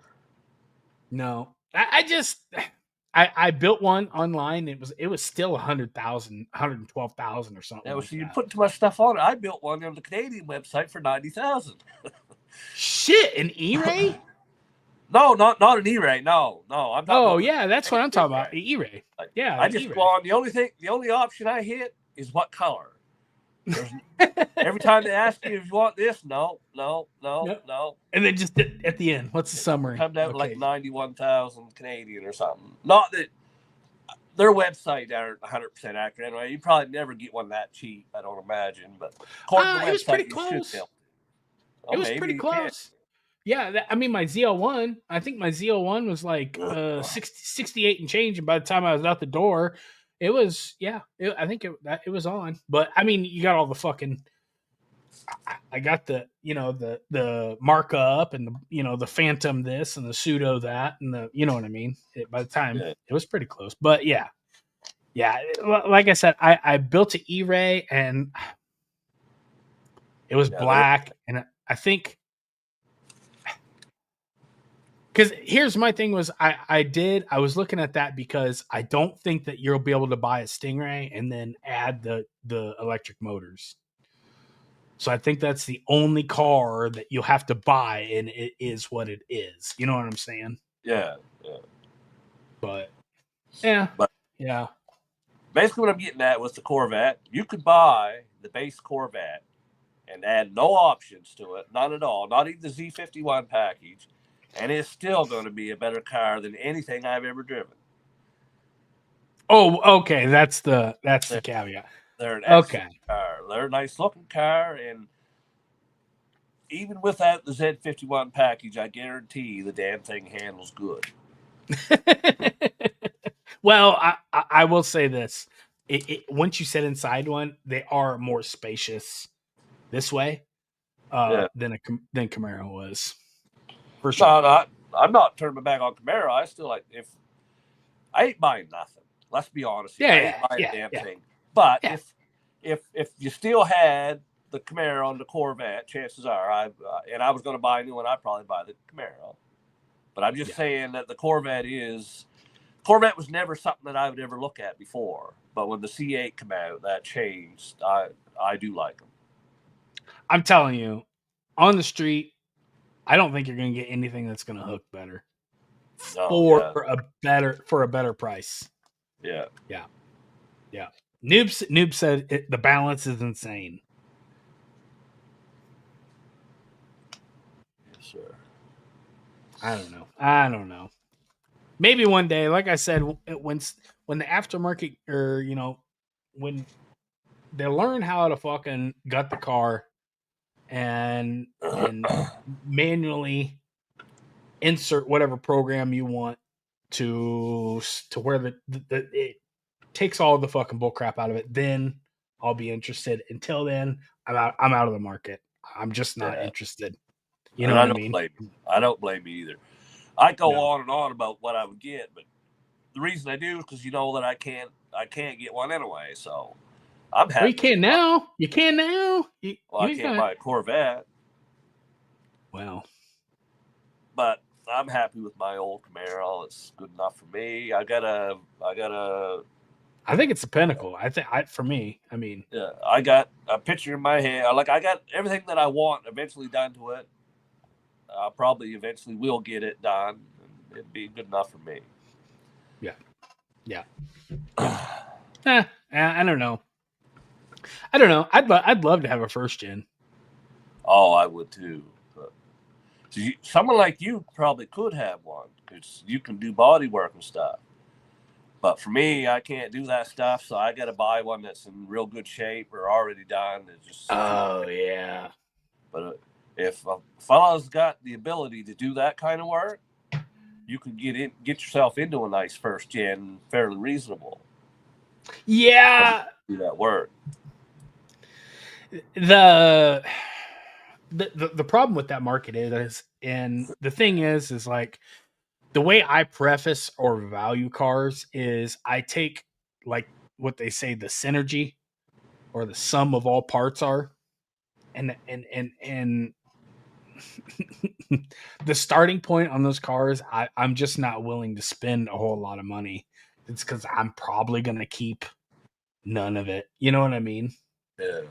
No, I built one online. It was still 100,000, 112,000 or something. Yeah, like so you that. put too much stuff on it. I built one on the Canadian website for 90,000. Shit, an E-Ray? No, not an E-Ray. No. I'm talking Oh about yeah, that's what I'm talking about. E-Ray. Yeah, I just go on. The only option I hit is what color. Every time they ask you if you want this, no. And then just at the end, what's the summary? Comes out like 91,000 Canadian or something. Not that their website aren't 100% accurate anyway. You probably never get one that cheap, I don't imagine. But according to the website, it was pretty close. It was pretty close. Yeah, I mean, my Z01, I think my Z01 was like 68 and change. And by the time I was out the door, it was, I think it was on. But I mean, you got all the fucking, I got the, the markup and the phantom this and the pseudo that and the, you know what I mean? By the time it was pretty close. But yeah, like I said, I built an E-Ray and it was black. And I think, because here's my thing was I was looking at that because I don't think that you'll be able to buy a Stingray and then add the electric motors. So I think that's the only car that you'll have to buy, and it is what it is. You know what I'm saying? Yeah. But yeah. Basically, what I'm getting at was the Corvette. You could buy the base Corvette and add no options to it, none at all, not even the Z51 package. And it's still going to be a better car than anything I've ever driven. Oh, okay. That's the caveat. They're an excellent car. They're a nice looking car, and even without the Z51 package, I guarantee the damn thing handles good. Well, I will say this: once you sit inside one, they are more spacious this way than Camaro was. For sure. No, I'm not turning my back on Camaro. I still like I ain't buying nothing. Let's be honest. I ain't buying a damn thing. But if you still had the Camaro and the Corvette, chances are I was going to buy a new one, I'd probably buy the Camaro. But I'm just saying that the Corvette was never something that I would ever look at before. But when the C8 came out, that changed. I do like them. I'm telling you, on the street, I don't think you're going to get anything that's going to hook better for a better price. Yeah. Noob said the balance is insane. Yes, sir. I don't know. Maybe one day, like I said, when the aftermarket or when they learn how to fucking gut the car and manually insert whatever program you want to where it takes all the fucking bull crap out of it, then I'll be interested. Until then, I'm out of the market. I'm just not interested. You know what I mean? I don't blame you either. I go on and on about what I would get, but the reason I do is because you know that I can't get one anyway. So I'm happy. Well, you can now. You can now. I can't buy a Corvette. Well, but I'm happy with my old Camaro. It's good enough for me. I think it's a pinnacle. For me, I mean, yeah, I got a picture in my head. I got everything that I want eventually done to it. I probably eventually will get it done. It'd be good enough for me. Yeah. I don't know. I'd love to have a first gen. Oh, I would too. So someone like you probably could have one because you can do body work and stuff. But for me, I can't do that stuff, so I got to buy one that's in real good shape or already done. It's just yeah. But if a fellow's got the ability to do that kind of work, you can get yourself into a nice first gen, fairly reasonable. Yeah, do that work. The the problem with that market is, and the thing is like the way I preface or value cars is I take like what they say the synergy or the sum of all parts are, and the starting point on those cars, I'm just not willing to spend a whole lot of money. It's because I'm probably gonna keep none of it. You know what I mean? Yeah.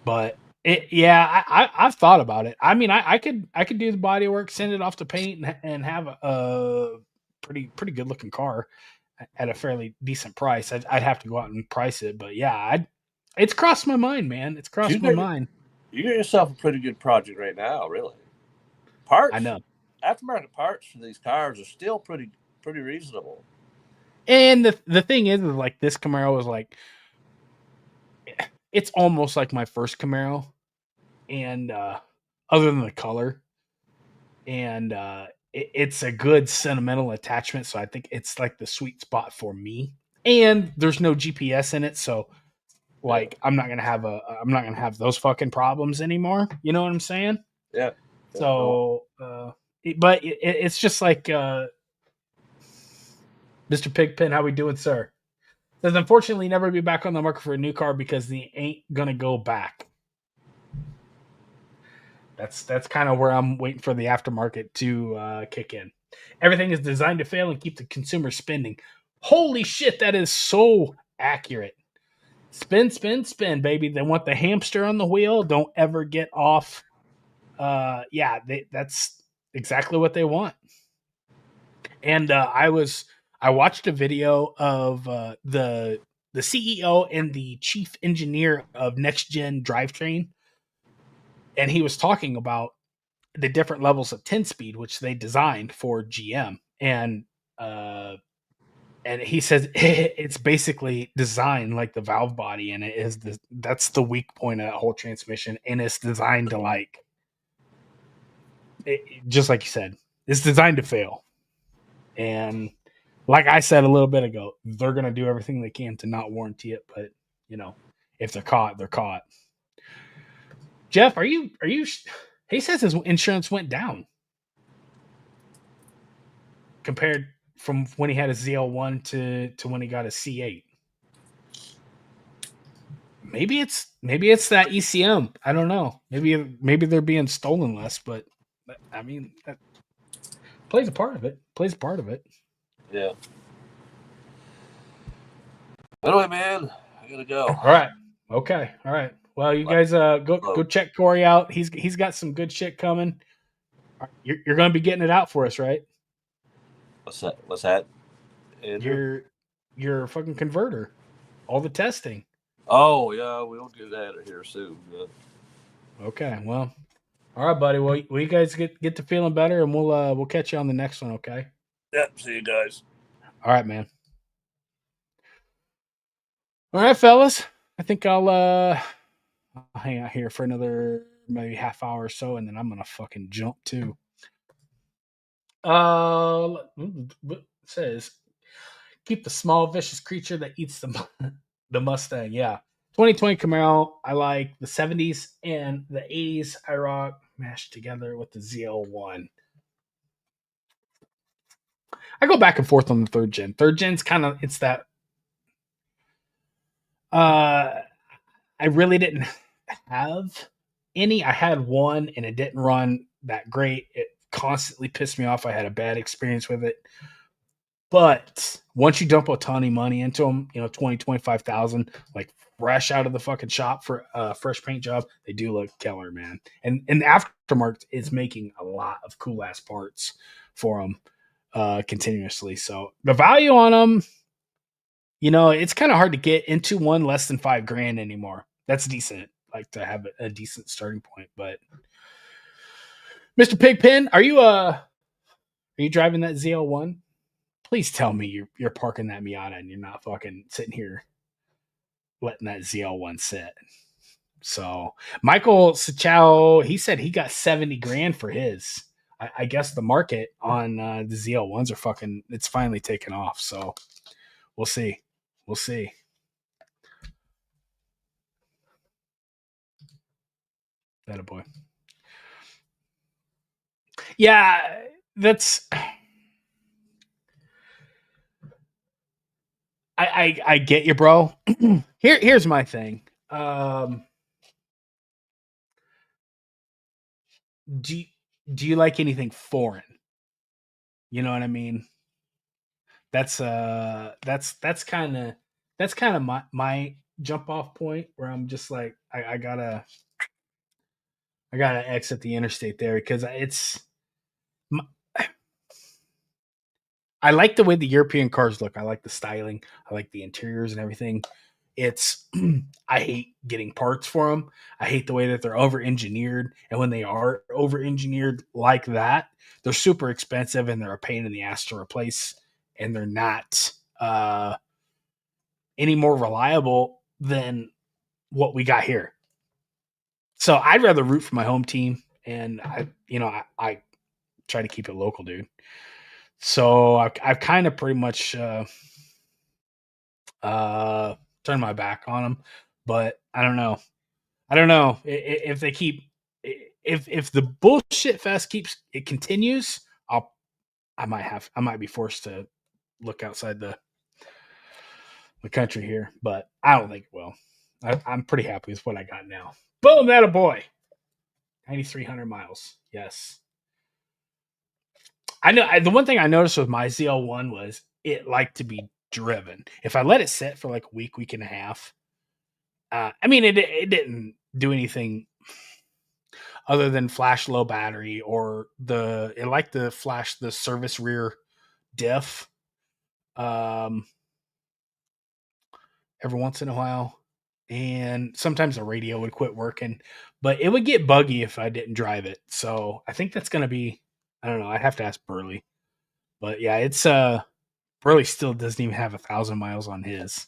But I've thought about it. I mean, I could do the body work, send it off to paint, and have a pretty good looking car at a fairly decent price. I'd have to go out and price it, but yeah, it's crossed my mind, man. It's crossed my mind. You got yourself a pretty good project right now, really. I Parts, know. aftermarket parts for these cars are still pretty reasonable. And the thing is like this Camaro is like, it's almost like my first Camaro, and other than the color, and it's a good sentimental attachment. So I think it's like the sweet spot for me. And there's no GPS in it, so like I'm not gonna have those fucking problems anymore. You know what I'm saying? Yeah. So, it's just like Mr. Pigpen, how we doing, sir? Says unfortunately never be back on the market for a new car because they ain't gonna go back. That's kind of where I'm waiting for the aftermarket to kick in. Everything is designed to fail and keep the consumer spending. Holy shit, that is so accurate. Spin, spin, spin, baby. They want the hamster on the wheel. Don't ever get off. That's exactly what they want. And I watched a video of the CEO and the chief engineer of Nex-gen Drivetrain, and he was talking about the different levels of 10 speed which they designed for GM, and he says it's basically designed like the valve body, and that's the weak point of that whole transmission, and it's designed to like just like you said, it's designed to fail. And like I said a little bit ago, they're gonna do everything they can to not warranty it, but you know, if they're caught, they're caught. Jeff, are you he says his insurance went down compared from when he had a ZL1 to when he got a C8. Maybe it's that ECM. I don't know. Maybe they're being stolen less, but I mean that plays a part of it. Yeah. Anyway, man, I gotta go. All right. Okay. All right. Well, you guys go check Corey out. He's got some good shit coming. You're going to be getting it out for us, right? What's that? Andrew? Your fucking converter. All the testing. Oh yeah, we'll do that here soon. Yeah. Okay. Well, all right, buddy. Well, you guys get to feeling better, and we'll catch you on the next one. Okay. Yep. See you guys. All right, man. All right, fellas. I think I'll hang out here for another maybe half hour or so, and then I'm gonna fucking jump too. It says keep the small vicious creature that eats the Mustang. Yeah. 2020 Camaro, I like the 70s and the 80s I rock mashed together with the ZL1. I go back and forth on the third gen. Third gen's kind of it's that I really didn't have any. I had one and it didn't run that great. It constantly pissed me off. I had a bad experience with it. But once you dump a ton of money into them, 20, 25,000, like fresh out of the fucking shop for a fresh paint job, they do look killer, man. And the aftermarket is making a lot of cool ass parts for them continuously. So the value on them, it's kind of hard to get into one less than $5,000 anymore. That's decent, like to have a decent starting point. But Mr. Pigpen, are you driving that ZL1? Please tell me you're parking that Miata and you're not fucking sitting here letting that ZL1 sit. So Michael Sachow, he said he got $70,000 for his. I guess the market on the ZL1s it's finally taken off. So we'll see. That a boy. Yeah, that's. I get you, bro. Here's my thing. Do you like anything foreign? You know what I mean? That's kind of my jump off point where I'm just like I gotta exit the interstate there because I like the way the European cars look. I like the styling. I like the interiors and everything. It's I hate getting parts for them. I hate the way that they're over engineered, and when they are over engineered like that, they're super expensive and they're a pain in the ass to replace, and they're not any more reliable than what we got here. So I'd rather root for my home team, and I try to keep it local, dude. So I've kind of pretty much turned my back on them, but I don't know. If they keep if the bullshit fest continues, I might be forced to look outside the country here, but I don't think it will. I'm pretty happy with what I got now. Boom, that a boy. 9,300 miles. Yes. I know the one thing I noticed with my ZL1 was it liked to be driven. If I let it sit for like a week and a half, I mean, it didn't do anything other than flash low battery or it liked to flash the service rear diff every once in a while. And sometimes the radio would quit working, but it would get buggy if I didn't drive it. So I think that's going to be, I don't know. I'd have to ask Burley, but yeah, it's, Burley still doesn't even have 1,000 miles on his.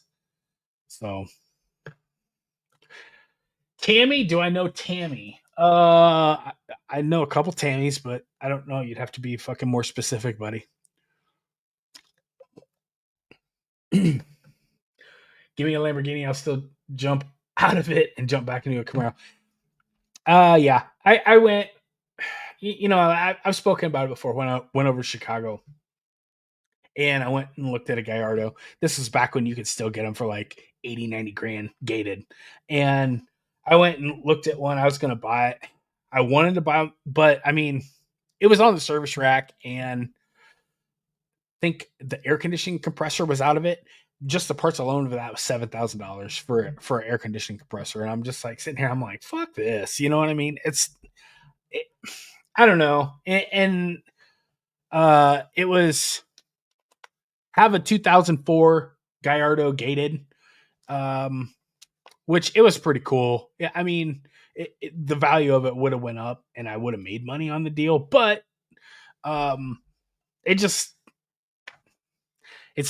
So Tammy, do I know Tammy? I know a couple Tammys, but I don't know. You'd have to be fucking more specific, buddy. Give me a Lamborghini, I'll still jump out of it and jump back into a Camaro. Yeah, I went. I've spoken about it before when I went over to Chicago, and I went and looked at a Gallardo. This was back when you could still get them for like 80, 90 grand gated, and I went and looked at one. I was going to buy it. I wanted to buy them, but I mean, it was on the service rack, and I think the air conditioning compressor was out of it. Just the parts alone for that was $7,000 for an air conditioning compressor, and I'm just like sitting here. I'm like, fuck this. You know what I mean? I don't know, and it was have a 2004 Gallardo gated, which it was pretty cool. Yeah, I mean, the value of it would have went up, and I would have made money on the deal, but it's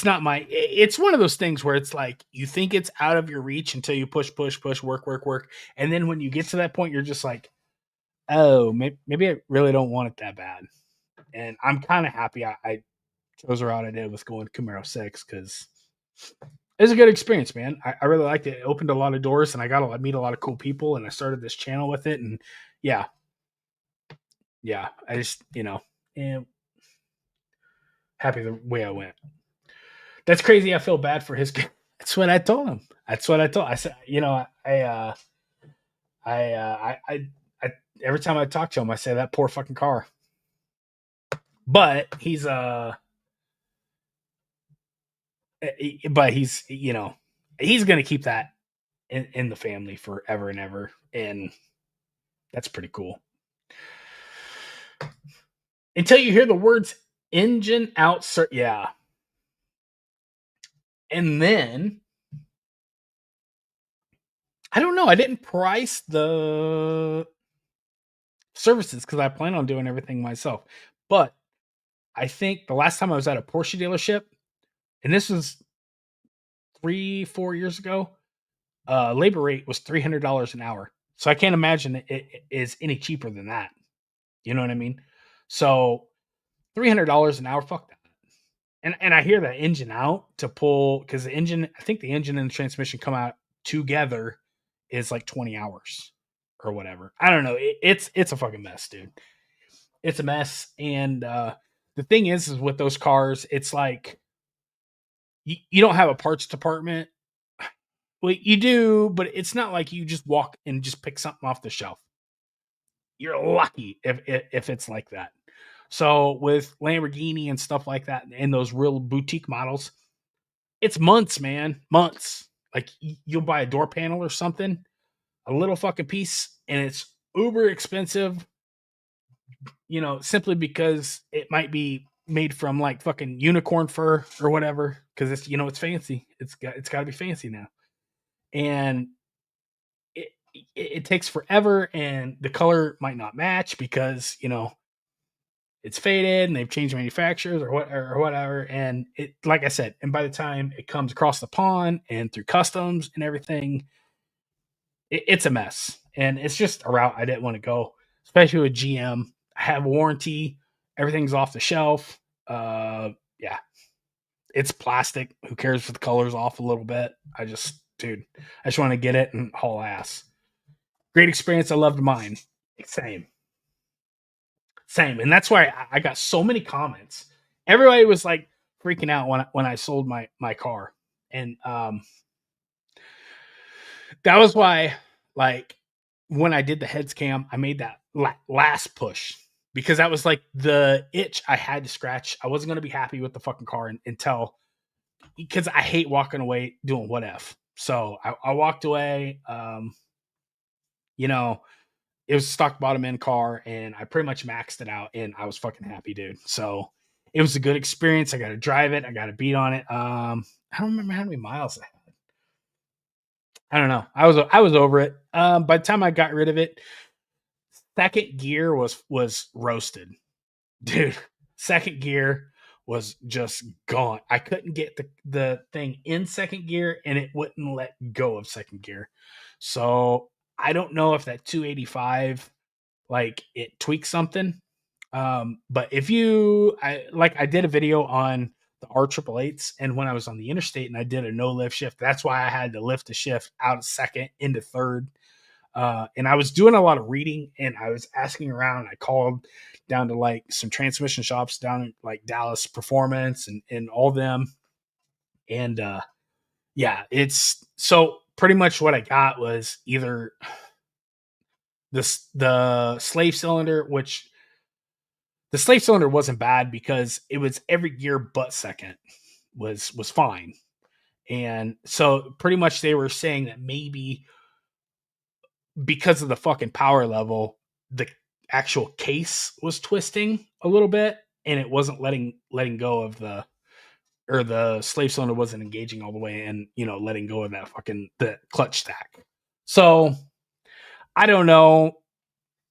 not it's one of those things where it's like you think it's out of your reach until you push, work, and then when you get to that point, you're just like, oh, maybe I really don't want it that bad. And I'm kind of happy I chose the route I did with going Camaro 6 because it was a good experience, man. I really liked it. It opened a lot of doors, and I got to meet a lot of cool people, and I started this channel with it, and yeah, I just, happy the way I went. That's crazy. I feel bad for his. That's what I told him. I said, I every time I talk to him, I say that poor fucking car. But he's he's gonna keep that in the family forever and ever, and that's pretty cool. Until you hear the words engine out, yeah. And then I don't know. I didn't price the services because I plan on doing everything myself. But I think the last time I was at a Porsche dealership, and this was 3-4 years ago, labor rate was $300 an hour. So I can't imagine it is any cheaper than that. You know what I mean? So $300 an hour, fuck that. And I hear that engine out to pull, because I think the engine and the transmission come out together is like 20 hours or whatever. I don't know. It's a fucking mess, dude. It's a mess. And the thing is with those cars, it's like you don't have a parts department. Well, you do, but it's not like you just walk and just pick something off the shelf. You're lucky if it's like that. So with Lamborghini and stuff like that, and those real boutique models, it's months, man, months. Like you'll buy a door panel or something, a little fucking piece, and it's uber expensive. Simply because it might be made from like fucking unicorn fur or whatever, because it's fancy. It's got to be fancy now, and it takes forever, and the color might not match because it's faded and they've changed manufacturers or whatever. And it, like I said, and by the time it comes across the pond and through customs and everything, it's a mess. And it's just a route I didn't want to go, especially with GM. I have a warranty. Everything's off the shelf. Yeah, it's plastic. Who cares if the color's off a little bit? I just want to get it and haul ass. Great experience. I loved mine. Same. And that's why I got so many comments. Everybody was like freaking out when I sold my car. And that was why, like, when I did the heads cam, I made that last push, because that was like the itch I had to scratch. I wasn't going to be happy with the fucking car until, because I hate walking away doing what if. So I walked away. It was a stock bottom end car, and I pretty much maxed it out, and I was fucking happy, dude. So it was a good experience. I got to drive it. I got to beat on it. I don't remember how many miles I had. I don't know. I was over it. By the time I got rid of it, second gear was roasted, dude. Second gear was just gone. I couldn't get the thing in second gear, and it wouldn't let go of second gear. So I don't know if that 285, like, it tweaks something. But if I did a video on the R888s, and when I was on the interstate and I did a no lift shift, that's why I had to lift the shift out of second into third. And I was doing a lot of reading, and I was asking around. I called down to like some transmission shops down in like Dallas Performance and all them. And yeah, it's so pretty much what I got was either the slave cylinder, which the slave cylinder wasn't bad because it was every gear but second was fine. And so pretty much they were saying that maybe because of the fucking power level, the actual case was twisting a little bit, and it wasn't letting go of the slave cylinder wasn't engaging all the way, and letting go of that fucking the clutch stack. So I don't know.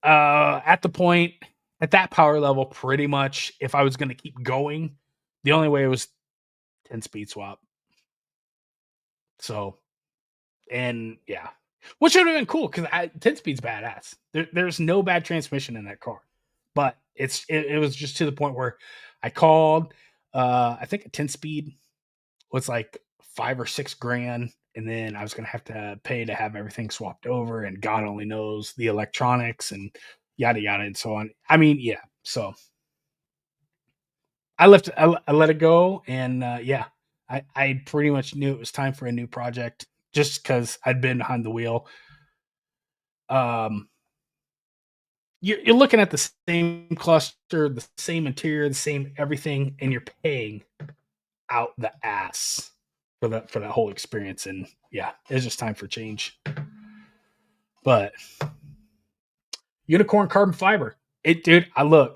At that power level, pretty much if I was going to keep going, the only way was 10-speed swap. So, and yeah, which would have been cool because 10-speed's badass. There's no bad transmission in that car, but it was just to the point where I called. I think a 10-speed was like $5 or $6 grand, and then I was going to have to pay to have everything swapped over, and God only knows the electronics and yada yada and so on. I mean, yeah. So I let it go, and yeah, I pretty much knew it was time for a new project just because I'd been behind the wheel. You're looking at the same cluster, the same interior, the same everything, and you're paying out the ass for that whole experience. And yeah, it's just time for change. But unicorn carbon fiber, dude.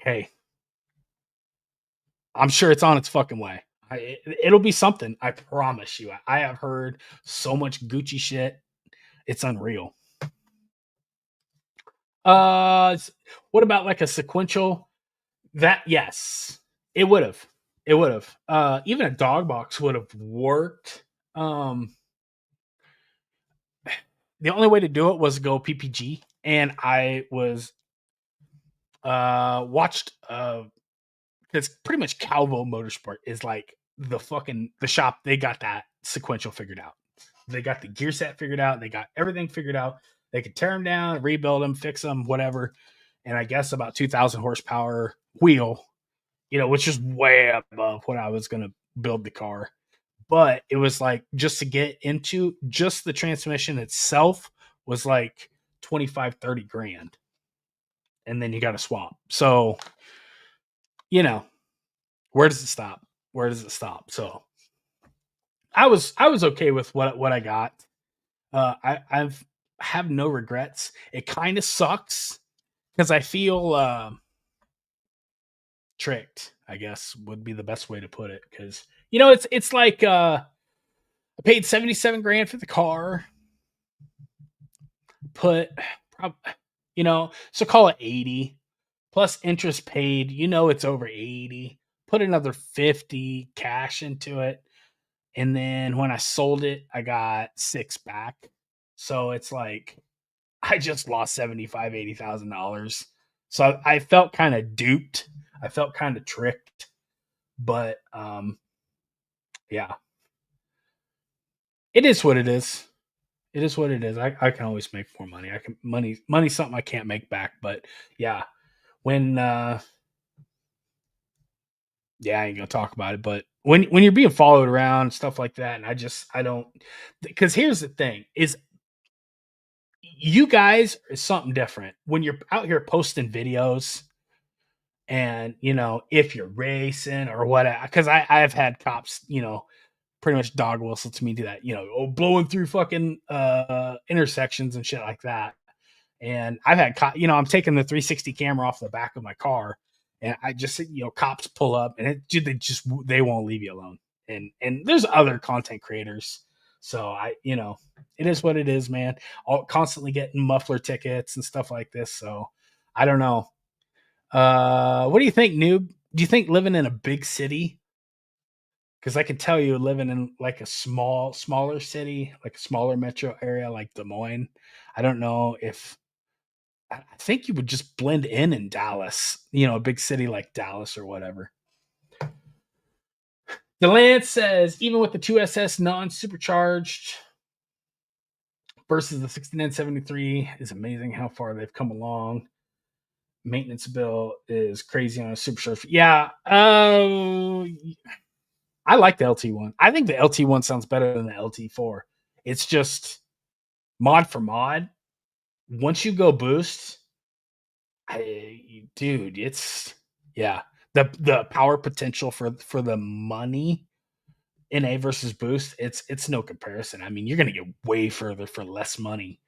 Hey, I'm sure it's on its fucking way. It'll be something. I promise you. I have heard so much Gucci shit. It's unreal. What about like a sequential? That, yes, it would have. Even a dog box would have worked. The only way to do it was go PPG, and I was watched because pretty much Calvo Motorsport is like the shop. They got that sequential figured out. They got the gear set figured out. They got everything figured out. They could tear them down, rebuild them, fix them, whatever. And I guess about 2,000 horsepower wheel, which is way above what I was going to build the car. But it was like, just to get into just the transmission itself was like 25, 30 grand. And then you got to swap. So, where does it stop? Where does it stop? So I was okay with what I got. I have no regrets. It kind of sucks because I feel tricked, I guess would be the best way to put it. Because it's like I paid 77 grand for the car. Put so call it 80 plus interest paid. It's over 80. Put another 50 cash into it. And then when I sold it, I got 6 back. So it's like I just lost $75,000-$80,000. So I felt kind of duped. I felt kind of tricked. But yeah. It is what it is. It is what it is. I can always make more money. Money's something I can't make back. But yeah, when I ain't gonna talk about it, but when you're being followed around, stuff like that, and I don't, because here's the thing is, you guys is something different when you're out here posting videos, and if you're racing or whatever, because I've had cops, pretty much dog whistle to me, do that, blowing through fucking intersections and shit like that. And I've had I'm taking the 360 camera off the back of my car. And I just, cops pull up and they won't leave you alone. And there's other content creators. So it is what it is, man. Constantly getting muffler tickets and stuff like this. So I don't know. What do you think, Noob? Do you think living in a big city? Because I can tell you, living in like a smaller city, like a smaller metro area like Des Moines, I don't know if, I think you would just blend in Dallas, a big city like Dallas or whatever. DeLance says, even with the 2SS non-supercharged versus the 6973 is amazing how far they've come along. Maintenance bill is crazy on a supercharged. Yeah. I like the LT1. I think the LT1 sounds better than the LT4. It's just mod for mod. Once you go boost, dude, it's the power potential for the money NA versus boost, it's no comparison. I mean, you're gonna get way further for less money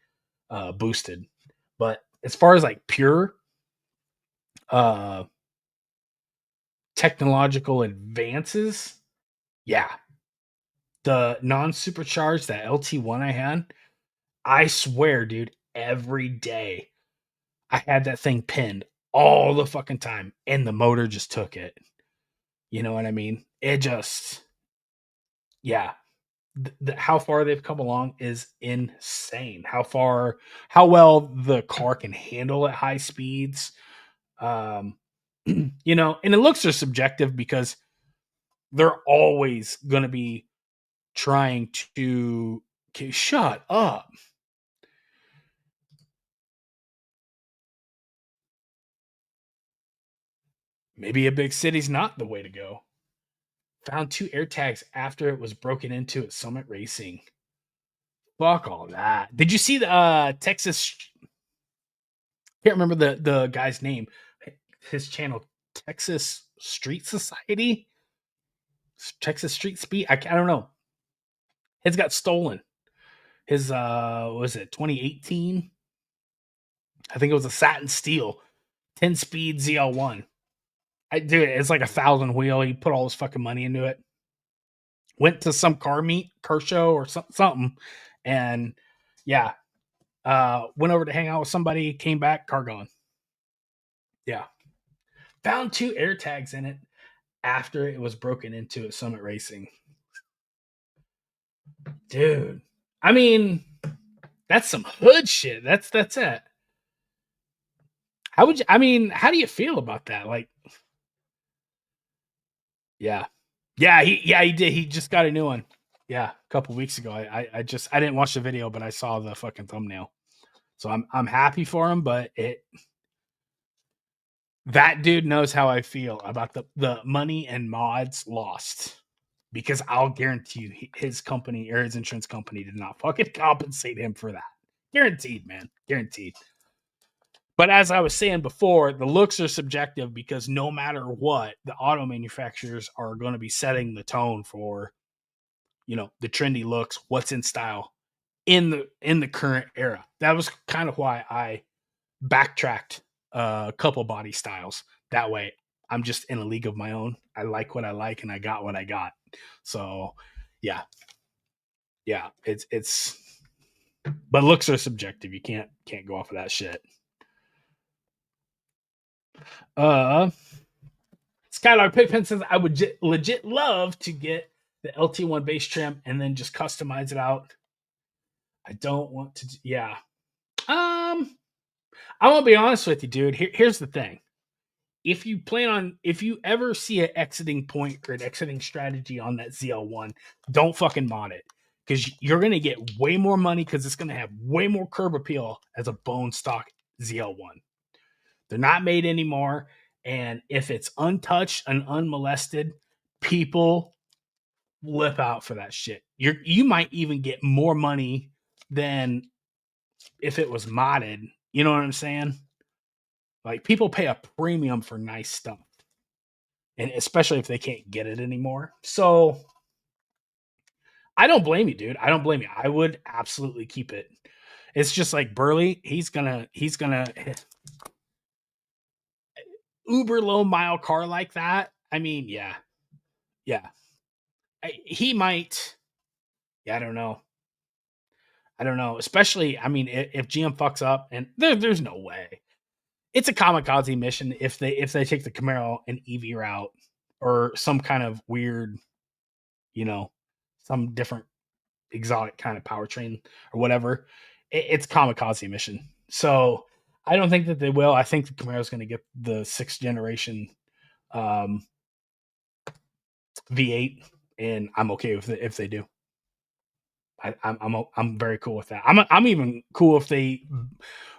boosted. But as far as like pure technological advances, yeah, the non-supercharged, that LT1 I had, I swear, dude, every day I had that thing pinned all the fucking time, and the motor just took it. You know what I mean? It just, yeah. How far they've come along is insane. How well the car can handle at high speeds. And the looks are subjective because they're always going to be trying to, okay, shut up. Maybe a big city's not the way to go. Found 2 air tags after it was broken into at Summit Racing. Fuck all that. Did you see the Texas? Can't remember the guy's name. His channel, Texas Street Society, Texas Street Speed. I don't know. His got stolen. His what was it 2018? I think it was a satin steel 10-speed ZL1. It's like 1,000 wheel. He put all his fucking money into it. Went to some car show or something, and yeah, went over to hang out with somebody. Came back, car gone. Yeah, found 2 air tags in it after it was broken into at Summit Racing. Dude, I mean, that's some hood shit. That's it. How do you feel about that? Like, yeah, he did. He just got a new one. Yeah, a couple weeks ago. I didn't watch the video, but I saw the fucking thumbnail. So I'm happy for him, but that dude knows how I feel about the money and mods lost. Because I'll guarantee you his company or his insurance company did not fucking compensate him for that. Guaranteed, man. Guaranteed. But as I was saying before, the looks are subjective because no matter what, the auto manufacturers are going to be setting the tone for, the trendy looks, what's in style in the current era. That was kind of why I backtracked a couple body styles. That way, I'm just in a league of my own. I like what I like, and I got what I got. So, yeah, it's. But looks are subjective. You can't go off of that shit. Skylar Pigpen says I would legit love to get the LT1 base trim and then just customize it out. I don't want to. Yeah. I won't be honest with you, dude. Here's the thing. If you ever see an exiting point or an exiting strategy on that ZL1, don't fucking mod it. Because you're going to get way more money because it's going to have way more curb appeal as a bone stock ZL1. They're not made anymore. And if it's untouched and unmolested, people lip out for that shit. You might even get more money than if it was modded. You know what I'm saying? Like, people pay a premium for nice stuff. And especially if they can't get it anymore. So I don't blame you, dude. I don't blame you. I would absolutely keep it. It's just like Burley, he's gonna uber low mile car like that. I mean, yeah. He might. Yeah, I don't know. Especially, I mean, if GM fucks up, and there's no way. It's a kamikaze mission if they take the Camaro and EV route or some kind of weird, some different exotic kind of powertrain or whatever. It's kamikaze mission. So I don't think that they will. I think the Camaro is going to get the 6th generation V8, and I'm okay with it if they do. I'm very cool with that. I'm even cool if they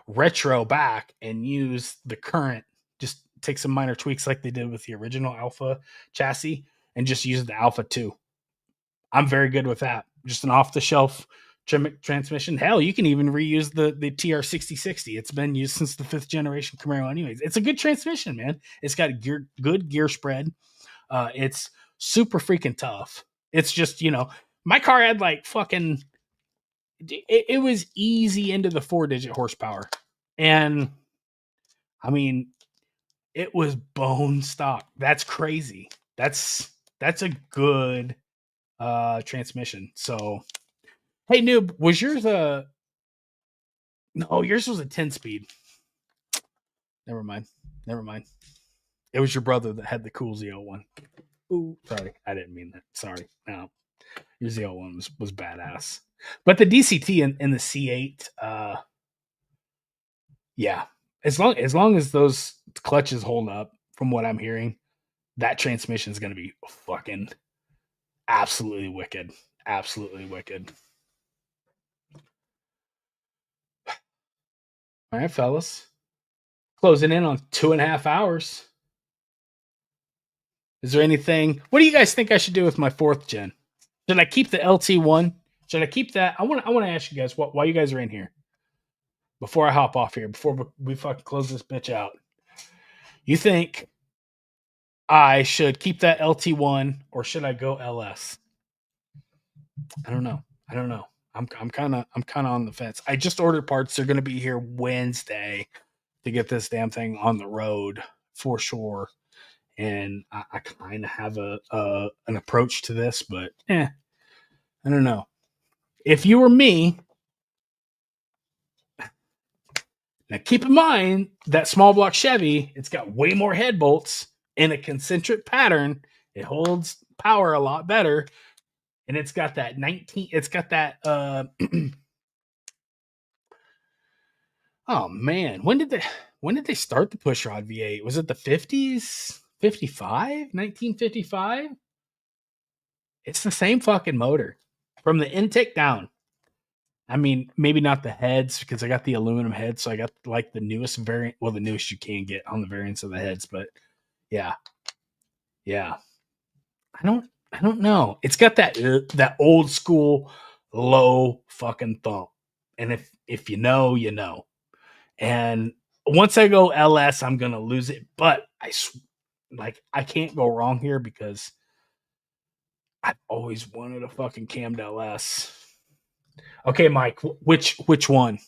retro back and use the current, just take some minor tweaks like they did with the original Alpha chassis and just use the Alpha 2. I'm very good with that. Just an off the shelf transmission. Hell, you can even reuse the TR6060. It's been used since the 5th generation Camaro anyways. It's a good transmission, man. It's got good gear spread. It's super freaking tough. It's just, my car had like fucking, it was easy into the 4-digit horsepower. And I mean, it was bone stock. That's crazy. That's a good transmission. So, hey, noob, was yours no, yours was a 10-speed. Never mind. It was your brother that had the cool ZL1. Ooh, sorry. I didn't mean that. Sorry. No. Your ZL1 was badass. But the DCT and the C8, yeah. As long as those clutches hold up, from what I'm hearing, that transmission is going to be fucking absolutely wicked. Absolutely wicked. All right, fellas. Closing in on 2.5 hours. Is there anything? What do you guys think I should do with my 4th gen? Should I keep the LT1? Should I keep that? I want to ask you guys why you guys are in here. Before I hop off here, before we fucking close this bitch out. You think I should keep that LT1 or should I go LS? I don't know. I'm kind of on the fence. I just ordered parts. They're going to be here Wednesday to get this damn thing on the road for sure. And I kind of have an approach to this, but I don't know. If you were me, now keep in mind that small block Chevy, it's got way more head bolts in a concentric pattern. It holds power a lot better. And it's got that oh man, when did they start the pushrod V8? Was it the 50s? 55? 1955? It's the same fucking motor from the intake down. I mean, maybe not the heads because I got the aluminum head, so I got like the newest variant. Well, the newest you can get on the variants of the heads, but yeah, yeah. I don't know. It's got that old school low fucking thump, and if you know, you know. And once I go LS, I'm gonna lose it. But I can't go wrong here because I've always wanted a fucking cammed LS. Okay, Mike, which one?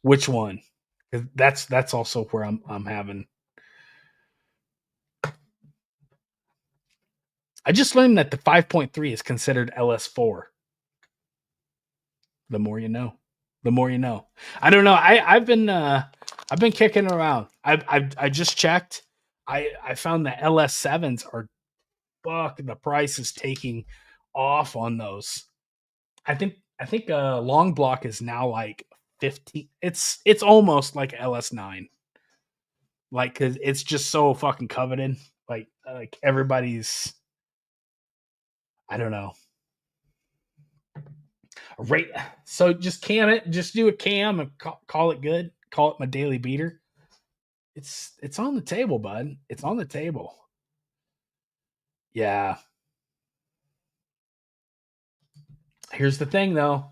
Which one? 'Cause that's also where I'm having. I just learned that the 5.3 is considered LS4. The more you know. The more you know. I don't know. I've been kicking around. I just checked. I found the LS7s are the price is taking off on those. I think long block is now like 15. It's almost like LS9. Like cuz it's just so fucking coveted. Like everybody's I don't know. Right. So just cam it. Just do a cam and call it good. Call it my daily beater. It's on the table, bud. It's on the table. Yeah. Here's the thing, though.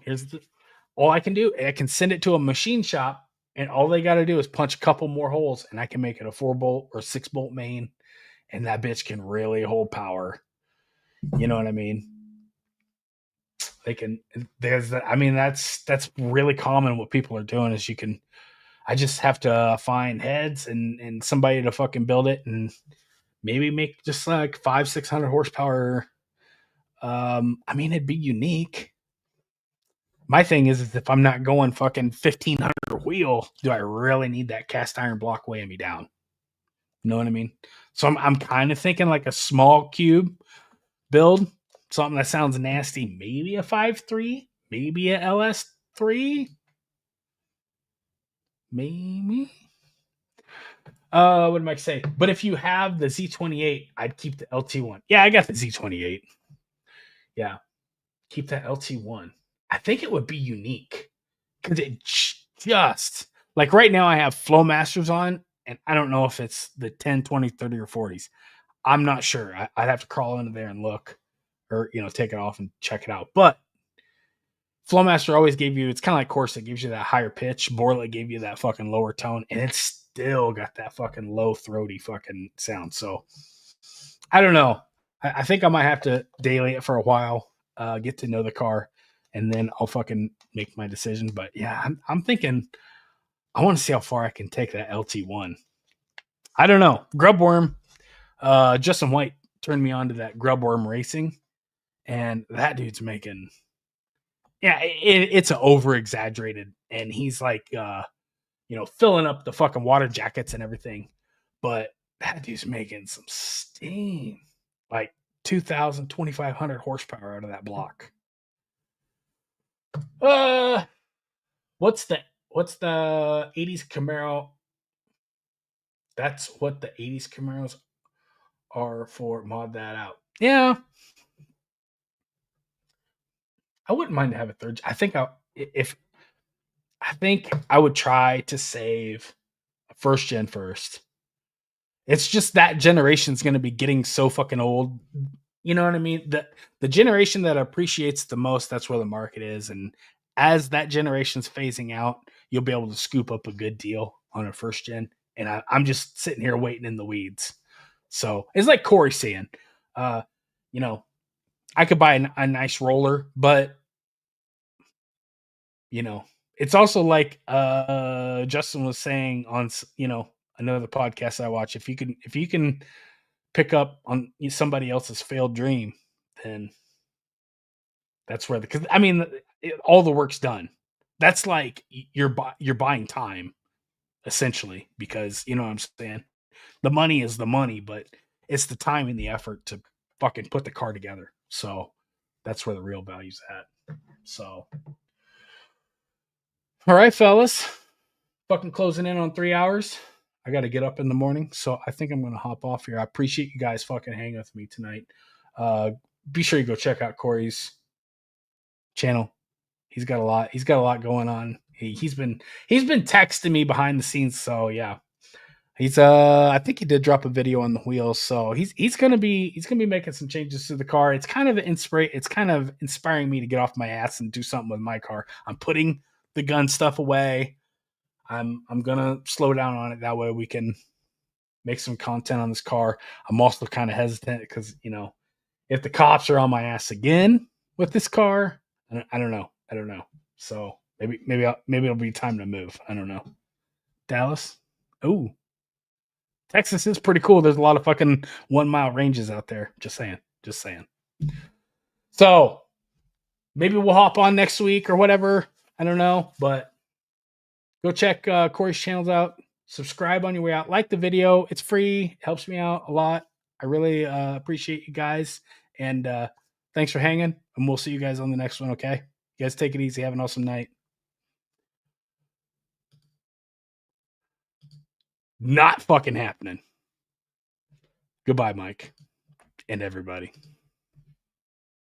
All I can do. I can send it to a machine shop, and all they got to do is punch a couple more holes, and I can make it a 4-bolt or 6-bolt main, and that bitch can really hold power. You know what I mean? They can. There's. I mean, that's really common. What people are doing is I just have to find heads and somebody to fucking build it and maybe make just like 500-600 horsepower. I mean, it'd be unique. My thing is if I'm not going fucking 1500 wheel, do I really need that cast iron block weighing me down? You know what I mean? So I'm kind of thinking like a small cube build, something that sounds nasty. Maybe a 5.3, maybe a LS3, maybe. What am I say? But if you have the Z28, I'd keep the LT1. Yeah, I got the Z28. Yeah, keep that LT1. I think it would be unique because it just like right now I have Flowmasters on, and I don't know if it's the 10, 20, 30, or 40s. I'm not sure. I'd have to crawl into there and look, or take it off and check it out. But Flowmaster always gave you. It's kind of like Corsa. It gives you that higher pitch. Borla gave you that fucking lower tone, and it's still got that fucking low throaty fucking sound. So I don't know. I think I might have to daily it for a while, get to know the car, and then I'll fucking make my decision. But yeah, I'm thinking I want to see how far I can take that LT1. I don't know. Grubworm, Justin White turned me on to that Grubworm racing, and that dude's making. Yeah, it's an over exaggerated, and he's like, filling up the fucking water jackets and everything. But that dude's making some steam, like 2,000, 2,500 horsepower out of that block. What's the 80s Camaro? That's what the 80s Camaros are for. Mod that out. Yeah. I wouldn't mind to have a third. I think I would try to save a first gen first. It's just that generation's going to be getting so fucking old. You know what I mean? The generation that appreciates the most, that's where the market is. And as that generation's phasing out, you'll be able to scoop up a good deal on a first gen. And I'm just sitting here waiting in the weeds. So it's like Corey saying, I could buy a nice roller, but it's also like Justin was saying on another podcast I watch. If you can pick up on somebody else's failed dream, then that's where because I mean all the work's done. That's like you're buying time essentially, because you know what I'm saying. The money is the money, but it's the time and the effort to fucking put the car together. So that's where the real value's at. So. All right, fellas. Fucking closing in on 3 hours. I got to get up in the morning, so I think I'm going to hop off here. I appreciate you guys fucking hanging with me tonight. Be sure you go check out Corey's channel. He's got a lot. He's got a lot going on. He's been texting me behind the scenes. So yeah, he's I think he did drop a video on the wheels. So he's gonna be making some changes to the car. It's kind of inspiring me to get off my ass and do something with my car. I'm putting the gun stuff away. I'm gonna slow down on it. That way we can make some content on this car. I'm also kind of hesitant because, you know, if the cops are on my ass again with this car, I don't know. So maybe it'll be time to move. I don't know. Dallas. Ooh, Texas is pretty cool. There's a lot of fucking 1 mile ranges out there. Just saying. So maybe we'll hop on next week or whatever. I don't know, but go check Corey's channels out. Subscribe on your way out. Like the video. It's free. It helps me out a lot. I really appreciate you guys. And thanks for hanging. And we'll see you guys on the next one, okay? You guys take it easy. Have an awesome night. Not fucking happening. Goodbye, Mike. And everybody.